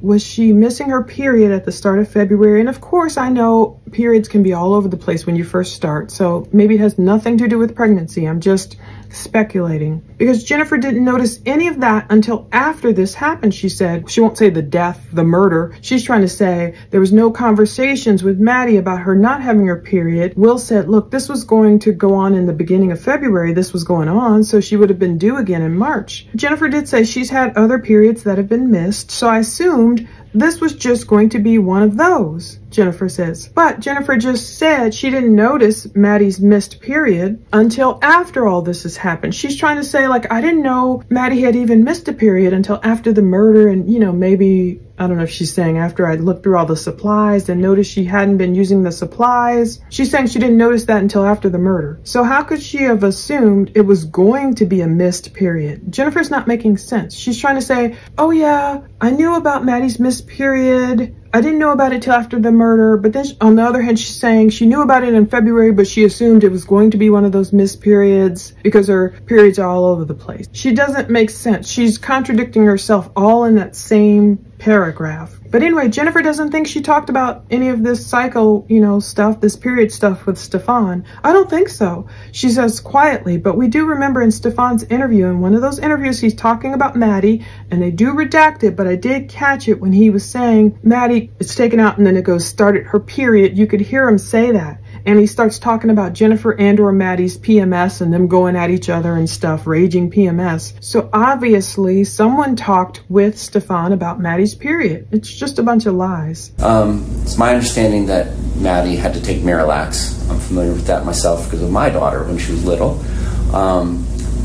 Was she missing her period at the start of February? And of course, I know periods can be all over the place when you first start. So maybe it has nothing to do with pregnancy. I'm just speculating, because Jennifer didn't notice any of that until after this happened. She said, she won't say the death, the murder. She's trying to say there was no conversations with Maddie about her not having her period. Will said, look, this was going to go on in the beginning of February. This was going on, so she would have been due again in March. Jennifer did say she's had other periods that have been missed, so I assumed this was just going to be one of those, Jennifer says. But Jennifer just said she didn't notice Maddie's missed period until after all this has happened. She's trying to say, like, I didn't know Maddie had even missed a period until after the murder, and, maybe, I don't know if she's saying after I looked through all the supplies and noticed she hadn't been using the supplies. She's saying she didn't notice that until after the murder. So how could she have assumed it was going to be a missed period? Jennifer's not making sense. She's trying to say, oh yeah, I knew about Maddie's missed period. I didn't know about it till after the murder, but then on the other hand, she's saying she knew about it in February, but she assumed it was going to be one of those missed periods because her periods are all over the place. She doesn't make sense. She's contradicting herself all in that same paragraph. But anyway, Jennifer doesn't think she talked about any of this cycle, stuff, this period stuff with Stefan. I don't think so. She says quietly, but we do remember in Stefan's interview, in one of those interviews, he's talking about Maddie, and they do redact it, but I did catch it when he was saying Maddie, it's taken out and then it goes, started her period. You could hear him say that. And he starts talking about Jennifer and or Maddie's PMS and them going at each other and stuff, raging PMS. So obviously someone talked with Stefan about Maddie's period. It's just a bunch of lies. It's my understanding that Maddie had to take Miralax. I'm familiar with that myself because of my daughter when she was little.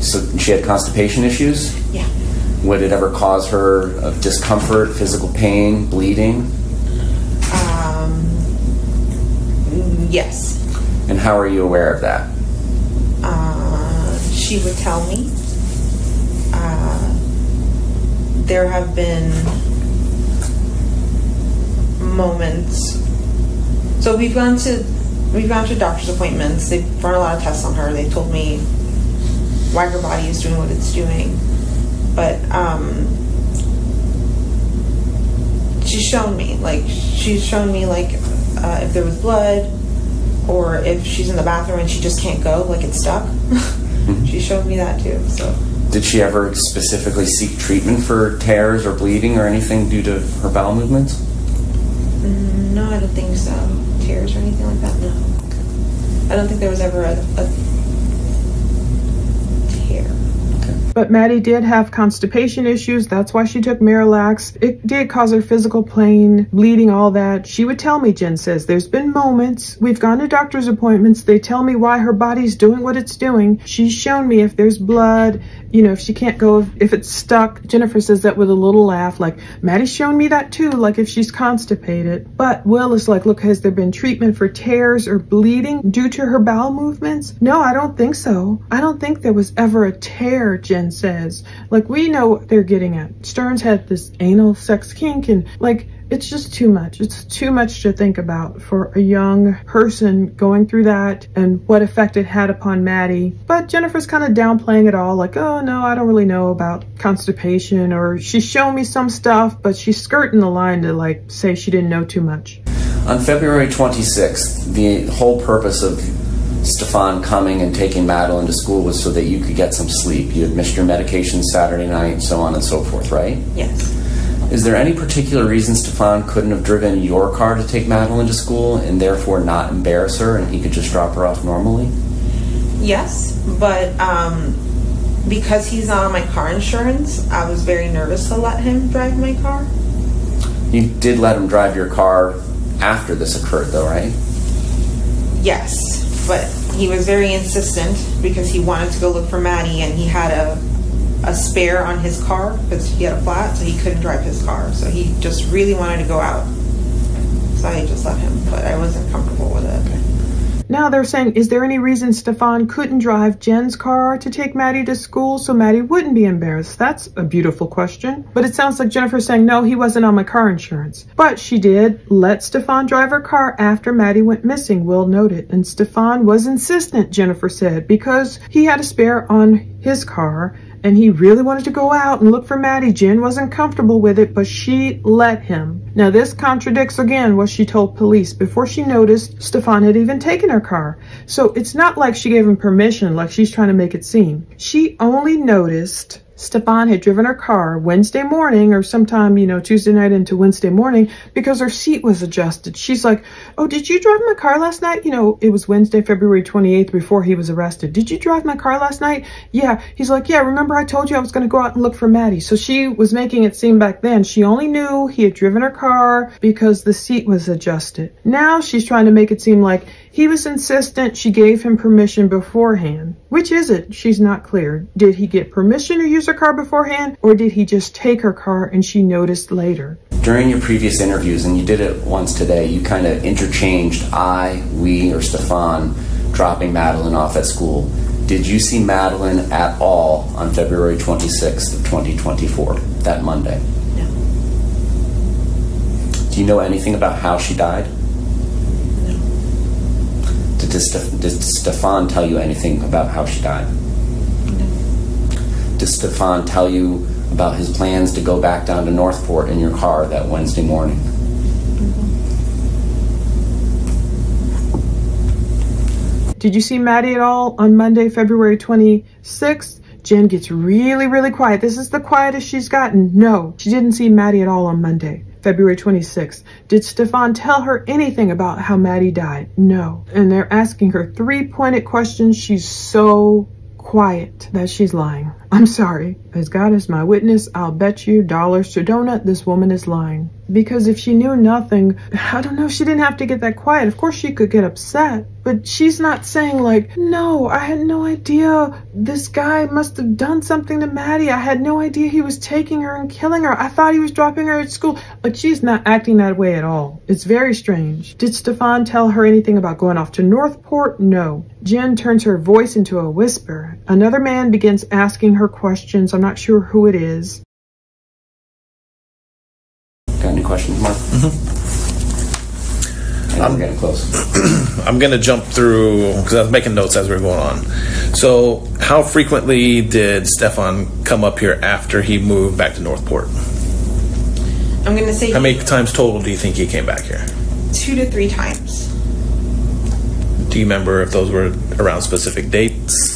So she had constipation issues? Yeah. Would it ever cause her discomfort, physical pain, bleeding? Yes. And how are you aware of that? She would tell me. There have been moments. So we've gone to doctor's appointments. They've run a lot of tests on her. They told me why her body is doing what it's doing. But she's shown me if there was blood, or if she's in the bathroom and she just can't go, like it's stuck. She showed me that too. So did she ever specifically seek treatment for tears or bleeding or anything due to her bowel movements? No, I don't think so. Tears or anything like that, no. I don't think there was ever a tear. But Maddie did have constipation issues. That's why she took Miralax. It did cause her physical pain, bleeding, all that. She would tell me, Jen says, there's been moments. We've gone to doctor's appointments. They tell me why her body's doing what it's doing. She's shown me if there's blood, if she can't go, if it's stuck. Jennifer says that with a little laugh, like, Maddie's shown me that too, like if she's constipated. But Will is like, look, has there been treatment for tears or bleeding due to her bowel movements? No, I don't think so. I don't think there was ever a tear, Jen says. Like, we know what they're getting at. Stearns had this anal sex kink, and like, it's just too much. It's too much to think about for a young person going through that and what effect it had upon Maddie. But Jennifer's kind of downplaying it all, like, oh no, I don't really know about constipation, or she's shown me some stuff, but she's skirting the line to like say she didn't know too much. On February 26th, the whole purpose of Stefan coming and taking Madeline to school was so that you could get some sleep. You had missed your medication Saturday night, so on and so forth, right? Yes. Is there any particular reason Stefan couldn't have driven your car to take Madeline to school and therefore not embarrass her and he could just drop her off normally? Yes, but Because he's not on my car insurance, I was very nervous to let him drive my car. You did let him drive your car after this occurred, though, right? Yes, but he was very insistent because he wanted to go look for Maddie, and he had a spare on his car because he had a flat, so he couldn't drive his car. So he just really wanted to go out. So I just let him, but I wasn't comfortable with it. Okay. Now they're saying, is there any reason Stefan couldn't drive Jen's car to take Maddie to school so Maddie wouldn't be embarrassed? That's a beautiful question. But it sounds like Jennifer's saying, no, he wasn't on my car insurance. But she did let Stefan drive her car after Maddie went missing, Will noted. And Stefan was insistent, Jennifer said, because he had a spare on his car and he really wanted to go out and look for Maddie. Jen wasn't comfortable with it, but she let him. Now this contradicts again what she told police before she noticed Stefan had even taken her car. So it's not like she gave him permission like she's trying to make it seem. She only noticed Stefan had driven her car Wednesday morning or sometime, Tuesday night into Wednesday morning because her seat was adjusted. She's like, oh, did you drive my car last night? It was Wednesday, February 28th before he was arrested. Did you drive my car last night? Yeah. He's like, yeah, remember I told you I was going to go out and look for Maddie. So she was making it seem back then she only knew he had driven her car because the seat was adjusted. Now she's trying to make it seem like he was insistent she gave him permission beforehand. Which is it? She's not clear. Did he get permission to use her car beforehand, or did he just take her car and she noticed later? During your previous interviews, and you did it once today, you kind of interchanged I, we, or Stefan dropping Madeline off at school. Did you see Madeline at all on February 26th of 2024, that Monday? No. Do you know anything about how she died? No. Did Stefan tell you anything about how she died? No. Did Stefan tell you about his plans to go back down to Northport in your car that Wednesday morning? Did you see Maddie at all on Monday, February 26th? Jen gets really, really quiet. This is the quietest she's gotten. No, she didn't see Maddie at all on Monday, February 26th. Did Stefan tell her anything about how Maddie died? No. And they're asking her 3 pointed questions. She's so quiet that she's lying. I'm sorry. As God is my witness, I'll bet you dollars to donut this woman is lying. Because if she knew nothing, I don't know, she didn't have to get that quiet. Of course she could get upset, but she's not saying like, no, I had no idea this guy must have done something to Maddie. I had no idea he was taking her and killing her. I thought he was dropping her at school. Like, she's not acting that way at all. It's very strange. Did Stefan tell her anything about going off to Northport? No. Jen turns her voice into a whisper. Another man begins asking her questions. I'm not sure who it is. Got any questions, Mark? I'm getting close. I'm going to jump through because I was making notes as we were going on. So how frequently did Stefan come up here after he moved back to Northport? I'm going to say... How many times total do you think he came back here? 2 to 3 times. Do you remember if those were around specific dates?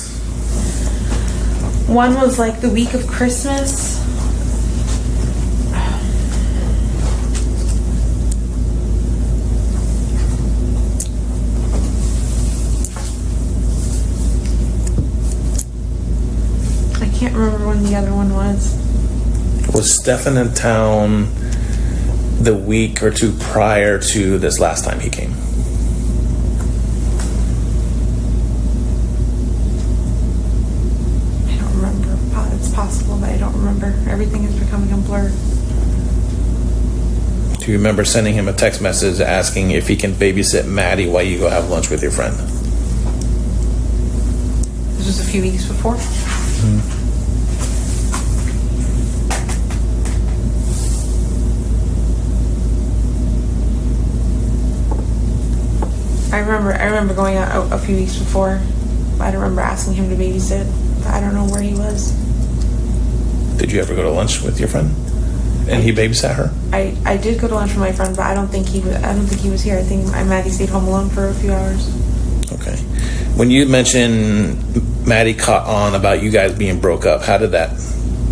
One was like the week of Christmas. I can't remember when the other one was. Was Stefan in town the week or 2 prior to this last time he came? I don't remember. It's possible, but I don't remember. Everything is becoming a blur. Do you remember sending him a text message asking if he can babysit Maddie while you go have lunch with your friend? This was a few weeks before. I remember going out a few weeks before. I don't remember asking him to babysit. I don't know where he was. Did you ever go to lunch with your friend? And he babysat her? I did go to lunch with my friend, but I don't think he was here. I think Maddie stayed home alone for a few hours. Okay. When you mentioned Maddie caught on about you guys being broke up, how did that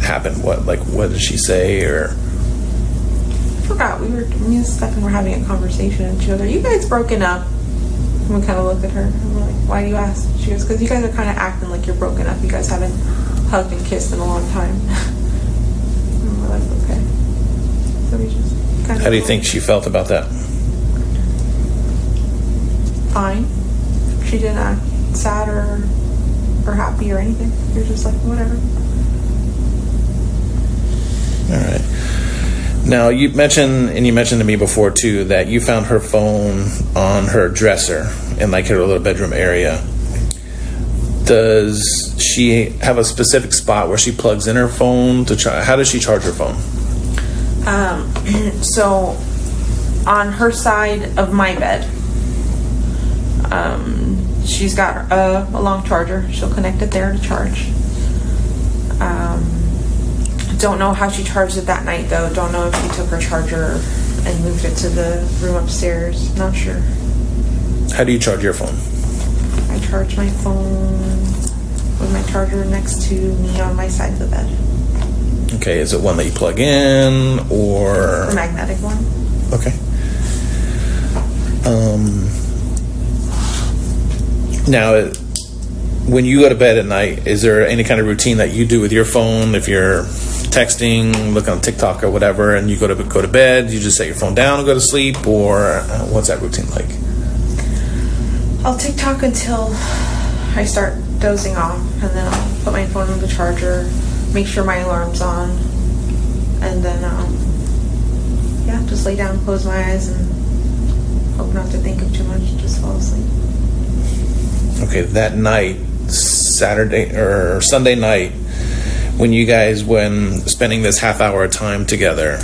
happen? What did she say, or? I forgot. Me and Stefan were having a conversation, and she goes, "Are you guys broken up?" And we kind of looked at her, and we're like, "Why do you ask?" She goes, "Because you guys are kind of acting like you're broken up. You guys haven't hugged and kissed in a long time. And we're like, okay. So we just kind of. How do you think she felt about that? Fine. She didn't act sad or happy or anything. You're just like, whatever. All right. Now, you mentioned to me before, too, that you found her phone on her dresser in, like, her little bedroom area. Does she have a specific spot where she plugs in her phone to charge? How does she charge her phone? So, on her side of my bed, she's got a long charger. She'll connect it there to charge. Don't know how she charged it that night, though. Don't know if she took her charger and moved it to the room upstairs. Not sure. How do you charge your phone? I charge my phone with my charger next to me on my side of the bed. Okay, is it one that you plug in, or? The magnetic one. Okay. Now, when you go to bed at night, is there any kind of routine that you do with your phone? If you're texting, look on TikTok or whatever, and you go to bed, you just set your phone down and go to sleep, or what's that routine like? I'll TikTok until I start dozing off, and then I'll put my phone on the charger, make sure my alarm's on, and then just lay down, close my eyes, and hope not to think of too much, just fall asleep. Okay, that night, Saturday or Sunday night, when you guys spending this half hour of time together,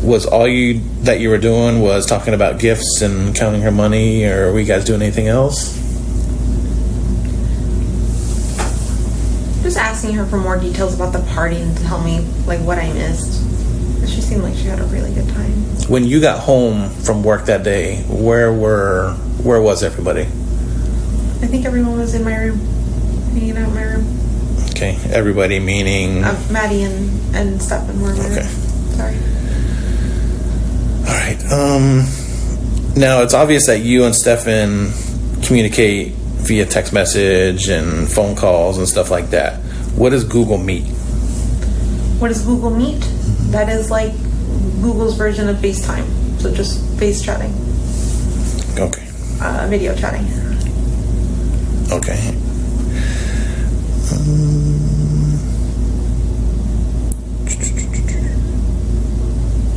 was all you were doing was talking about gifts and counting her money, or were you guys doing anything else? Just asking her for more details about the party and to tell me like what I missed. She seemed like she had a really good time. When you got home from work that day, where was everybody? I think everyone was in my room, hanging out in my room. Okay, everybody meaning? Maddie and Stefan were in my room. Sorry. All right. Now, it's obvious that you and Stefan communicate via text message and phone calls and stuff like that. What is Google Meet? What is Google Meet? That is like Google's version of FaceTime. So just face chatting. Okay. Video chatting. Okay.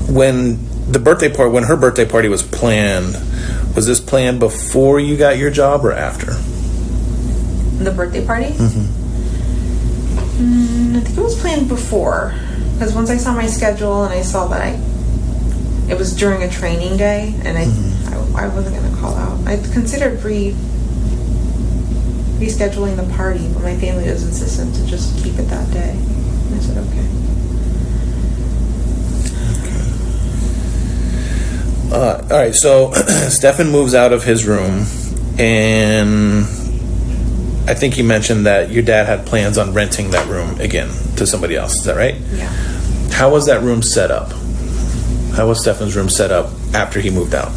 When her birthday party was planned, was this planned before you got your job or after? The birthday party? Mm-hmm. I think it was planned before, because once I saw my schedule and I saw that it was during a training day, and I wasn't going to call out. I considered rescheduling the party, but my family was insistent to just keep it that day. And I said, okay. All right, so Stefan moves out of his room, and I think you mentioned that your dad had plans on renting that room again to somebody else. Is that right? Yeah. How was that room set up? How was Stefan's room set up after he moved out?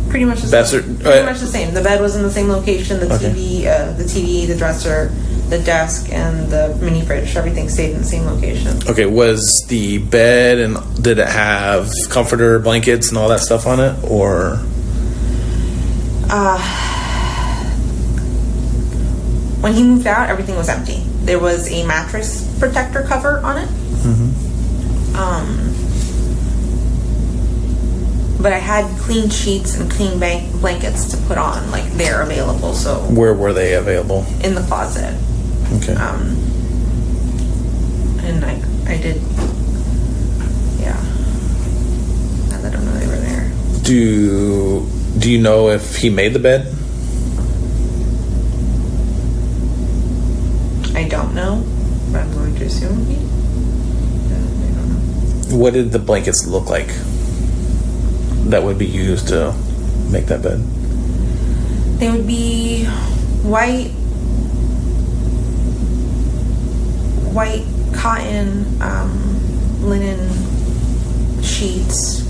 Pretty much the same. Pretty much the same. The bed was in the same location. The TV, the dresser, the desk, and the mini fridge. Everything stayed in the same location. Okay, was the bed, and did it have comforter, blankets, and all that stuff on it, or? When he moved out, everything was empty. There was a mattress protector cover on it. Mm-hmm. But I had clean sheets and clean blankets to put on, like they're available. So where were they available? In the closet. Okay. And I did. Yeah. I let him know they were there. Do you know if he made the bed? I don't know, but I'm going to assume he. I don't know. What did the blankets look like that would be used to make that bed? They would be white cotton linen sheets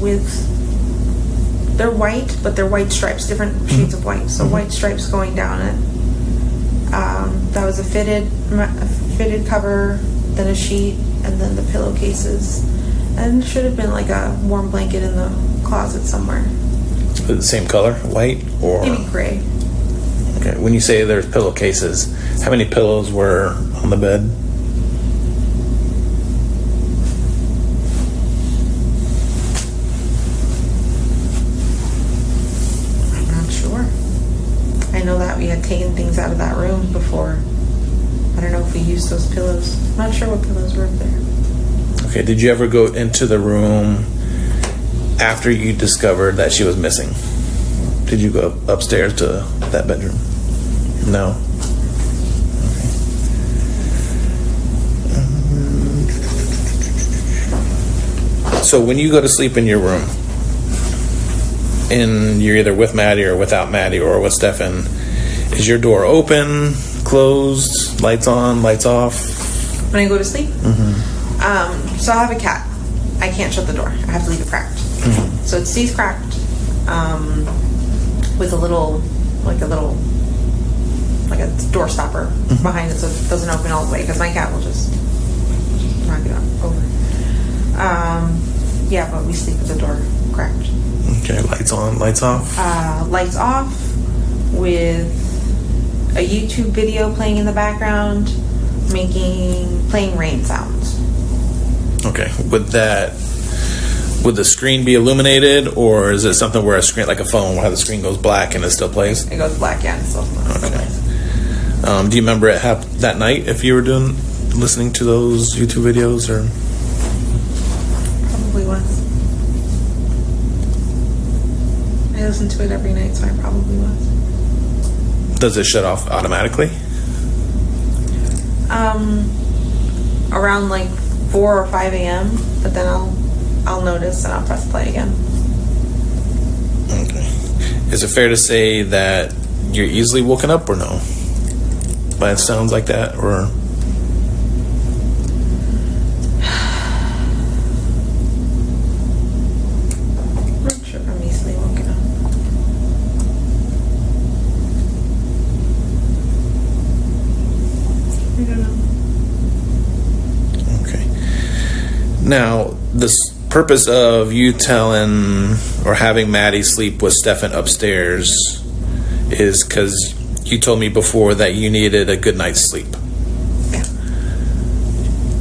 they're white, but they're white stripes, different shades of white. So white stripes going down it, That was a fitted cover, then a sheet, and then the pillowcases. And should have been like a warm blanket in the closet somewhere. The same color, white or maybe gray. Okay. When you say there's pillowcases, how many pillows were on the bed? I'm not sure. I know that we had taken things out of that room before. I don't know if we used those pillows. I'm not sure what pillows were up there. Okay, did you ever go into the room after you discovered that she was missing? Did you go upstairs to that bedroom? No. Okay. So when you go to sleep in your room, and you're either with Maddie or without Maddie or with Stefan, is your door open, closed, lights on, lights off? When I go to sleep? So I have a cat. I can't shut the door. I have to leave it cracked. So it stays cracked with a door stopper behind it, so it doesn't open all the way, because my cat will just knock it over. Yeah, but we sleep with the door cracked. Okay, lights on, lights off? Lights off, with a YouTube video playing in the background, playing rain sounds. Okay, would the screen be illuminated, or is it something where a screen, like a phone, where the screen goes black and it still plays? It goes black, yeah, and it still plays. Do you remember it happened that night, if you were listening to those YouTube videos, or? Probably was. I listen to it every night, so I probably was. Does it shut off automatically? Around like 4 or 5 a.m., but then I'll notice and I'll press play again. Okay. Is it fair to say that you're easily woken up, or no? By sounds like that, or? I'm not sure if I'm easily woken up. I don't know. Okay. Now, the purpose of you telling or having Maddie sleep with Stefan upstairs is because you told me before that you needed a good night's sleep. Yeah.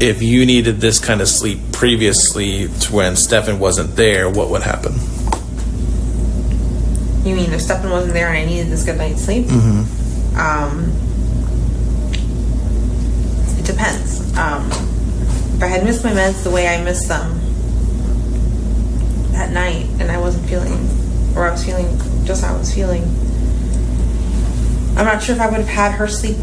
If you needed this kind of sleep previously to when Stefan wasn't there, what would happen? You mean if Stefan wasn't there and I needed this good night's sleep? It depends. If I had missed my meds the way I missed them that night, and I wasn't feeling, or I was feeling just how I was feeling, I'm not sure if I would have had her sleep,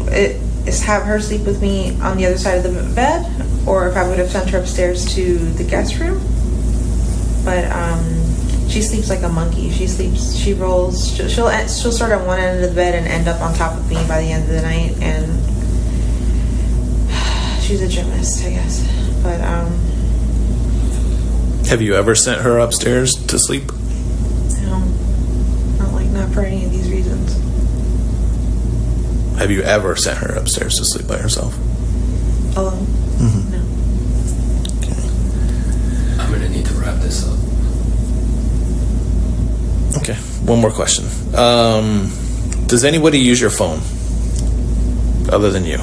have her sleep with me on the other side of the bed, or if I would have sent her upstairs to the guest room. But she sleeps like a monkey. She rolls. She'll start at one end of the bed and end up on top of me by the end of the night. And she's a gymnast, I guess. But have you ever sent her upstairs to sleep? No, not for any of these reasons. Have you ever sent her upstairs to sleep by herself? Alone? No. Okay. I'm gonna need to wrap this up. Okay, one more question. Does anybody use your phone other than you?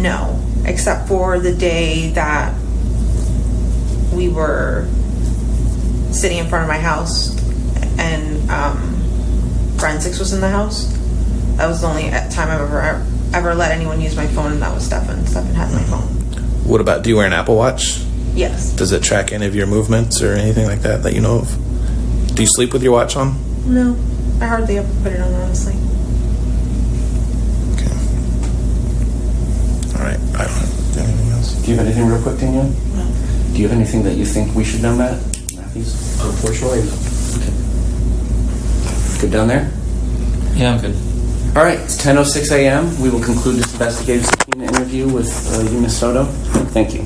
No, except for the day that we were sitting in front of my house and forensics was in the house. That was the only time I've ever let anyone use my phone, and that was Stefan. Stefan had my phone. What about, do you wear an Apple Watch? Yes. Does it track any of your movements or anything like that you know of? Do you sleep with your watch on? No, I hardly ever put it on, honestly. Okay. All right. I don't have anything else. Do you have anything real quick, Danielle? No. Do you have anything that you think we should know, Matthews? Unfortunately, no. Okay. Good down there? Yeah, I'm good. All right, it's 10:06 a.m. We will conclude this investigative subpoena interview with you, Ms. Soto. Thank you.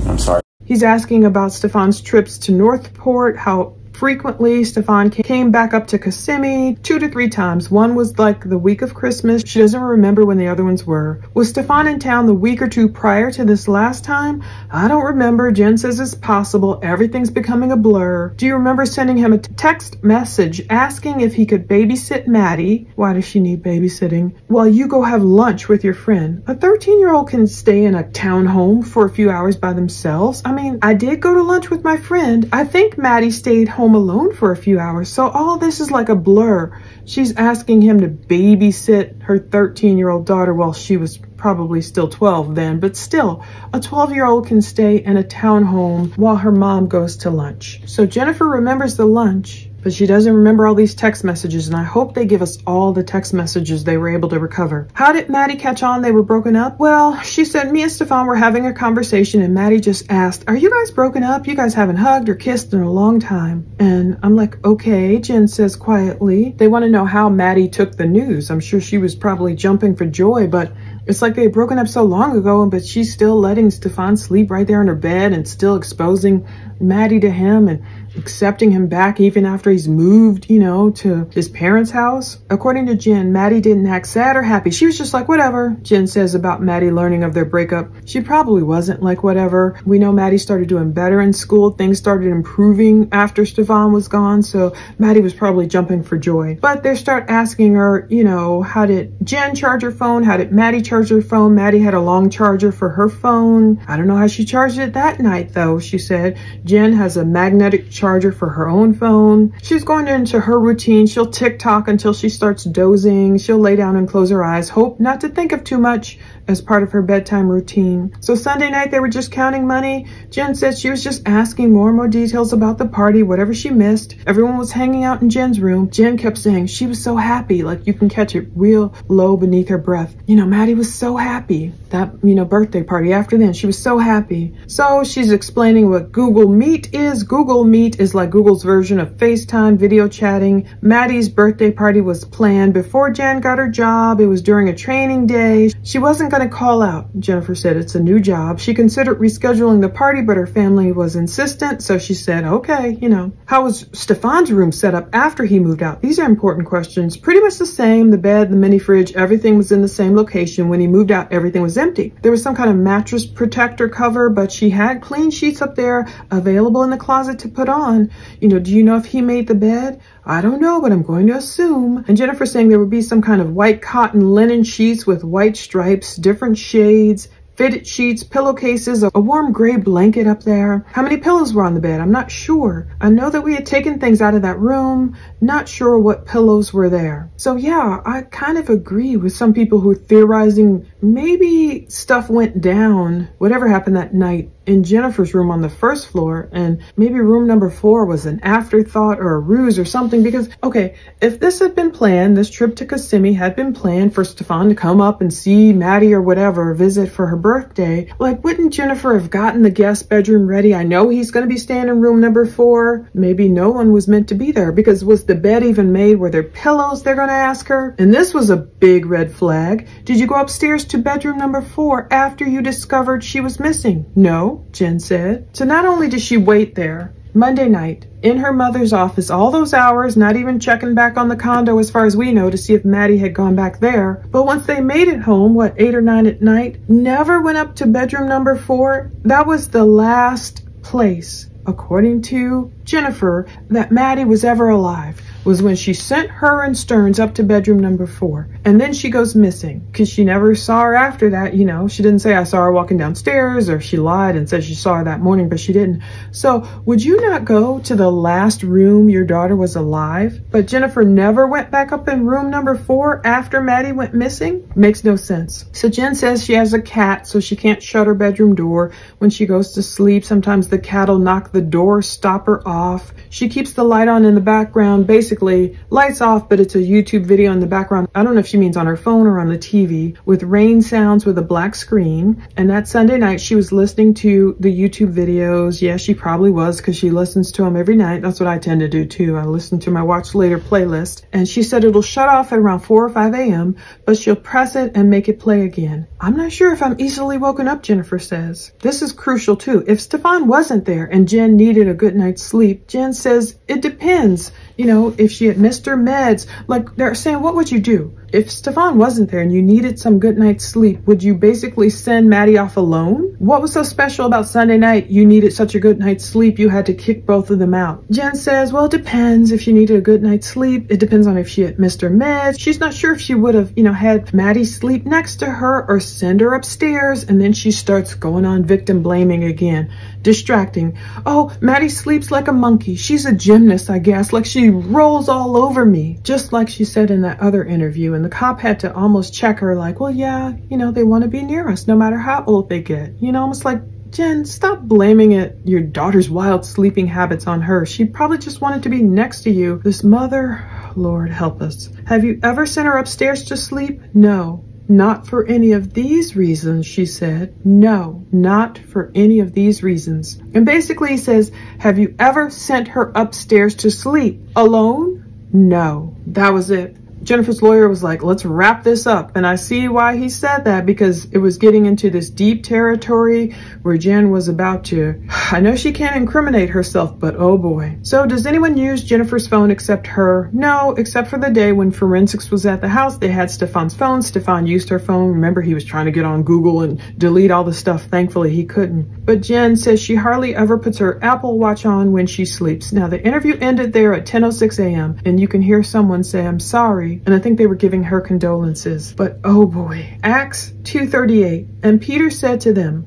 I'm sorry. He's asking about Stefan's trips to Northport, how frequently. Stefan came back up to Kissimmee 2 to 3 times. One was like the week of Christmas. She doesn't remember when the other ones were. Was Stefan in town the week or two prior to this last time? I don't remember. Jen says it's possible. Everything's becoming a blur. Do you remember sending him a text message asking if he could babysit Maddie? Why does she need babysitting? While you go have lunch with your friend. A 13-year-old can stay in a townhome for a few hours by themselves. I mean, I did go to lunch with my friend. I think Maddie stayed home alone for a few hours. So all this is like a blur. She's asking him to babysit her 13-year-old daughter while she was probably still 12 then, but still, a 12-year-old can stay in a townhome while her mom goes to lunch. So Jennifer remembers the lunch, but she doesn't remember all these text messages, and I hope they give us all the text messages they were able to recover. How did Maddie catch on they were broken up? Well, she said me and Stefan were having a conversation, and Maddie just asked, are you guys broken up? You guys haven't hugged or kissed in a long time. And I'm like, okay, Jen says quietly. They want to know how Maddie took the news. I'm sure she was probably jumping for joy, but it's like they'd broken up so long ago, but she's still letting Stefan sleep right there in her bed and still exposing Maddie to him and accepting him back even after he's moved, you know, to his parents' house. According to Jen, Maddie didn't act sad or happy. She was just like, whatever. Jen says about Maddie learning of their breakup. She probably wasn't like whatever. We know Maddie started doing better in school. Things started improving after Stefan was gone. So Maddie was probably jumping for joy. But they start asking her, you know, how did Jen charge her phone? How did Maddie charge her phone? Maddie had a long charger for her phone. I don't know how she charged it that night though, she said. Jen has a magnetic charger for her own phone. She's going into her routine. She'll TikTok until she starts dozing. She'll lay down and close her eyes, hope not to think of too much as part of her bedtime routine. So Sunday night, they were just counting money. Jen said she was just asking more and more details about the party, whatever she missed. Everyone was hanging out in Jen's room. Jen kept saying she was so happy, like you can catch it real low beneath her breath. You know, Maddie was so happy. That, you know, birthday party after then, she was so happy. So she's explaining what Google Meet is. Google Meet is like Google's version of FaceTime video chatting. Maddie's birthday party was planned before Jen got her job. It was during a training day. She wasn't going to call out. Jennifer said it's a new job. She considered rescheduling the party, but her family was insistent. So she said, okay, you know. How was Stefan's room set up after he moved out? These are important questions. Pretty much the same. The bed, the mini fridge, everything was in the same location. When he moved out, everything was empty. There was some kind of mattress protector cover, but she had clean sheets up there available in the closet to put on. You know, do you know if he made the bed? I don't know, but I'm going to assume. And Jennifer saying there would be some kind of white cotton linen sheets with white stripes, different shades, fitted sheets, pillowcases, a warm gray blanket up there. How many pillows were on the bed? I'm not sure. I know that we had taken things out of that room. Not sure what pillows were there. So yeah, I kind of agree with some people who are theorizing maybe stuff went down, whatever happened that night, in Jennifer's room on the first floor, and maybe room number 4 was an afterthought or a ruse or something. Because, okay, if this had been planned, this trip to Kissimmee had been planned for Stefan to come up and see Maddie or whatever, visit for her birthday, like, wouldn't Jennifer have gotten the guest bedroom ready? I know he's going to be staying in room number 4. Maybe no one was meant to be there, because was the bed even made? Were there pillows, they're going to ask her? And this was a big red flag. Did you go upstairs to bedroom number 4 after you discovered she was missing? No, Jen said. So not only did she wait there Monday night in her mother's office all those hours, not even checking back on the condo as far as we know to see if Maddie had gone back there, but once they made it home, what, 8 or 9 at night, never went up to bedroom number 4. That was the last place, according to Jennifer, that Maddie was ever alive, was when she sent her and Stearns up to bedroom number 4. And then she goes missing because she never saw her after that. You know, she didn't say I saw her walking downstairs, or she lied and said she saw her that morning, but she didn't. So would you not go to the last room your daughter was alive? But Jennifer never went back up in room number 4 after Maddie went missing? Makes no sense. So Jen says she has a cat, so she can't shut her bedroom door when she goes to sleep. Sometimes the cat will knock the door stopper off. She keeps the light on in the background, basically basically lights off, but it's a YouTube video in the background. I don't know if she means on her phone or on the TV, with rain sounds with a black screen. And that Sunday night, she was listening to the YouTube videos. Yeah, she probably was, because she listens to them every night. That's what I tend to do too. I listen to my Watch Later playlist. And she said it'll shut off at around 4 or 5 a.m., but she'll press it and make it play again. I'm not sure if I'm easily woken up, Jennifer says. This is crucial too. If Stefan wasn't there and Jen needed a good night's sleep, Jen says it depends. You know, if she had missed her meds, like they're saying, what would you do? If Stefan wasn't there and you needed some good night's sleep, would you basically send Maddie off alone? What was so special about Sunday night you needed such a good night's sleep you had to kick both of them out? Jen says, well, it depends if she needed a good night's sleep. It depends on if she had missed her meds. She's not sure if she would have, had Maddie sleep next to her or send her upstairs. And then she starts going on victim blaming again. Distracting. Oh, Maddie sleeps like a monkey. She's a gymnast, I guess. Like she rolls all over me. Just like she said in that other interview. And the cop had to almost check her like, well, yeah, they want to be near us no matter how old they get. Almost like, Jen, stop blaming your daughter's wild sleeping habits on her. She probably just wanted to be next to you. This mother, Lord help us. Have you ever sent her upstairs to sleep? No. Not for any of these reasons, she said. No, not for any of these reasons. And basically he says, have you ever sent her upstairs to sleep? Alone? No. That was it. Jennifer's lawyer was like, let's wrap this up. And I see why he said that, because it was getting into this deep territory where Jen was about to, I know she can't incriminate herself, but oh boy. So does anyone use Jennifer's phone except her? No, except for the day when forensics was at the house. They had Stefan's phone. Stefan used her phone. Remember, he was trying to get on Google and delete all the stuff. Thankfully, he couldn't. But Jen says she hardly ever puts her Apple Watch on when she sleeps. Now, the interview ended there at 10:06 a.m. and you can hear someone say, I'm sorry. And I think they were giving her condolences. But oh boy. Acts 2:38. And Peter said to them,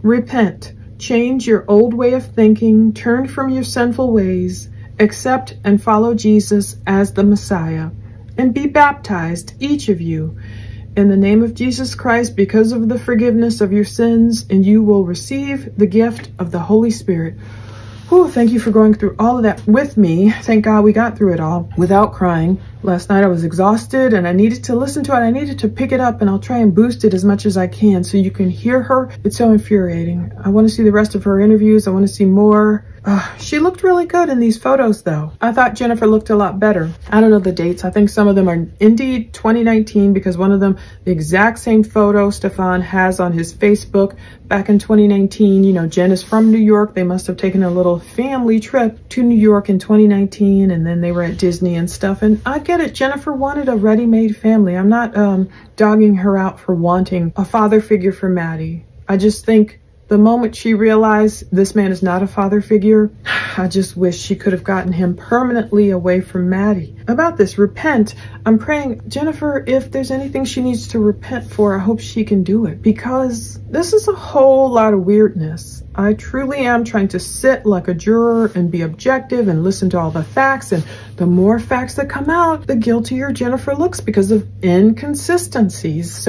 repent, change your old way of thinking, turn from your sinful ways, accept and follow Jesus as the Messiah, and be baptized, each of you, in the name of Jesus Christ because of the forgiveness of your sins, and you will receive the gift of the Holy Spirit. Oh, thank you for going through all of that with me. Thank God we got through it all without crying. Last night I was exhausted and I needed to listen to it. I needed to pick it up, and I'll try and boost it as much as I can so you can hear her. It's so infuriating. I want to see the rest of her interviews. I want to see more. She looked really good in these photos though. I thought Jennifer looked a lot better. I don't know the dates. I think some of them are indeed 2019, because one of them, the exact same photo Stefan has on his Facebook back in 2019. Jen is from New York. They must have taken a little family trip to New York in 2019, and then they were at Disney and stuff. And I get it. Jennifer wanted a ready-made family. I'm not dogging her out for wanting a father figure for Maddie. I just think the moment she realized this man is not a father figure, I just wish she could have gotten him permanently away from Maddie. About this, repent. I'm praying, Jennifer, if there's anything she needs to repent for, I hope she can do it, because this is a whole lot of weirdness. I truly am trying to sit like a juror and be objective and listen to all the facts, and the more facts that come out, the guiltier Jennifer looks because of inconsistencies.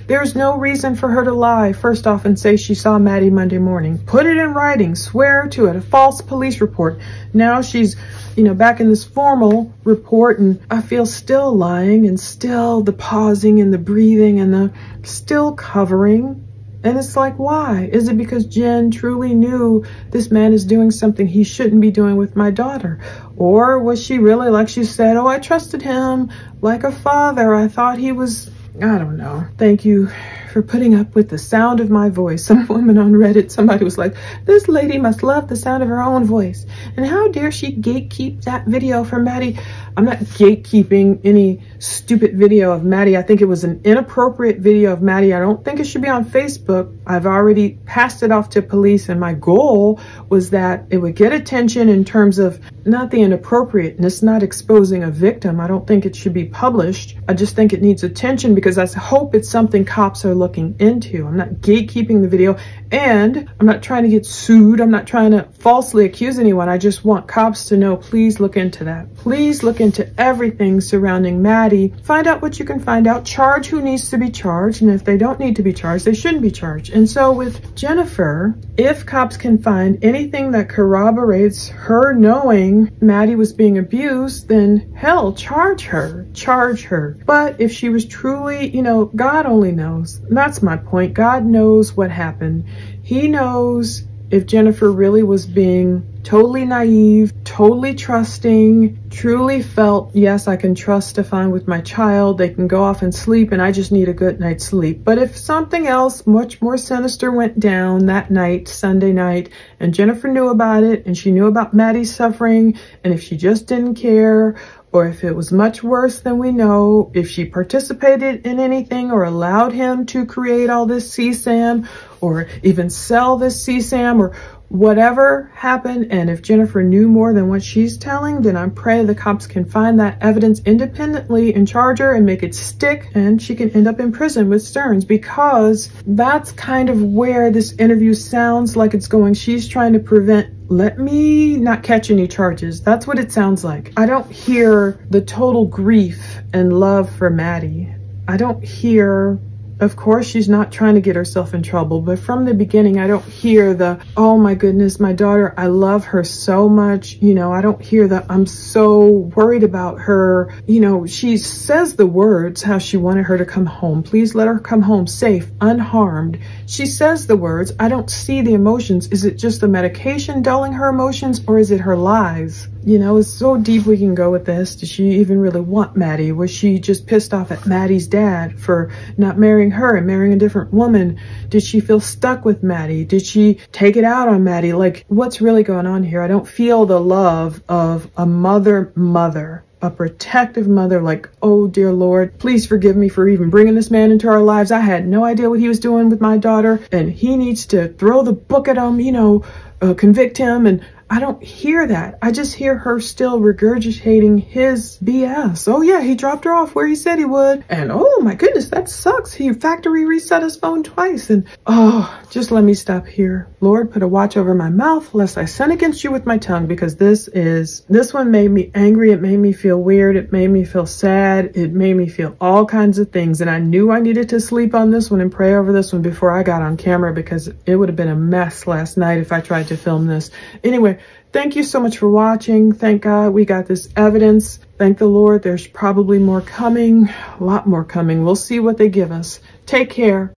There's no reason for her to lie, first off, and say she saw Maddie Monday morning. Put it in writing, swear to it, a false police report. Now she's, back in this formal report, and I feel still lying, and still the pausing and the breathing and the still covering. And it's like, why? Is it because Jen truly knew this man is doing something he shouldn't be doing with my daughter? Or was she really, like she said, oh, I trusted him like a father. I thought he was, I don't know. Thank you for putting up with the sound of my voice. Some woman on Reddit, somebody was like, this lady must love the sound of her own voice. And how dare she gatekeep that video for Maddie? I'm not gatekeeping any stupid video of Maddie. I think it was an inappropriate video of Maddie. I don't think it should be on Facebook. I've already passed it off to police, and my goal was that it would get attention in terms of not the inappropriateness, not exposing a victim. I don't think it should be published. I just think it needs attention because I hope it's something cops are looking into. I'm not gatekeeping the video, and I'm not trying to get sued. I'm not trying to falsely accuse anyone. I just want cops to know, please look into that. Please look into everything surrounding Maddie. Find out what you can find out. Charge who needs to be charged. And if they don't need to be charged, they shouldn't be charged. And so with Jennifer, if cops can find anything that corroborates her knowing Maddie was being abused, then hell, charge her. Charge her. But if she was truly, you know, God only knows. That's my point. God knows what happened. He knows if Jennifer really was being totally naive, totally trusting, truly felt, yes, I can trust Stefan with my child. They can go off and sleep and I just need a good night's sleep. But if something else much more sinister went down that night, Sunday night, and Jennifer knew about it and she knew about Maddie's suffering, and if she just didn't care, or if it was much worse than we know, if she participated in anything or allowed him to create all this CSAM or even sell this CSAM or whatever happened, and if Jennifer knew more than what she's telling, then I pray the cops can find that evidence independently and charge her and make it stick, and she can end up in prison with Stearns, because that's kind of where this interview sounds like it's going. She's trying to prevent, let me not catch any charges. That's what it sounds like. I don't hear the total grief and love for Maddie. I don't hear, of course, she's not trying to get herself in trouble, but from the beginning, I don't hear the, oh my goodness, my daughter, I love her so much. You know, I don't hear the, I'm so worried about her. You know, she says the words, how she wanted her to come home. Please let her come home safe, unharmed. She says the words. I don't see the emotions. Is it just the medication dulling her emotions, or is it her lies? You know, it's so deep we can go with this. Did she even really want Maddie? Was she just pissed off at Maddie's dad for not marrying her and marrying a different woman? Did she feel stuck with Maddie? Did she take it out on Maddie? Like, what's really going on here? I don't feel the love of a mother, a protective mother, like, oh dear Lord, please forgive me for even bringing this man into our lives. I had no idea what he was doing with my daughter, and he needs to throw the book at him, you know, convict him. And I don't hear that. I just hear her still regurgitating his BS. Oh yeah, he dropped her off where he said he would. And oh my goodness, that sucks. He factory reset his phone twice. And oh, just let me stop here. Lord, put a watch over my mouth lest I sin against you with my tongue, because this one made me angry. It made me feel weird. It made me feel sad. It made me feel all kinds of things. And I knew I needed to sleep on this one and pray over this one before I got on camera, because it would have been a mess last night if I tried to film this. Anyway, thank you so much for watching. Thank God we got this evidence. Thank the Lord. There's probably more coming, a lot more coming. We'll see what they give us. Take care.